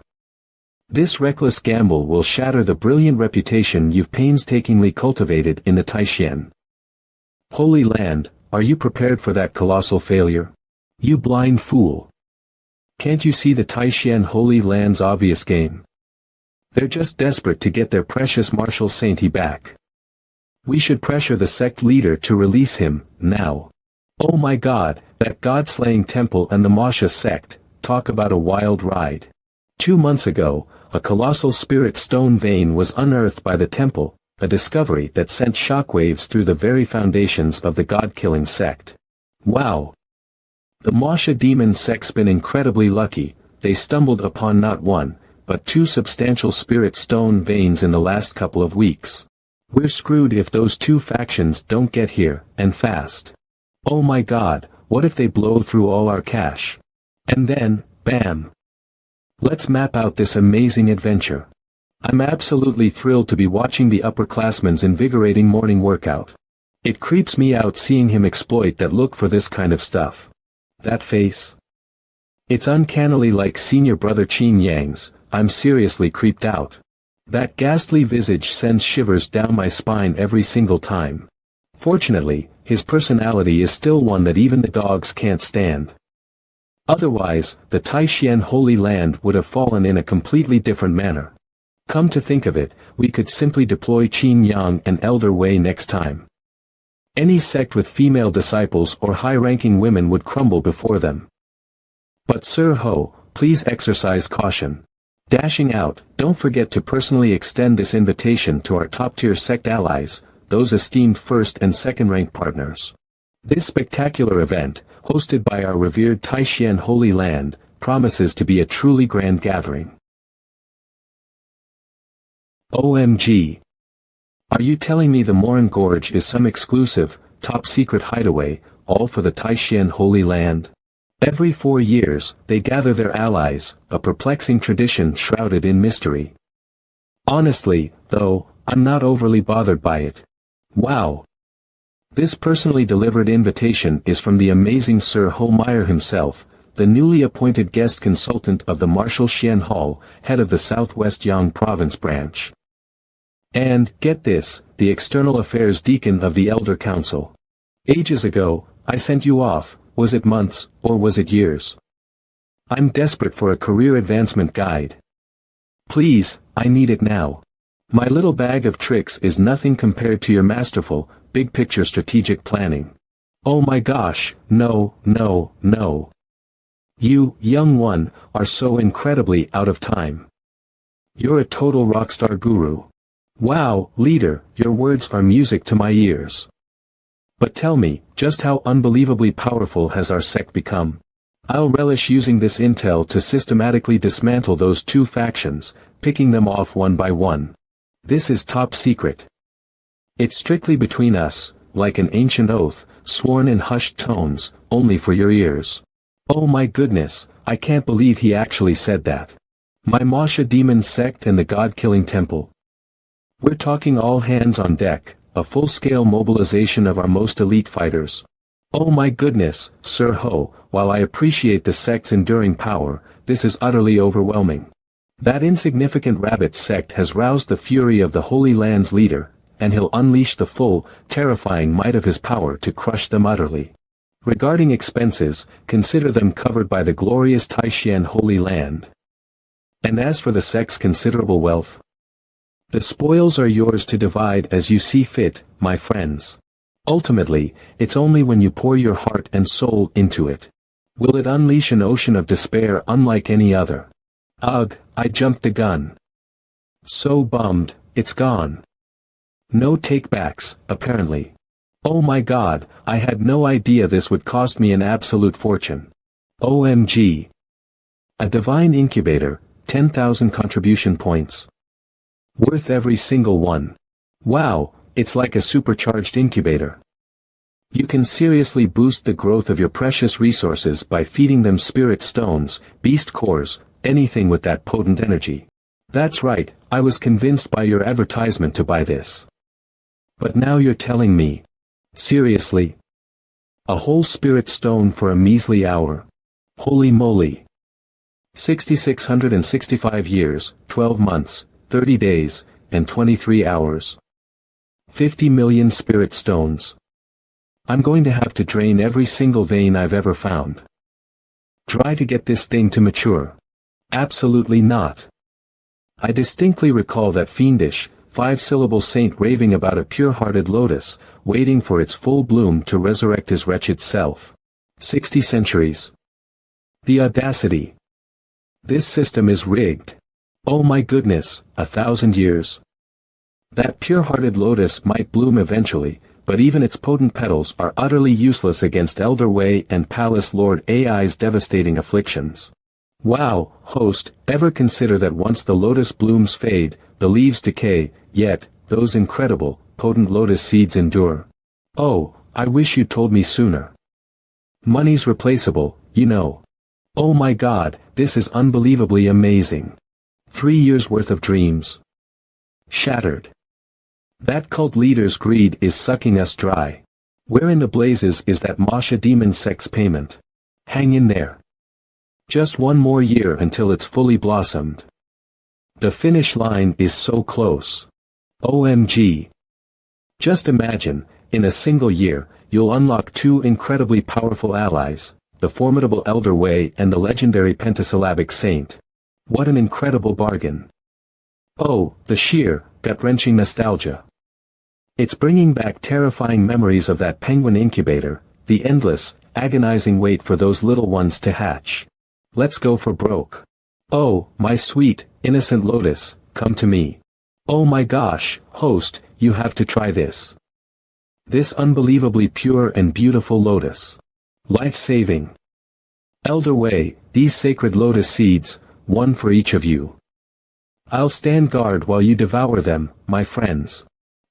This reckless gamble will shatter the brilliant reputation you've painstakingly cultivated in the Taishan Holy Land. Are you prepared for that colossal failure? You blind fool. Can't you see the Taishan Holy Land's obvious game? They're just desperate to get their precious martial saint back. We should pressure the sect leader to release him, now. Oh my god, that god-slaying temple and the Manhwa sect, talk about a wild ride. 2 months ago, a colossal spirit stone vein was unearthed by the temple, a discovery that sent shockwaves through the very foundations of the god-killing sect. Wow! The Manhwa demon sect's been incredibly lucky. They stumbled upon not 1, but 2 substantial spirit stone veins in the last couple of weeks. We're screwed if those 2 factions don't get here, and fast. Oh my god, what if they blow through all our cash? And then, bam! Let's map out this amazing adventure. I'm absolutely thrilled to be watching the upperclassman's invigorating morning workout. It creeps me out seeing him exploit that look for this kind of stuff. That face. It's uncannily like senior brother Qin Yang's. I'm seriously creeped out. That ghastly visage sends shivers down my spine every single time. Fortunately, his personality is still one that even the dogs can't stand. Otherwise, the Taishan Holy Land would have fallen in a completely different manner. Come to think of it, we could simply deploy Qin Yang and Elder Wei next time. Any sect with female disciples or high-ranking women would crumble before them. But Sir Ho, please exercise caution. Dashing out, don't forget to personally extend this invitation to our top-tier sect allies, those esteemed first and second-rank partners. This spectacular event, hosted by our revered Taishan Holy Land, promises to be a truly grand gathering. OMG! Are you telling me the Morin Gorge is some exclusive, top-secret hideaway, all for the Taishan Holy Land? Every 4 years, they gather their allies, a perplexing tradition shrouded in mystery. Honestly, though, I'm not overly bothered by it. Wow! This personally delivered invitation is from the amazing Sir Ho Meyer himself, the newly appointed guest consultant of the Marshal Xian Hall, head of the Southwest Yang Province branch. And, get this, the External Affairs Deacon of the Elder Council. Ages ago, I sent you off, was it months, or was it years? I'm desperate for a career advancement guide. Please, I need it now. My little bag of tricks is nothing compared to your masterful, big-picture strategic planning. Oh my gosh, no. You, young one, are so incredibly out of time. You're a total rockstar guru. Wow, leader, your words are music to my ears. But tell me, just how unbelievably powerful has our sect become? I'll relish using this intel to systematically dismantle those two factions, picking them off one by one. This is top secret. It's strictly between us, like an ancient oath, sworn in hushed tones, only for your ears. Oh my goodness, I can't believe he actually said that. My Masha demon sect and the god-killing temple. We're talking all hands on deck, a full-scale mobilization of our most elite fighters. Oh my goodness, Sir Ho, while I appreciate the sect's enduring power, this is utterly overwhelming. That insignificant rabbit sect has roused the fury of the Holy Land's leader, and he'll unleash the full, terrifying might of his power to crush them utterly. Regarding expenses, consider them covered by the glorious Taishan Holy Land. And as for the sect's considerable wealth, the spoils are yours to divide as you see fit, my friends. Ultimately, it's only when you pour your heart and soul into it will it unleash an ocean of despair unlike any other. Ugh, I jumped the gun. So bummed, it's gone. No takebacks, apparently. Oh my god, I had no idea this would cost me an absolute fortune. OMG. A divine incubator, 10,000 contribution points. Worth every single one. Wow, it's like a supercharged incubator. You can seriously boost the growth of your precious resources by feeding them spirit stones, beast cores, anything with that potent energy. That's right, I was convinced by your advertisement to buy this. But now you're telling me. Seriously? A whole spirit stone for a measly hour. Holy moly. 6,665 years, 12 months, 30 days, and 23 hours. 50 million spirit stones. I'm going to have to drain every single vein I've ever found. Try to get this thing to mature. Absolutely not. I distinctly recall that fiendish, 5-syllable saint raving about a pure-hearted lotus, waiting for its full bloom to resurrect his wretched self. 60 centuries. The audacity. This system is rigged. Oh my goodness, 1,000 years. That pure-hearted lotus might bloom eventually, but even its potent petals are utterly useless against Elder Wei and Palace Lord AI's devastating afflictions. Wow, host, ever consider that once the lotus blooms fade, the leaves decay, yet, those incredible, potent lotus seeds endure? Oh, I wish you'd told me sooner. Money's replaceable, you know. Oh my god, this is unbelievably amazing. 3 years worth of dreams. Shattered. That cult leader's greed is sucking us dry. Where in the blazes is that Masha demon sect's payment? Hang in there. Just one more year until it's fully blossomed. The finish line is so close. OMG. Just imagine, in a single year, you'll unlock 2 incredibly powerful allies, the formidable Elder Wei and the legendary pentasyllabic saint. What an incredible bargain. Oh, the sheer, gut-wrenching nostalgia. It's bringing back terrifying memories of that penguin incubator, the endless, agonizing wait for those little ones to hatch. Let's go for broke. Oh, my sweet, innocent lotus, come to me. Oh my gosh, host, you have to try this. This unbelievably pure and beautiful lotus. Life-saving. Elder Wei, these sacred lotus seeds, one for each of you. I'll stand guard while you devour them, my friends.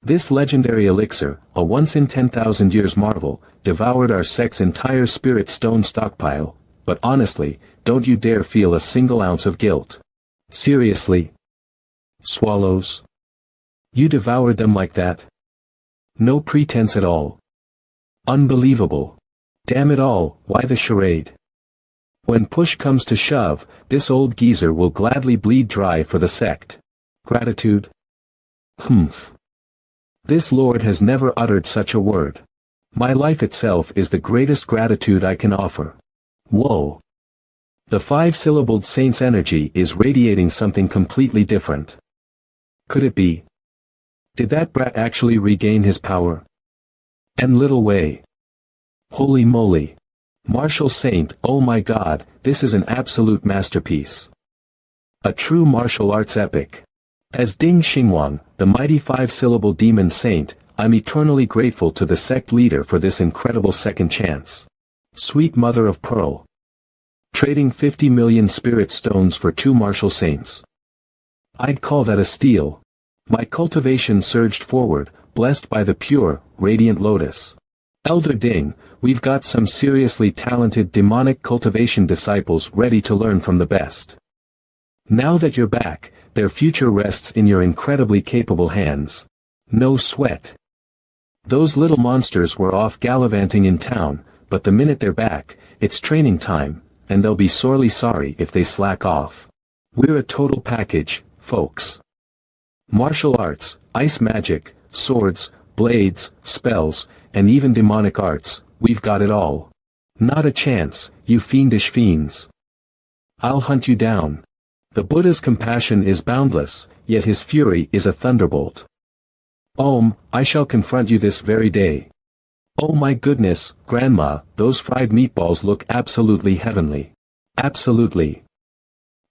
This legendary elixir, a once-in-10,000 years marvel, devoured our sect's entire spirit stone stockpile, but honestly, don't you dare feel a single ounce of guilt. Seriously? Swallows? You devoured them like that? No pretense at all. Unbelievable. Damn it all, why the charade? When push comes to shove, this old geezer will gladly bleed dry for the sect. Gratitude? Humph. This lord has never uttered such a word. My life itself is the greatest gratitude I can offer. Whoa. The 5-syllabled saint's energy is radiating something completely different. Could it be? Did that brat actually regain his power? And little Wei. Holy moly. Martial saint, oh my god, this is an absolute masterpiece. A true martial arts epic. As Ding Xingwang, the mighty 5-syllable demon saint, I'm eternally grateful to the sect leader for this incredible second chance. Sweet mother of pearl. Trading 50 million spirit stones for 2 martial saints. I'd call that a steal. My cultivation surged forward, blessed by the pure, radiant lotus. Elder Ding, we've got some seriously talented demonic cultivation disciples ready to learn from the best. Now that you're back, their future rests in your incredibly capable hands. No sweat. Those little monsters were off gallivanting in town, but the minute they're back, it's training time, and they'll be sorely sorry if they slack off. We're a total package, folks. Martial arts, ice magic, swords, blades, spells, and even demonic arts, we've got it all. Not a chance, you fiendish fiends. I'll hunt you down. The Buddha's compassion is boundless, yet his fury is a thunderbolt. I shall confront you this very day. Oh my goodness, Grandma, those fried meatballs look absolutely heavenly. Absolutely.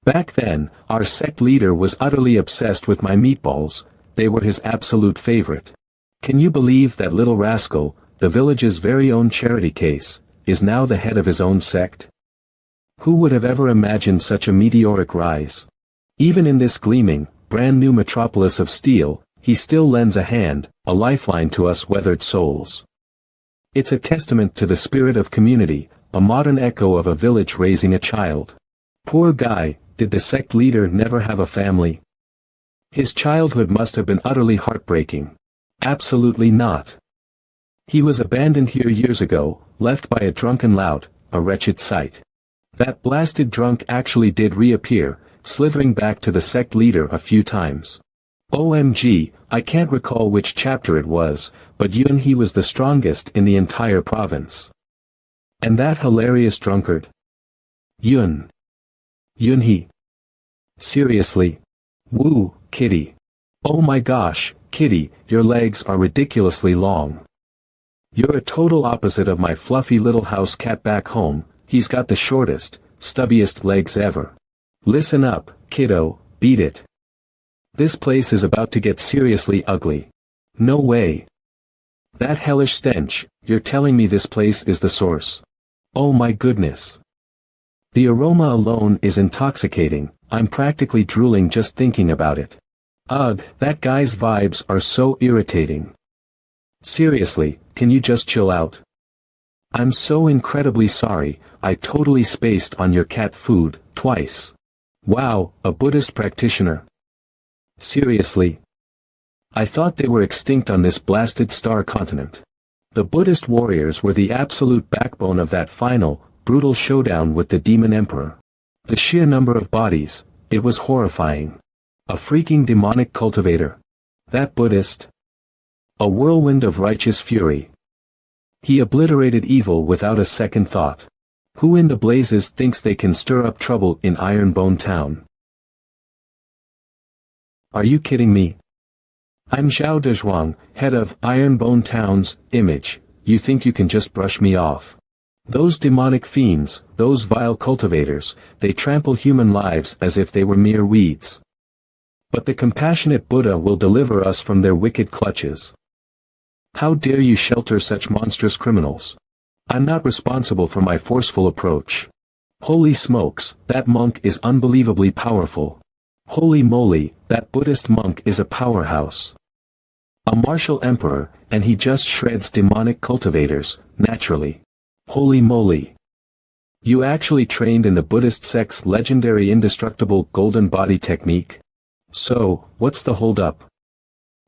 Back then, our sect leader was utterly obsessed with my meatballs, they were his absolute favorite. Can you believe that little rascal, the village's very own charity case, is now the head of his own sect? Who would have ever imagined such a meteoric rise? Even in this gleaming, brand new metropolis of steel, he still lends a hand, a lifeline to us weathered souls. It's a testament to the spirit of community, a modern echo of a village raising a child. Poor guy, did the sect leader never have a family? His childhood must have been utterly heartbreaking. Absolutely not. He was abandoned here years ago, left by a drunken lout, a wretched sight. That blasted drunk actually did reappear, slithering back to the sect leader a few times. OMG, I can't recall which chapter it was, but he was the strongest in the entire province. And that hilarious drunkard? He. Seriously? Woo, Kitty. Oh my gosh, Kitty, your legs are ridiculously long. You're a total opposite of my fluffy little house cat back home, he's got the shortest, stubbiest legs ever. Listen up, kiddo, beat it. This place is about to get seriously ugly. No way. That hellish stench, you're telling me this place is the source. Oh my goodness. The aroma alone is intoxicating, I'm practically drooling just thinking about it. Ugh, that guy's vibes are so irritating. Seriously, can you just chill out? I'm so incredibly sorry, I totally spaced on your cat food, twice. Wow, a Buddhist practitioner. Seriously? I thought they were extinct on this blasted star continent. The Buddhist warriors were the absolute backbone of that final, brutal showdown with the demon emperor. The sheer number of bodies, it was horrifying. A freaking demonic cultivator. That Buddhist. A whirlwind of righteous fury. He obliterated evil without a second thought. Who in the blazes thinks they can stir up trouble in Ironbone Town? Are you kidding me? I'm Zhao Dezhuang, head of Ironbone Town's image. You think you can just brush me off? Those demonic fiends, those vile cultivators, they trample human lives as if they were mere weeds. But the compassionate Buddha will deliver us from their wicked clutches. How dare you shelter such monstrous criminals? I'm not responsible for my forceful approach. Holy smokes, that monk is unbelievably powerful. Holy moly, that Buddhist monk is a powerhouse. A martial emperor, and he just shreds demonic cultivators, naturally. Holy moly. You actually trained in the Buddhist sect's legendary indestructible golden body technique? So, what's the hold-up?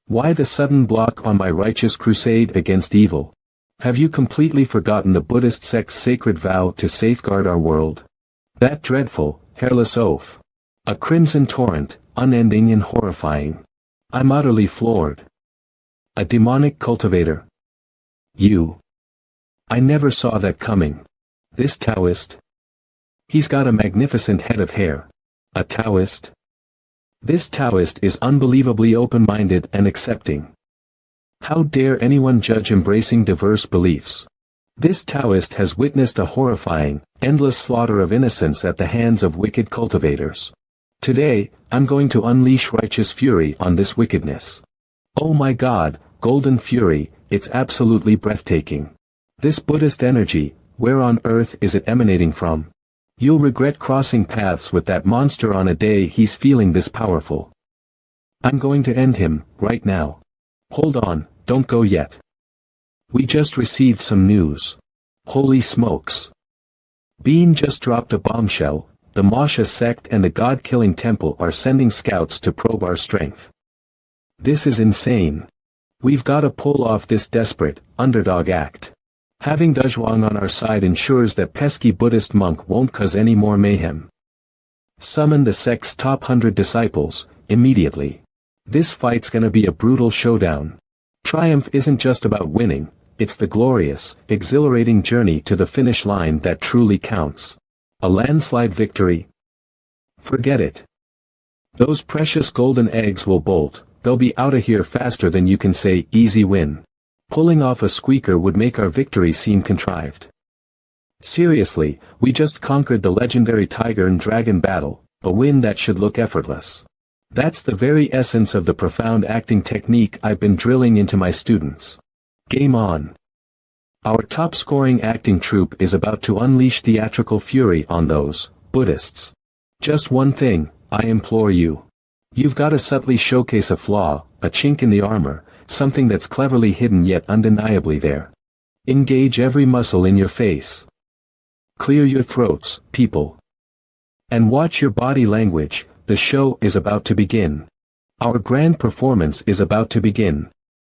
Why the sudden block on my righteous crusade against evil? Have you completely forgotten the Buddhist sect's sacred vow to safeguard our world? That dreadful, hairless oaf. A crimson torrent, unending and horrifying. I'm utterly floored. A demonic cultivator. You. I never saw that coming. This Taoist. He's got a magnificent head of hair. A Taoist. This Taoist is unbelievably open-minded and accepting. How dare anyone judge embracing diverse beliefs? This Taoist has witnessed a horrifying, endless slaughter of innocents at the hands of wicked cultivators. Today, I'm going to unleash righteous fury on this wickedness. Oh my God, golden fury, it's absolutely breathtaking. This Buddhist energy, where on earth is it emanating from? You'll regret crossing paths with that monster on a day he's feeling this powerful. I'm going to end him, right now. Hold on, don't go yet. We just received some news. Holy smokes. Bean just dropped a bombshell. The Masha sect and the god-killing temple are sending scouts to probe our strength. This is insane. We've got to pull off this desperate, underdog act. Having Dezhuang on our side ensures that pesky Buddhist monk won't cause any more mayhem. Summon the sect's top 100 disciples, immediately. This fight's gonna be a brutal showdown. Triumph isn't just about winning, it's the glorious, exhilarating journey to the finish line that truly counts. A landslide victory? Forget it. Those precious golden eggs will bolt, they'll be outta here faster than you can say, easy win. Pulling off a squeaker would make our victory seem contrived. Seriously, we just conquered the legendary tiger and dragon battle, a win that should look effortless. That's the very essence of the profound acting technique I've been drilling into my students. Game on. Our top-scoring acting troupe is about to unleash theatrical fury on those Buddhists. Just one thing, I implore you. You've got to subtly showcase a flaw, a chink in the armor, something that's cleverly hidden yet undeniably there. Engage every muscle in your face. Clear your throats, people. And watch your body language, the show is about to begin. Our grand performance is about to begin.